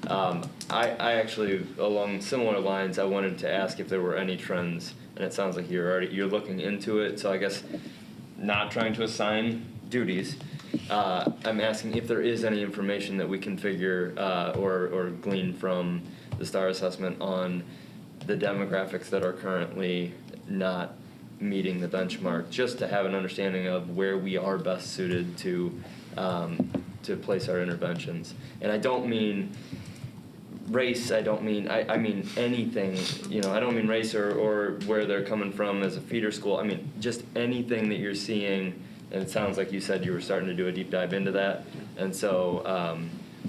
I actually, along similar lines, I wanted to ask if there were any trends, and it sounds like you're looking into it, so I guess not trying to assign duties. I'm asking if there is any information that we can figure or glean from the STAR assessment on the demographics that are currently not meeting the benchmark, just to have an understanding of where we are best suited to place our interventions. And I don't mean race, I mean anything, I don't mean race or where they're coming from as a feeder school. I mean just anything that you're seeing, and it sounds like you said you were starting to do a deep dive into that. And so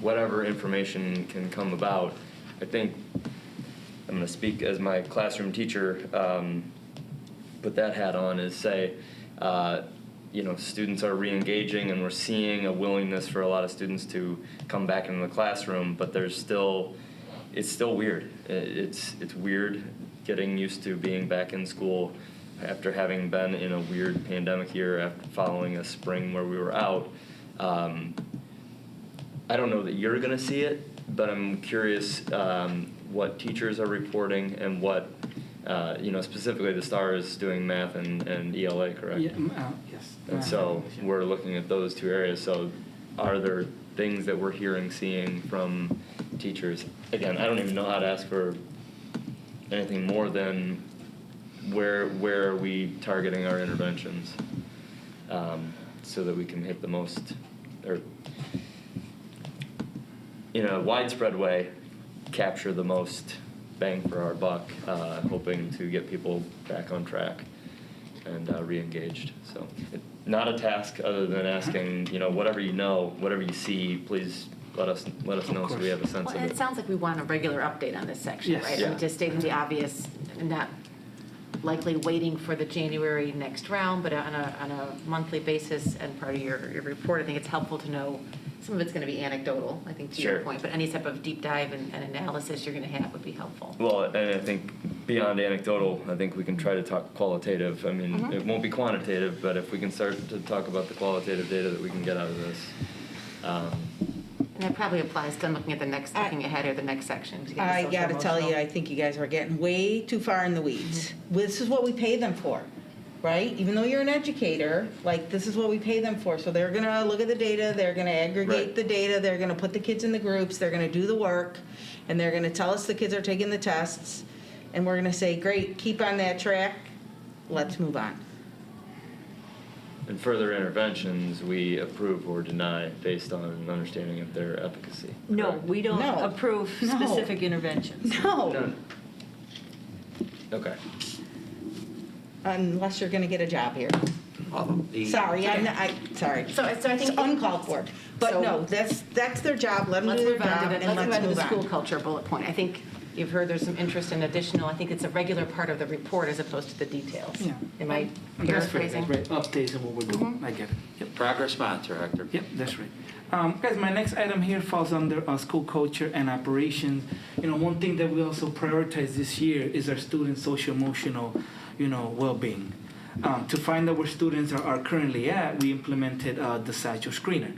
whatever information can come about, I think I'm going to speak as my classroom teacher, put that hat on, is say, students are re-engaging and we're seeing a willingness for a lot of students to come back into the classroom, but it's still weird. It's weird getting used to being back in school after having been in a weird pandemic year after following a spring where we were out. I don't know that you're going to see it, but I'm curious what teachers are reporting and what, specifically the STAR is doing math and ELA, correct? Yeah, yes. And so we're looking at those 2 areas. So are there things that we're seeing from teachers? Again, I don't even know how to ask for anything more than where are we targeting our interventions so that we can hit the most, or in a widespread way, capture the most bang for our buck, hoping to get people back on track and re-engaged. So not a task other than asking, whatever you see, please let us know so we have a sense Well, of and it. it sounds like we want a regular update on this section, Yes. right? Yeah. I mean, to state the obvious, and not likely waiting for the January next round, but on a monthly basis and part of your report, I think it's helpful to know, some of it's going to be anecdotal, I think, to your Sure. point, but any type of deep dive and analysis you're going to have would be helpful. Well, and I think beyond anecdotal, I think we can try to talk qualitative. I mean, Mhm. it won't be quantitative, but if we can start to talk about the qualitative data that we can get out of this. And that probably applies to looking ahead or the next section. 'cause you get the I social gotta tell you, emotional. I think you guys are getting way too far in the weeds. This is what we pay them for, right? Even though you're an educator, like, this is what we pay them for. So they're gonna look at the data, they're gonna aggregate the data, they're gonna put the kids in the groups, they're gonna do the work, and they're gonna tell us the kids are taking the tests, and we're gonna say, great, keep on that track, let's move on. And further interventions, we approve or deny based on an understanding of their efficacy. No, we don't No. approve No. specific interventions. No, Okay. unless you're gonna get a job here. Sorry, sorry. So I think It's uncalled for. But So- no, that's their job, let them Let's do their move on job, to the, and let's move let's on to move the on. school culture bullet point. I think you've heard there's some interest in additional, I think it's a regular part of the report as opposed to the details. Yeah. Am I That's right, paraphrasing? that's right. Updates on what we're doing. I get it. Yep. Progress monitor, Hector. Yep, that's right. Guys, my next item here falls under school culture and operations. You know, one thing that we also prioritize this year is our students' social-emotional, well-being. To find out where students are currently at, we implemented the Satchel Screener.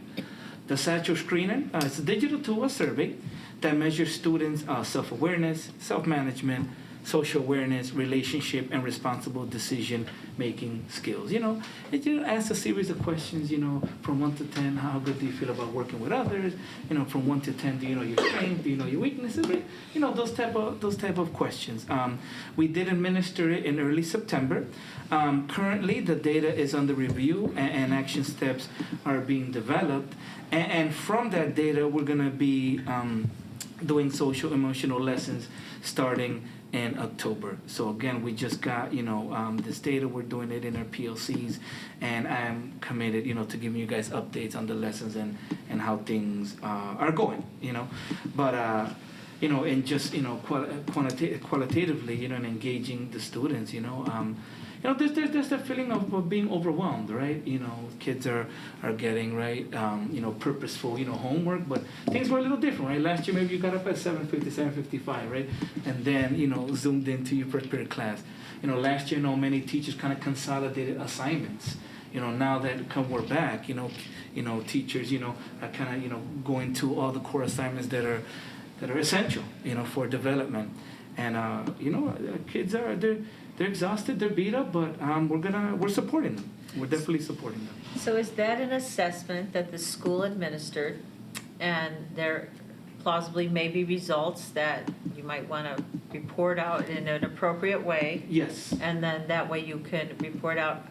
The Satchel Screener is a digital tool, a survey, that measures students' self-awareness, self-management, social awareness, relationship, and responsible decision-making skills. It asks a series of questions, from 1 to 10, how good do you feel about working with others? From 1 to 10, do you know your strengths? Do you know your weaknesses? Those type of questions. We did administer it in early September. Currently, the data is under review and action steps are being developed. And from that data, we're going to be doing social emotional lessons starting in October. So again, we just got this data. We're doing it in our PLCs, and I'm committed to giving you guys updates on the lessons and how things are going. But and just qualitatively, and engaging the students. There's that feeling of being overwhelmed, right? Kids are getting, right, purposeful, homework, but things were a little different, right? Last year, maybe you got up at 7:50, 7:55, right? And then, zoomed into your first period class. Last year, many teachers kind of consolidated assignments. Now that we're back, teachers, are kind of going to all the core assignments that are essential, for development. And, kids they're exhausted, they're beat up, but we're supporting them. We're definitely supporting them. So is that an assessment that the school administered, and there plausibly may be results that you might want to report out in an appropriate way? Yes. And then that way you can report out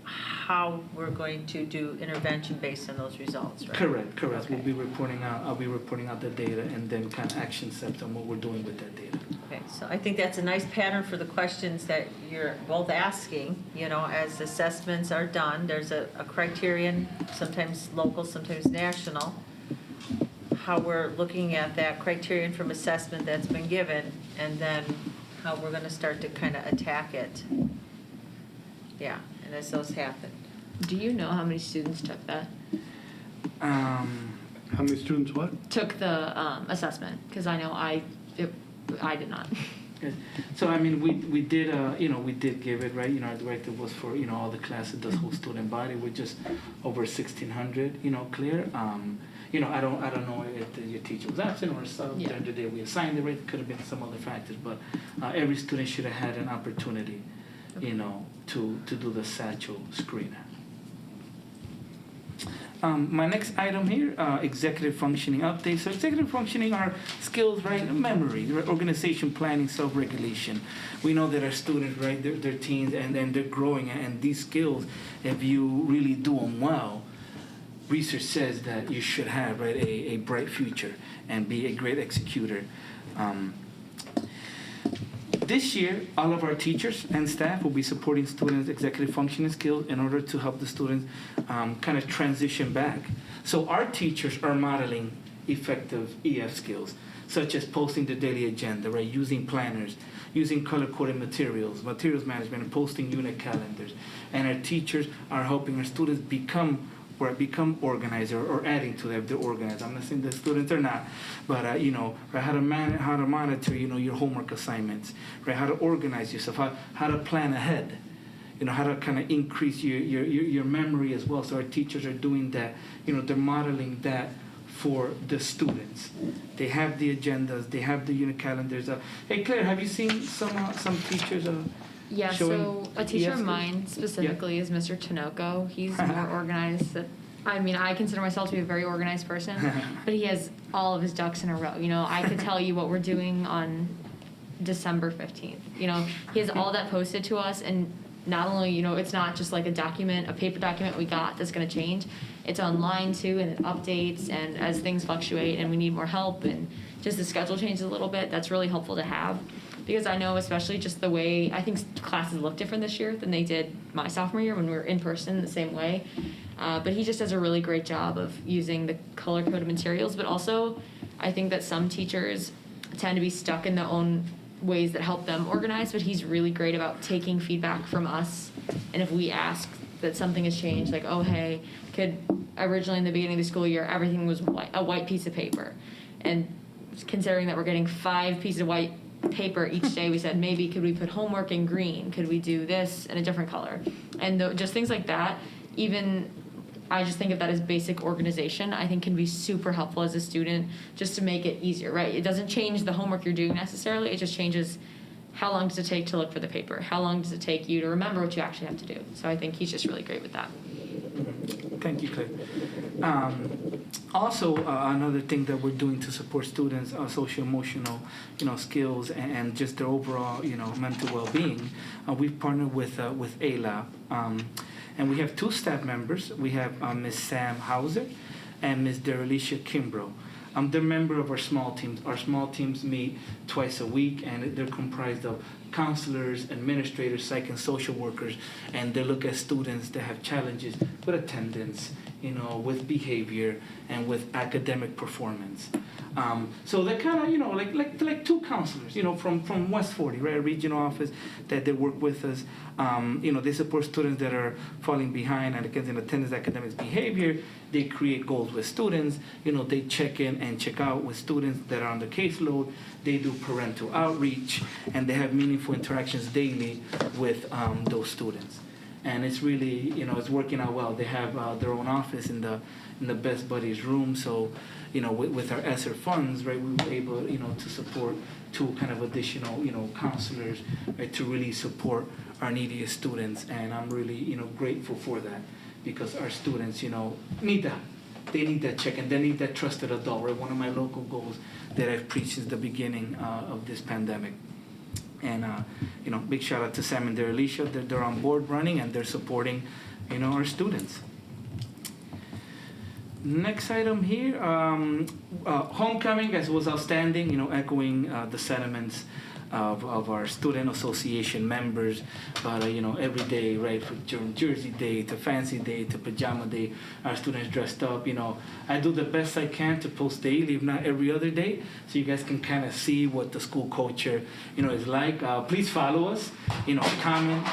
how we're going to do intervention based on those results, right? Correct. Okay. I'll be reporting out the data and then kind of action steps on what we're doing with that data. Okay, so I think that's a nice pattern for the questions that you're both asking. As assessments are done, there's a criterion, sometimes local, sometimes national, how we're looking at that criterion from assessment that's been given, and then how we're going to start to kind of attack it. Yeah, and as those happen. Do you know how many students took that? How many students what? Took the assessment? Because I know I did not. Okay. So I mean, we did we did give it, right. Our directive was for all the classes, the whole student body. We're just over 1,600 clear. I don't know if your teacher was absent or some the other day we assigned the rate. It could have been some other factors, but every student should have had an opportunity, to do the Satchel Screener. My next item here, executive functioning update. So executive functioning are skills, right? Memory, organization, planning, self-regulation. We know that our students, right, they're teens and they're growing, and these skills, if you really do them well, research says that you should have, right, a bright future and be a great executor. This year, all of our teachers and staff will be supporting students' executive functioning skills in order to help the students kind of transition back. So our teachers are modeling effective EF skills, such as posting the daily agenda, right? Using planners, using color-coded materials management, and posting unit calendars. And our teachers are helping our students become organized or adding to them. They're organized. I'm not saying the students are not, but right, how to monitor, your homework assignments, right? How to organize yourself, how to plan ahead, how to kind of increase your memory as well. So our teachers are doing that. They're modeling that for the students. They have the agendas, they have the unit calendars. Hey Claire, have you seen some teachers? Yeah, so a teacher of mine specifically is Mr. Tinoco. He's more organized. I mean, I consider myself to be a very organized person, but he has all of his ducks in a row. I could tell you what we're doing on December 15th. He has all that posted to us, and not only, it's not just like a paper document we got that's going to change. It's online too, and it updates, and as things fluctuate and we need more help and just the schedule changes a little bit, that's really helpful to have. Because I know, especially just the way, I think classes look different this year than they did my sophomore year when we were in person the same way. But he just does a really great job of using the color-coded materials. But also, I think that some teachers tend to be stuck in their own ways that help them organize. But he's really great about taking feedback from us. And if we ask that something has changed, like, oh, hey, originally in the beginning of the school year, everything was a white piece of paper. And considering that we're getting 5 pieces of white paper each day, we said maybe could we put homework in green, could we do this in a different color, and just things like that. Even I just think of that as basic organization. I think can be super helpful as a student, just to make it easier, right? It doesn't change the homework you're doing necessarily, it just changes how long does it take to look for the paper, how long does it take you to remember what you actually have to do. So I think he's just really great with that. Thank you, Claire. Also, another thing that we're doing to support students' social-emotional, skills and just their overall, mental well-being, we've partnered with ALAB, and we have 2 staff members. We have Ms. Sam Hauser and Ms. Derelicia Kimbrough. They're member of our small teams. Our small teams meet twice a week, and they're comprised of counselors, administrators, psych and social workers, and they look at students that have challenges with attendance, with behavior, and with academic performance. So they're kind of, like 2 counselors, from West 40, right, a regional office that they work with us. They support students that are falling behind and against in attendance, academics, behavior. They create goals with students. They check in and check out with students that are on the caseload. They do parental outreach, and they have meaningful interactions daily with those students. And it's really, it's working out well. They have their own office in the Best Buddies room. So, with our ESSER funds, right, we were able, to support 2 kind of additional, counselors, right, to really support our neediest students. And I'm really, grateful for that, because our students, need that. They need that check, and they need that trusted adult, right? One of my local goals that I've preached since the beginning of this pandemic. And, big shout out to Sam and Alicia. They're on board running, and they're supporting, our students. Next item here, homecoming, as was outstanding, echoing the sentiments of our student association members. But, every day, right, from Jersey Day to Fancy Day to Pajama Day, our students dressed up. I do the best I can to post daily, if not every other day, so you guys can kind of see what the school culture, is like. Please follow us, comment,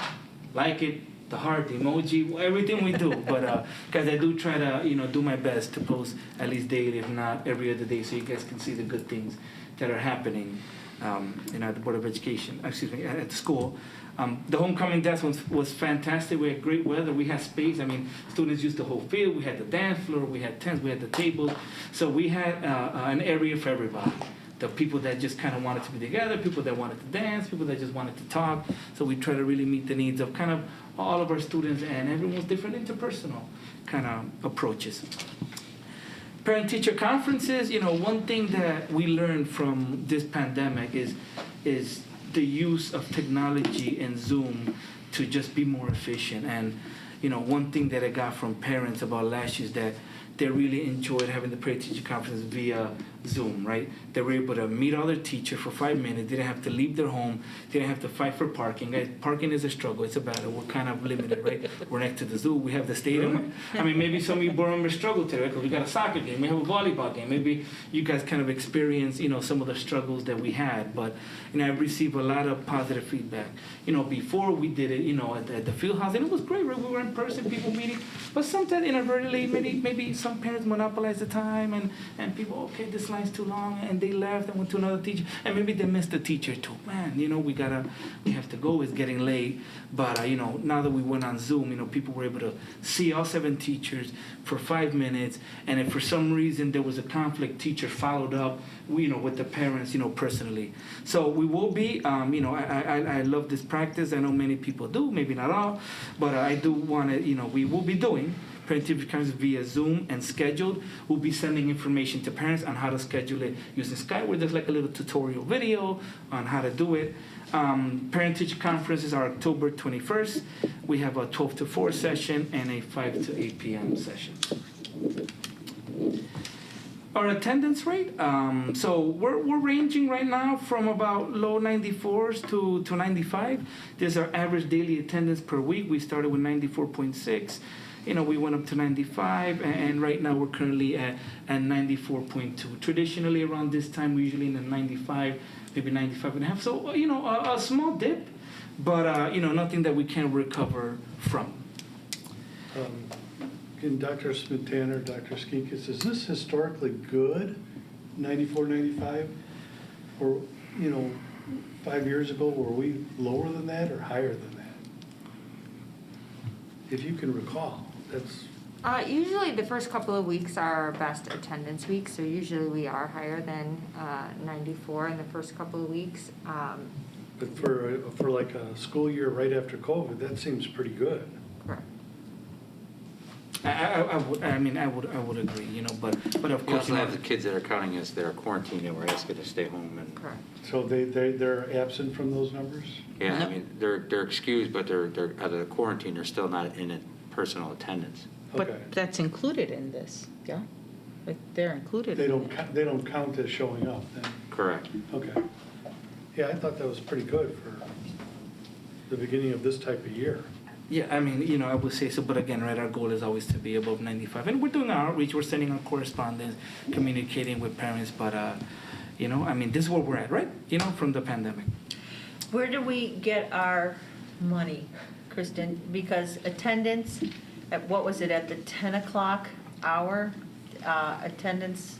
like it, the heart, the emoji, everything we do. But because I do try to, do my best to post at least daily, if not every other day, so you guys can see the good things that are happening at the Board of Education, at the school. The homecoming dance was fantastic. We had great weather. We had space. I mean, students used the whole field. We had the dance floor. We had tents. We had the tables. So we had an area for everybody. The people that just kind of wanted to be together, people that wanted to dance, people that just wanted to talk. So we try to really meet the needs of kind of all of our students and everyone's different interpersonal kind of approaches. Parent-teacher conferences, one thing that we learned from this pandemic is the use of technology and Zoom to just be more efficient. And, one thing that I got from parents about last year is that they really enjoyed having the parent-teacher conference via Zoom, right? They were able to meet other teachers for 5 minutes. They didn't have to leave their home. They didn't have to fight for parking. Guys, parking is a struggle. It's a battle. We're kind of limited, right? We're next to the zoo. We have the stadium. I mean, maybe some of you board members struggle today, because we got a soccer game. We have a volleyball game. Maybe you guys kind of experience, some of the struggles that we had. But, I've received a lot of positive feedback. Before we did it, at the field house, and it was great, right? We were in person, people meeting. But sometimes inadvertently, maybe some parents monopolize the time, and people, okay, this line's too long, and they left and went to another teacher, and maybe they missed the teacher too. Man, we have to go. It's getting late. But now that we went on Zoom, people were able to see all 7 teachers for 5 minutes, and if for some reason there was a conflict, teacher followed up, with the parents, personally. So we will be, I love this practice. I know many people do, maybe not all, but I do want to, we will be doing parent-teacher conference via Zoom and scheduled. We'll be sending information to parents on how to schedule it using Skype, where there's like a little tutorial video on how to do it. Parent-teacher conferences are October 21st. We have a 12 to 4 session and a 5 to 8 p.m. session. Our attendance rate, so we're ranging right now from about low 94s to 95. There's our average daily attendance per week. We started with 94.6. We went up to 95, and right now we're currently at 94.2. Traditionally, around this time, we're usually in the 95, maybe 95 and a half. So, a small dip, but, nothing that we can't recover from. Can Dr. Smith-Tanner, Dr. Skinkis, is this historically good, 94, 95? Or, 5 years ago, were we lower than that or higher than that? If you can recall, that's... Usually the first couple of weeks are our best attendance weeks, so usually we are higher than 94 in the first couple of weeks. But for like a school year right after COVID, that seems pretty good. Correct. I would agree, but of You course, also have the kids that are counting us that are quarantined and we're asking to stay home. And correct. So they're absent from those numbers? Yeah, they're excused, but they're out of the quarantine. They're still not in personal attendance. Okay. But that's included in this, yeah? Like, they're included They in don't it. they don't count as showing up then? Correct. Okay. Yeah, I thought that was pretty good for the beginning of this type of year. Yeah, I would say so, but again, right, our goal is always to be above 95. And we're doing our outreach, we're sending our correspondence, communicating with parents, but, this is where we're at, right? From the pandemic. Where do we get our money, Kristen? Because attendance, what was it, at the 10 o'clock hour? Attendance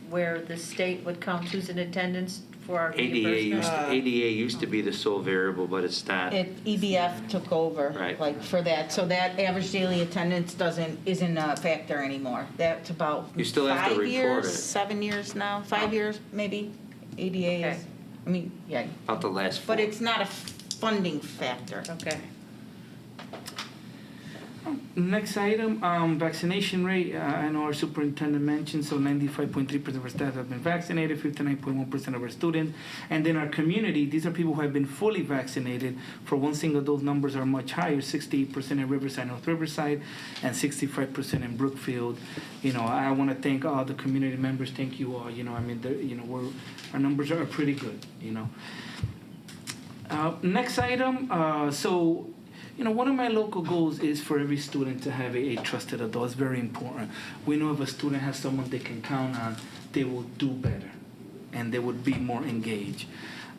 where the state would count who's in attendance for our reimbursement? ADA used to be the sole variable, but it's not. EBF took over, Right. for that. So that average daily attendance isn't a factor anymore. That's about You still have to 5 report years, it. 7 years now, 5 years maybe. ADA is, yeah. About the last 4. But it's not a funding factor. Okay. Next item, vaccination rate. I know our superintendent mentioned, so 95.3% of our staff have been vaccinated, 59.1% of our students. And then our community, these are people who have been fully vaccinated. For one single, those numbers are much higher, 68% in Riverside, North Riverside, and 65% in Brookfield. I want to thank all the community members. Thank you all. Our numbers are pretty good. Next item, one of my local goals is for every student to have a trusted adult. It's very important. We know if a student has someone they can count on, they will do better, and they would be more engaged.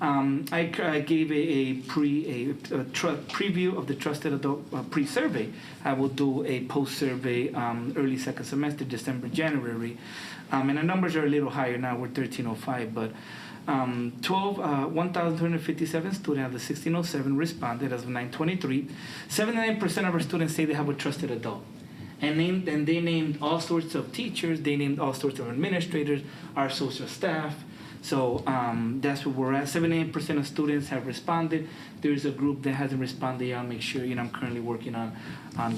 I gave a preview of the trusted adult pre-survey. I will do a post-survey early second semester, December, January, and the numbers are a little higher now. We're 1305, but 1,257 students of the 1607 responded as of 9/23. 79% of our students say they have a trusted adult. And they named all sorts of teachers, they named all sorts of administrators, our social staff. So that's where we're at. 78% of students have responded. There's a group that hasn't responded yet. I'll make sure, I'm currently working on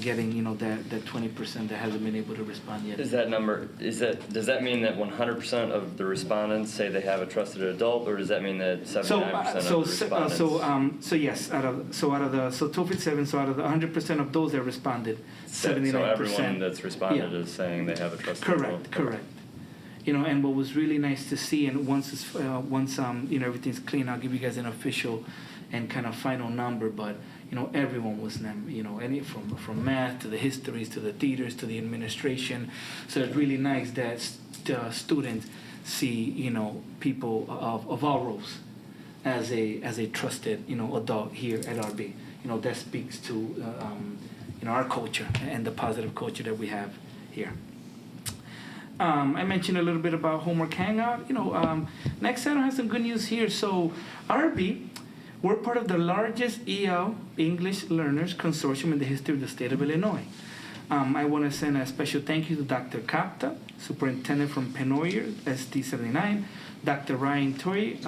getting, that 20% that hasn't been able to respond yet. Does that mean that 100% of the respondents say they have a trusted adult, or does that mean that 79% of the respondents? So yes, out of TOEFL 7, so out of the 100% of those that responded, 79%. So everyone that's responded is saying they have a trusted adult. Correct. And what was really nice to see, and once everything's clean, I'll give you guys an official and kind of final number. But everyone was named. Any from math to the histories to the theaters to the administration. So it's really nice that students see people of all roles as a trusted adult here at RB. That speaks to our culture and the positive culture that we have here. I mentioned a little bit about homework hangout. Next Saturday has some good news here. So RB, we're part of the largest EL English Learners Consortium in the history of the state of Illinois. I want to send a special thank you to Dr. Kapta, Superintendent from Penoyer, SD 79, Dr. Ryan Toy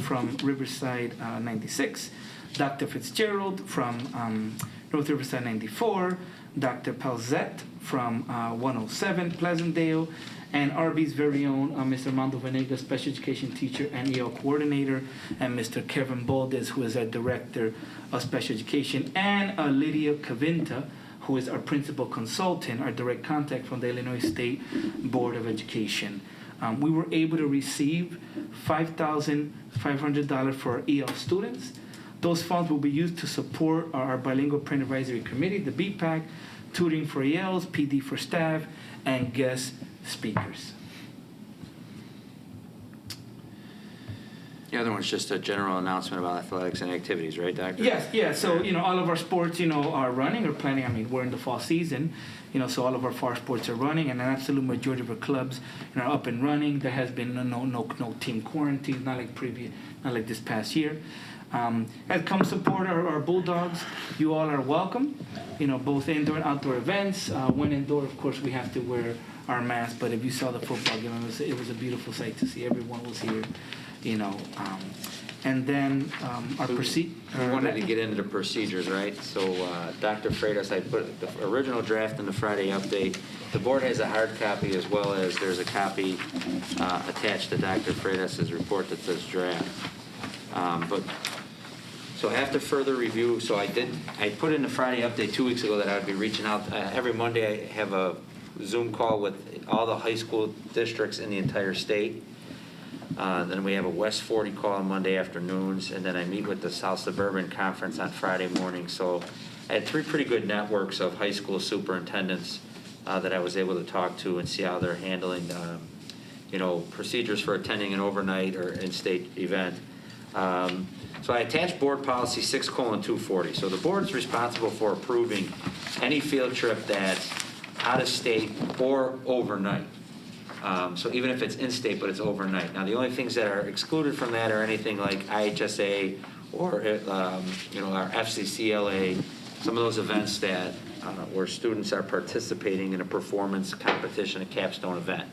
from Riverside 96, Dr. Fitzgerald from North Riverside 94, Dr. Pelzet from 107 Pleasantdale, and RB's very own Mr. Armando Venegas, special education teacher and EL coordinator, and Mr. Kevin Baldes, who is our director of special education, and Lydia Cavinta, who is our principal consultant, our direct contact from the Illinois State Board of Education. We were able to receive $5,500 for our EL students. Those funds will be used to support our bilingual parent advisory committee, the BPAC, tutoring for ELs, PD for staff, and guest speakers. The other one's just a general announcement about athletics and activities, right, Doctor? Yes, yeah. So, all of our sports, are running or planning. I mean, we're in the fall season, so all of our fall sports are running, and an absolute majority of our clubs, are up and running. There has been no team quarantine, not like this past year. And come support our Bulldogs. You all are welcome. Both indoor and outdoor events. When indoor, of course, we have to wear our masks. But if you saw the football game, it was a beautiful sight to see. Everyone was here. And then our procedure. We wanted to get into the procedures, right? So Dr. Freitas, I put the original draft in the Friday update. The board has a hard copy as well as there's a copy attached to Dr. Freitas' report that says draft. So after further review, I put in the Friday update 2 weeks ago that I would be reaching out. Every Monday I have a Zoom call with all the high school districts in the entire state. Then we have a West 40 call on Monday afternoons, and then I meet with the South Suburban Conference on Friday morning. So I had 3 pretty good networks of high school superintendents that I was able to talk to and see how they're handling, procedures for attending an overnight or in-state event. So I attached board policy 6:240. So the board's responsible for approving any field trip that's out of state or overnight. So even if it's in-state, but it's overnight. Now the only things that are excluded from that are anything like IHSA or our FCCLA, some of those events that where students are participating in a performance competition, a capstone event.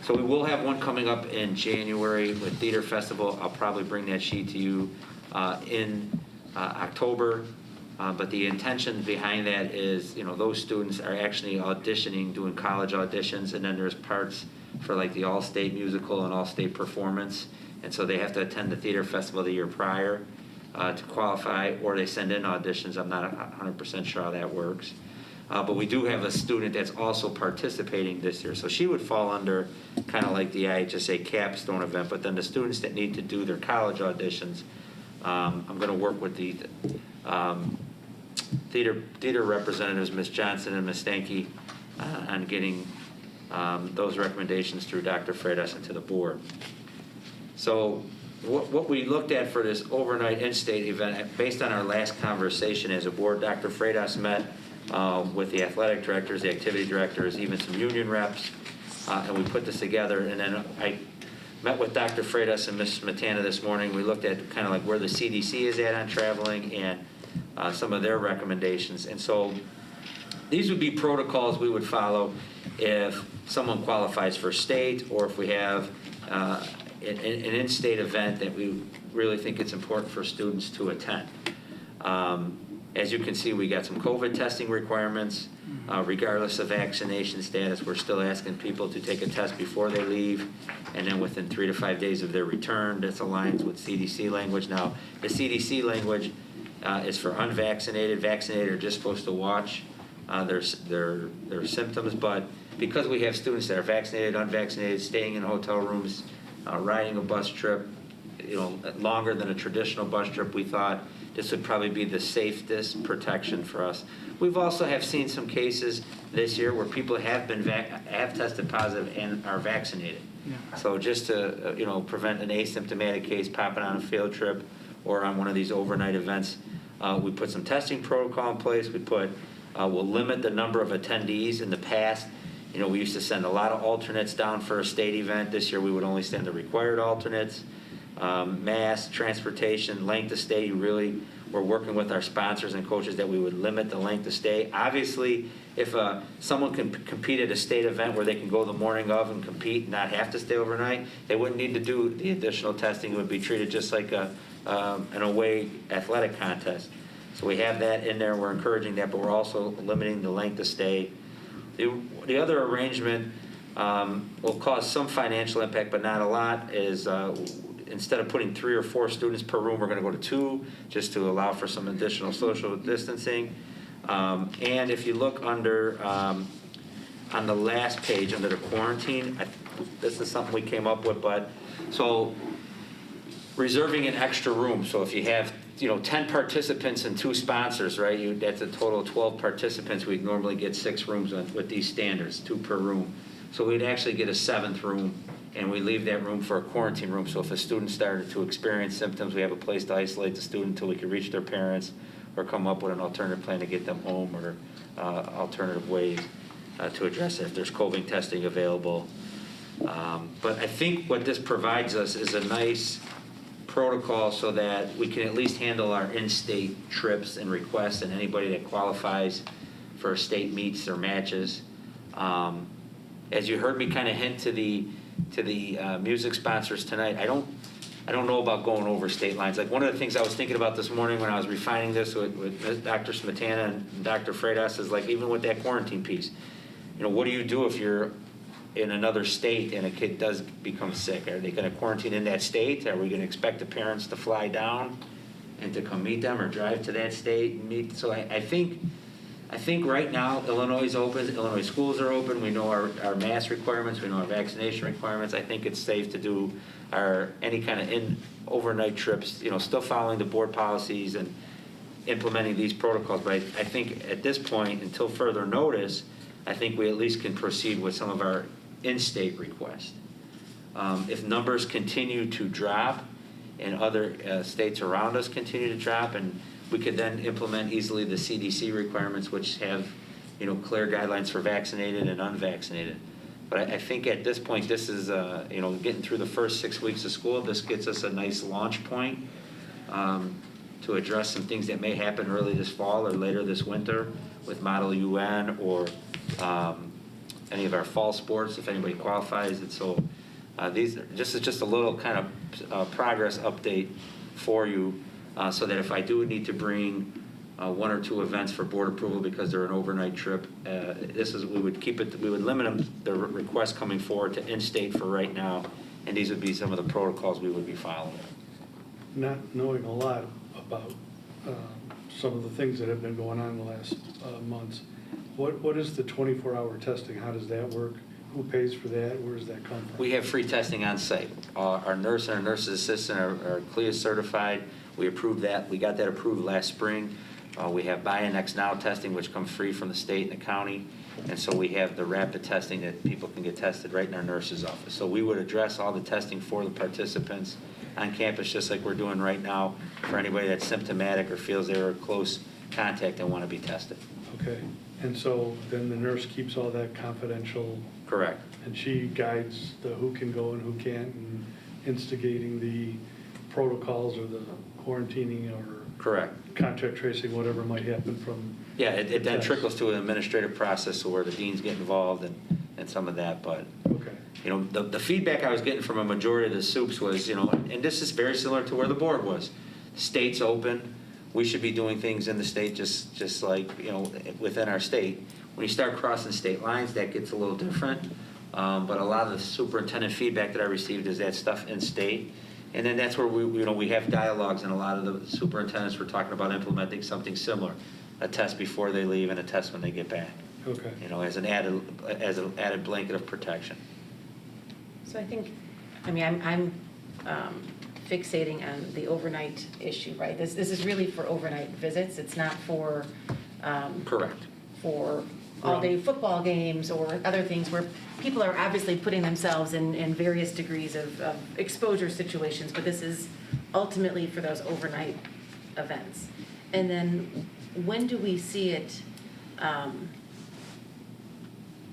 So we will have one coming up in January with Theater Festival. I'll probably bring that sheet to you in October. But the intention behind that is, those students are actually auditioning, doing college auditions, and then there's parts for like the all-state musical and all-state performance. And so they have to attend the Theater Festival the year prior to qualify, or they send in auditions. I'm not 100% sure how that works. But we do have a student that's also participating this year. So she would fall under kind of like the IHSA capstone event, but then the students that need to do their college auditions, I'm going to work with the theater representatives, Ms. Johnson and Ms. Stanky, on getting those recommendations through Dr. Freitas and to the board. So what we looked at for this overnight in-state event, based on our last conversation as a board, Dr. Freitas met with the athletic directors, the activity directors, even some union reps, and we put this together. And then I met with Dr. Freitas and Ms. Smetana this morning. We looked at kind of like where the CDC is at on traveling and some of their recommendations. And so these would be protocols we would follow if someone qualifies for state, or if we have an in-state event that we really think it's important for students to attend. As you can see, we got some COVID testing requirements. Regardless of vaccination status, we're still asking people to take a test before they leave, and then within 3 to 5 days of their return. This aligns with CDC language. Now, the CDC language is for unvaccinated. Vaccinated are just supposed to watch their symptoms, but because we have students that are vaccinated, unvaccinated, staying in hotel rooms, riding a bus trip, longer than a traditional bus trip, we thought this would probably be the safest protection for us. We've also have seen some cases this year where people have tested positive and are vaccinated. Yeah. So just to prevent an asymptomatic case popping on a field trip or on one of these overnight events, we put some testing protocol in place. We'll limit the number of attendees. In the past, we used to send a lot of alternates down for a state event. This year we would only send the required alternates. Mass, transportation, length of stay, we're working with our sponsors and coaches that we would limit the length of stay. Obviously, if someone can compete at a state event where they can go the morning of and compete and not have to stay overnight, they wouldn't need to do the additional testing. It would be treated just like an away athletic contest. So we have that in there. We're encouraging that, but we're also limiting the length of stay. The other arrangement will cause some financial impact, but not a lot, is instead of putting 3 or 4 students per room, we're going to go to 2, just to allow for some additional social distancing. And if you look under, on the last page, under the quarantine, this is something we came up with, so reserving an extra room. So if you have 10 participants and 2 sponsors, right? That's a total of 12 participants. We'd normally get 6 rooms with these standards, 2 per room. So we'd actually get a 7th room, and we leave that room for a quarantine room. So if a student started to experience symptoms, we have a place to isolate the student until we can reach their parents or come up with an alternative plan to get them home, or alternative ways to address it if there's COVID testing available. But I think what this provides us is a nice protocol so that we can at least handle our in-state trips and requests and anybody that qualifies for state meets or matches. As you heard me kind of hint to the music sponsors tonight, I don't know about going over state lines. Like, one of the things I was thinking about this morning when I was refining this with Dr. Smetana and Dr. Freitas is, like, even with that quarantine piece, what do you do if you're in another state and a kid does become sick? Are they going to quarantine in that state? Are we going to expect the parents to fly down and to come meet them or drive to that state and meet? So I think right now Illinois is open. Illinois schools are open. We know our mask requirements. We know our vaccination requirements. I think it's safe to do any kind of overnight trips, still following the board policies and implementing these protocols. But I think at this point, until further notice, I think we at least can proceed with some of our in-state requests. If numbers continue to drop and other states around us continue to drop, and we could then implement easily the CDC requirements, which have, clear guidelines for vaccinated and unvaccinated. But I think at this point, this is, getting through the first 6 weeks of school, this gets us a nice launch point to address some things that may happen early this fall or later this winter with Model UN or any of our fall sports, if anybody qualifies. And so this is just a little kind of progress update for you, so that if I do need to bring 1 or 2 events for board approval because they're an overnight trip, we would limit the requests coming forward to in-state for right now, and these would be some of the protocols we would be following. Not knowing a lot about some of the things that have been going on in the last months, what is the 24-hour testing? How does that work? Who pays for that? Where does that come from? We have free testing on site. Our nurse and our nurse's assistant are CLIA certified. We approved that. We got that approved last spring. We have Buy and X Now testing, which comes free from the state and the county. And so we have the rapid testing that people can get tested right in our nurse's office. So we would address all the testing for the participants on campus, just like we're doing right now for anybody that's symptomatic or feels they're a close contact and want to be tested. Okay. And so then the nurse keeps all that confidential. Correct. And she guides who can go and who can't, and instigating the protocols or the quarantining or correct contact tracing, whatever might happen from. Yeah, it then trickles to an administrative process where the deans get involved and some of that, but okay. You know, the feedback I was getting from a majority of the soups was, you know, and this is very similar to where the board was. State's open, we should be doing things in the state just like, you know, within our state. When you start crossing state lines, that gets a little different. But a lot of the superintendent feedback that I received is that stuff in state. And then that's where we have dialogues, and a lot of the superintendents were talking about implementing something similar, a test before they leave and a test when they get back. Okay. You know, as an added blanket of protection. So I think, I mean, I'm fixating on the overnight issue, right? This is really for overnight visits. It's not for Correct. For all-day football games or other things where people are obviously putting themselves in various degrees of exposure situations, but this is ultimately for those overnight events. And then when do we see it?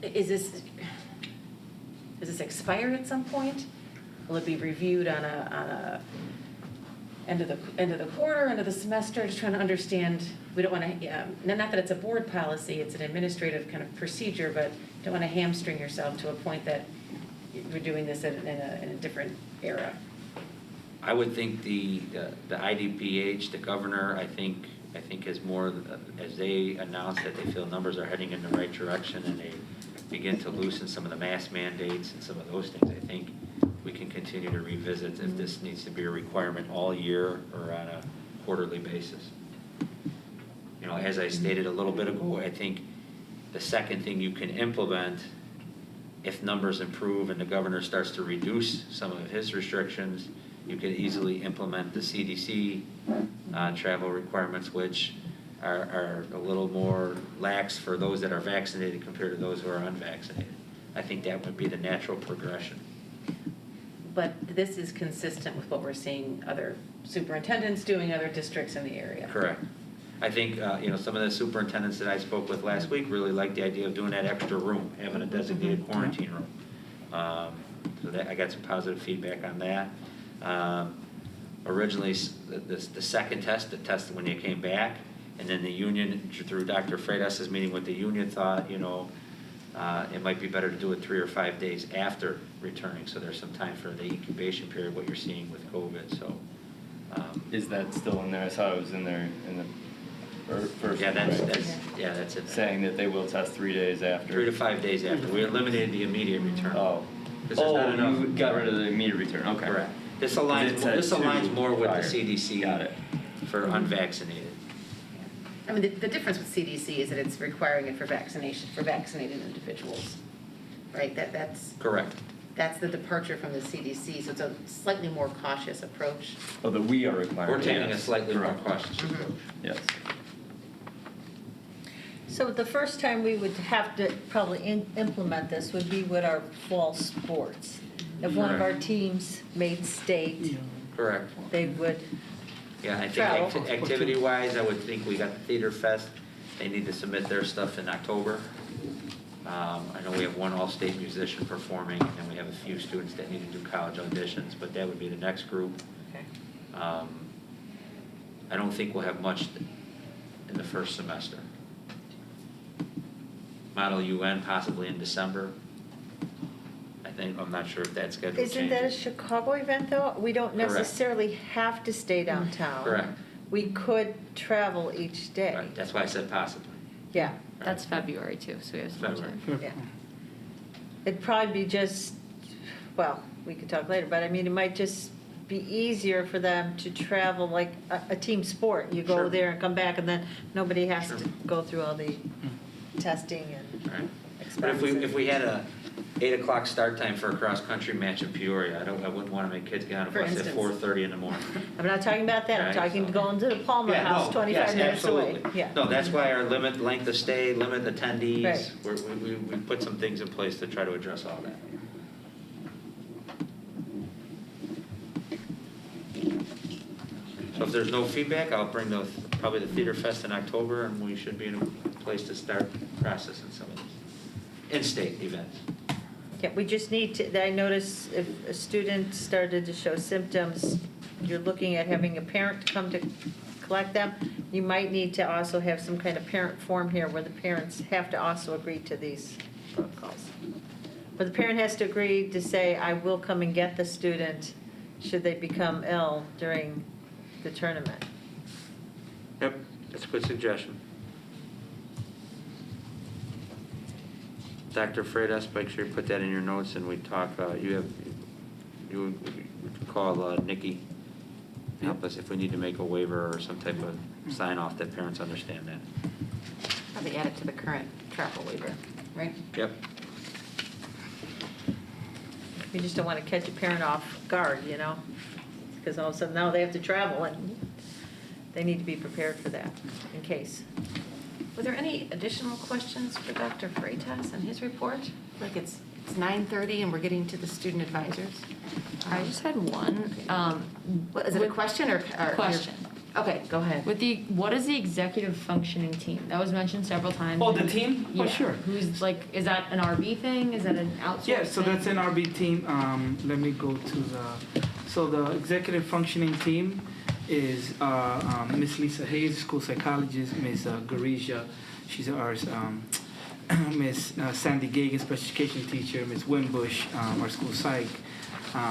Does this expire at some point? Will it be reviewed on a end of the quarter, end of the semester? Just trying to understand. We don't want to. Not that it's a board policy; it's an administrative kind of procedure. But don't want to hamstring yourself to a point that we're doing this in a different era. I would think the IDPH, the governor, I think is more, as they announce that they feel numbers are heading in the right direction and they begin to loosen some of the mask mandates and some of those things, I think we can continue to revisit if this needs to be a requirement all year or on a quarterly basis. You know, as I stated a little bit ago, I think the second thing you can implement, if numbers improve and the governor starts to reduce some of his restrictions, you could easily implement the CDC travel requirements, which are a little more lax for those that are vaccinated compared to those who are unvaccinated. I think that would be the natural progression. But this is consistent with what we're seeing other superintendents doing, other districts in the area. Correct. I think some of the superintendents that I spoke with last week really liked the idea of doing that extra room, having a designated quarantine room. So that I got some positive feedback on that. Originally, the second test, the test when you came back, and then the union, through Dr. Freitas' meeting with the union, thought, it might be better to do it 3 or 5 days after returning, so there's some time for the incubation period, what you're seeing with COVID, so. Is that still in there? I saw it was in there in the first. Yeah, that's in there. Saying that they will test 3 days after. 3 to 5 days after. We eliminated the immediate return. Oh. You got rid of the immediate return, okay. Correct. This aligns more with the CDC. Got it. For unvaccinated. I mean, the difference with CDC is that it's requiring it for vaccination, for vaccinated individuals, right? That's correct. That's the departure from the CDC, so it's a slightly more cautious approach. Oh, that we are requiring. We're taking a slightly more cautious approach. Yes. So the first time we would have to probably implement this would be with our fall sports. If one of our teams made state, Correct. they would Yeah, I think travel. activity-wise, I would think we got the Theater Fest. They need to submit their stuff in October. I know we have one all-state musician performing, and then we have a few students that need to do college auditions, but that would be the next group. Okay. I don't think we'll have much in the first semester. Model UN possibly in December. I'm not sure if that schedule changes. Isn't that a Chicago event, though? We don't Correct. necessarily have to stay downtown. Correct. We could travel each day. Right, that's why I said possibly. Yeah. That's February too, so we have some February. time. Yeah. It'd probably be just, well, we could talk later, but I mean, it might just be easier for them to travel like a team sport. You go Sure. there and come back, and then nobody has Sure. to go through all the testing and Right. But expenses. if we had a 8 o'clock start time for a cross-country match in Peoria, I wouldn't want to make kids get on a For bus at instance. 4:30 in the morning. I'm not talking about that. I'm Right, talking so- going to the Palmer Yeah, House, no, 25 yes, minutes away. absolutely. Yeah. No, that's why our length of stay, limit attendees, Right. we put some things in place to try to address all that. So if there's no feedback, I'll bring probably the Theater Fest in October, and we should be in a place to start processing some of these in-state events. Yeah, we just need to, I notice if a student started to show symptoms, you're looking at having a parent come to collect them. You might need to also have some kind of parent form here where the parents have to also agree to these protocols. But the parent has to agree to say, I will come and get the student should they become ill during the tournament. Yep, that's a good suggestion. Dr. Freitas, make sure you put that in your notes and we talk, you would call Nikki, help us if we need to make a waiver or some type of sign off that parents understand that. Probably add it to the current travel waiver, right? Yep. You just don't want to catch a parent off guard, you know? Because all of a sudden now they have to travel and they need to be prepared for that in case. Were there any additional questions for Dr. Freitas and his report? Like it's 9:30 and we're getting to the student advisors. I just had one. Is it a question or? Question. Okay, go ahead. What is the executive functioning team? That was mentioned several times. Oh, the team? Yeah. Oh, sure. Who's like, is that an RB thing? Is that an outsourced Yeah, so thing? that's an RB team. Let me go to the executive functioning team is Miss Lisa Hayes, school psychologist, Miss Garisha, she's ours, Miss Sandy Gagan, special education teacher, Miss Wimbush, our school psych.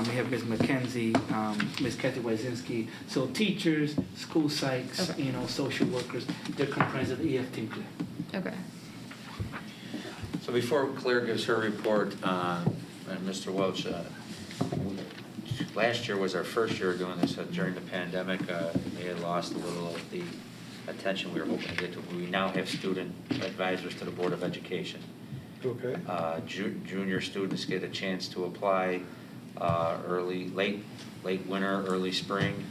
We have Ms. McKenzie, Ms. Kathy Wyzinski. So teachers, school psychs, Okay. social workers, they're comprised of the EF team. Okay. So before Claire gives her report, and Mr. Welch, last year was our first year doing this during the pandemic. We had lost a little of the attention we were hoping to get to. We now have student advisors to the Board of Education. Okay. Junior students get a chance to apply late winter, early spring,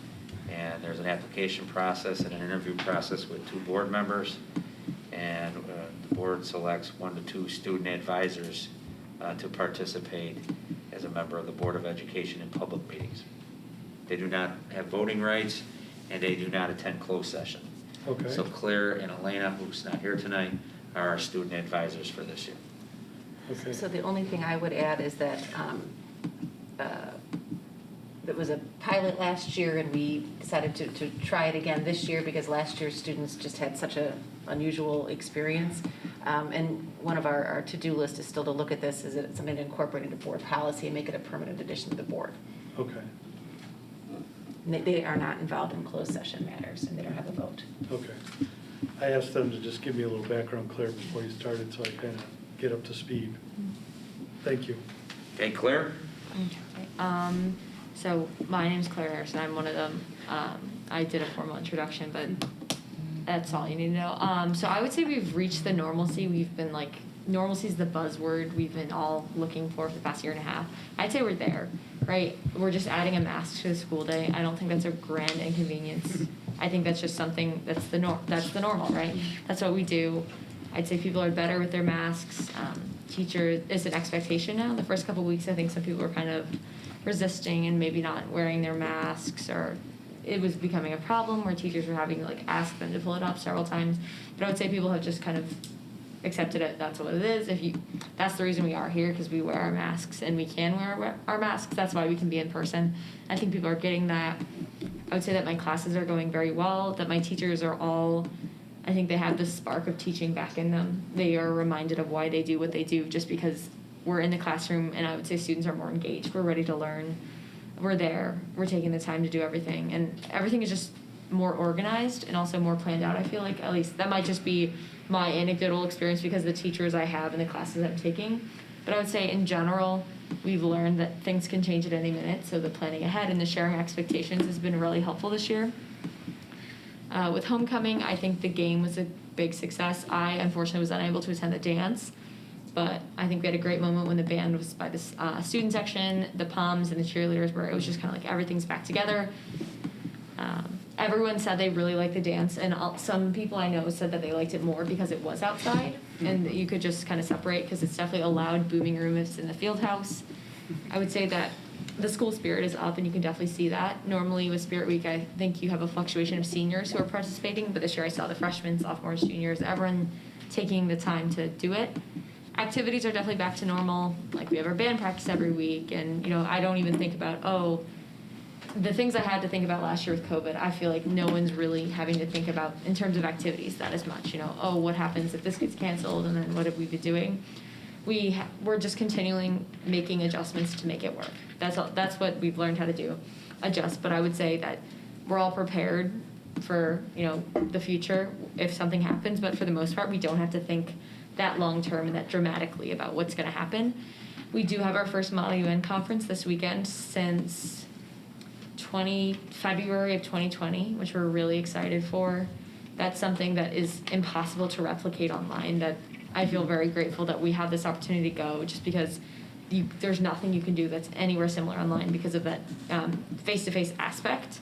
and there's an application process and an interview process with 2 board members, and the board selects 1 to 2 student advisors to participate as a member of the Board of Education in public meetings. They do not have voting rights, and they do not attend closed session. Okay. So Claire and Elena, who's not here tonight, are our student advisors for this year. Okay. So the only thing I would add is that there was a pilot last year and we decided to try it again this year because last year's students just had such an unusual experience. And one of our to-do list is still to look at this, is it something to incorporate into board policy and make it a permanent addition to the board. Okay. They are not involved in closed session matters and they don't have a vote. Okay. I asked them to just give me a little background, Claire, before you started, so I kind of get up to speed. Thank you. Okay, Claire? So my name's Claire Harrison. I'm one of them. I did a formal introduction, but that's all you need to know. So I would say we've reached the normalcy. We've been normalcy is the buzzword we've been all looking for the past year and a half. I'd say we're there, right? We're just adding a mask to the school day. I don't think that's a grand inconvenience. I think that's just something that's the normal, right? That's what we do. I'd say people are better with their masks. Teachers, it's an expectation now. The first couple of weeks, I think some people were kind of resisting and maybe not wearing their masks, or it was becoming a problem where teachers were having to ask them to pull it up several times. But I would say people have just kind of accepted it. That's what it is. That's the reason we are here, because we wear our masks and we can wear our masks. That's why we can be in person. I think people are getting that. I would say that my classes are going very well, that my teachers are all, I think they have the spark of teaching back in them. They are reminded of why they do what they do just because we're in the classroom, and I would say students are more engaged. We're ready to learn. We're there. We're taking the time to do everything. And everything is just more organized and also more planned out, I feel like. At least that might just be my anecdotal experience because of the teachers I have and the classes I'm taking. But I would say in general, we've learned that things can change at any minute. So the planning ahead and the sharing expectations has been really helpful this year. With homecoming, I think the game was a big success. I unfortunately was unable to attend the dance, but I think we had a great moment when the band was by the student section, the POMs and the cheerleaders, where it was just kind of everything's back together. Everyone said they really liked the dance, and some people I know said that they liked it more because it was outside and you could just kind of separate, because it's definitely a loud booming room if it's in the field house. I would say that the school spirit is up, and you can definitely see that. Normally with Spirit Week, I think you have a fluctuation of seniors who are participating, but this year I saw the freshmen, sophomores, juniors, everyone taking the time to do it. Activities are definitely back to normal. We have our band practice every week, and I don't even think about, the things I had to think about last year with COVID. I feel like no one's really having to think about in terms of activities that as much. What happens if this gets canceled, and then what have we been doing? we're just continuing making adjustments to make it work. That's what we've learned how to do, adjust. But I would say that we're all prepared for, the future if something happens. But for the most part, we don't have to think that long term and that dramatically about what's going to happen. We do have our first Model UN conference this weekend since February of 2020, which we're really excited for. That's something that is impossible to replicate online, that I feel very grateful that we have this opportunity to go, just because there's nothing you can do that's anywhere similar online because of that face-to-face aspect.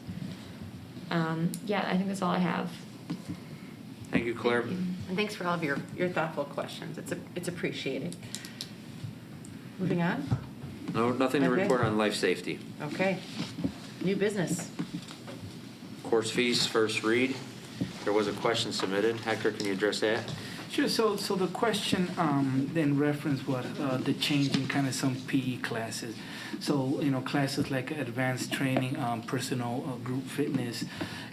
I think that's all I have. Thank you, Claire. Thank you. And thanks for all of your thoughtful questions. It's appreciated. Moving on. No, nothing to Okay. report on life safety. Okay. New business. Course fees, first read. There was a question submitted. Hector, can you address that? Sure. So the question then referenced what the change in kind of some PE classes. So classes like advanced training, personal group fitness.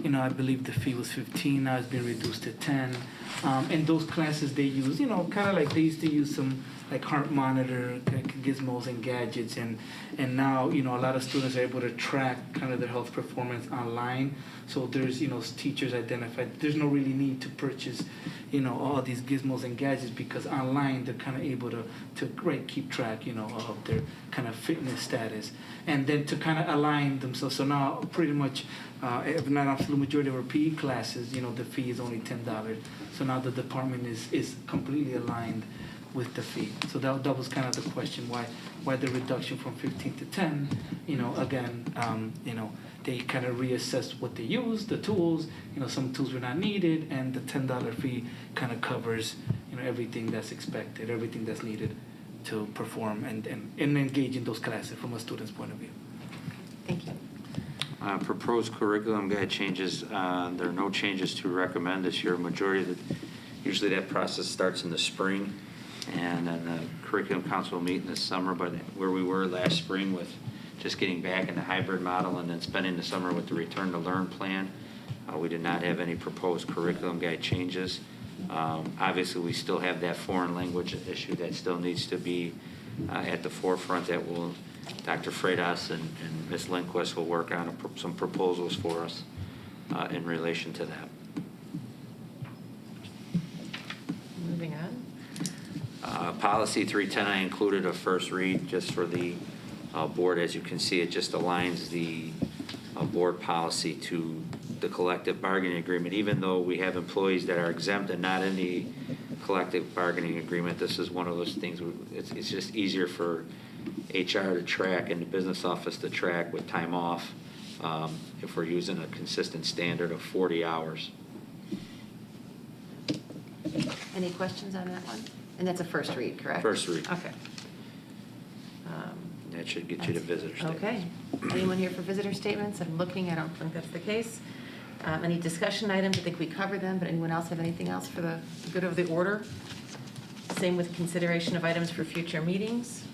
I believe the fee was 15. Now it's been reduced to 10. And those classes they use, kind of like they used to use some like heart monitor gizmos and gadgets, and now a lot of students are able to track kind of their health performance online. So there's teachers identified there's no really need to purchase all these gizmos and gadgets, because online they're kind of able to keep track of their kind of fitness status, and then to kind of align themselves. So now pretty much if not absolute majority of our PE classes, the fee is only $10. So now the department is completely aligned with the fee. So that was kind of the question, why the reduction from 15 to 10. Again, they kind of reassessed what they use, the tools. Some tools were not needed, and the $10 fee kind of covers everything that's expected, everything that's needed to perform and engage in those classes from a student's point of view. Thank you. Proposed curriculum guide changes. There are no changes to recommend this year. Usually that process starts in the spring, and then the curriculum council will meet in the summer. But where we were last spring with just getting back in the hybrid model and then spending the summer with the return to learn plan, we did not have any proposed curriculum guide changes. Obviously, we still have that foreign language issue that still needs to be at the forefront. That will Dr. Freitas and Ms. Lindquist will work on some proposals for us in relation to that. Moving on. Policy 310, I included a first read just for the board. As you can see, it just aligns the board policy to the collective bargaining agreement. Even though we have employees that are exempt and not in the collective bargaining agreement, this is one of those things, it's just easier for HR to track and the business office to track with time off if we're using a consistent standard of 40 hours. Any questions on that one? And that's a first read, correct? First read. Okay. That should get you to visitor statements. Okay. Anyone here for visitor statements? I'm looking, I don't think that's the case. Any discussion items? I think we covered them, but anyone else have anything else for the good of the order? Same with consideration of items for future meetings.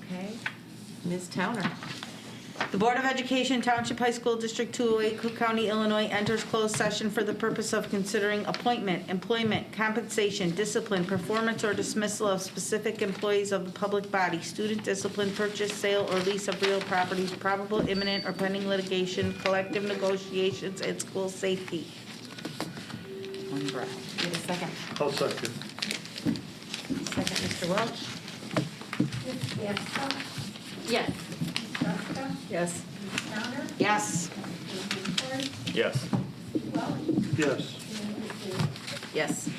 Okay. Ms. Towner. The Board of Education, Township High School District 208, Cook County, Illinois, enters closed session for the purpose of considering appointment, employment, compensation, discipline, performance, or dismissal of specific employees of the public body, student discipline, purchase, sale, or lease of real property, probable imminent or pending litigation, collective negotiations, and school safety. One breath. Need a second? I'll second. Second, Mr. Welch? Yes. Yes. Yes. Yes. Yes. Yes. Yes.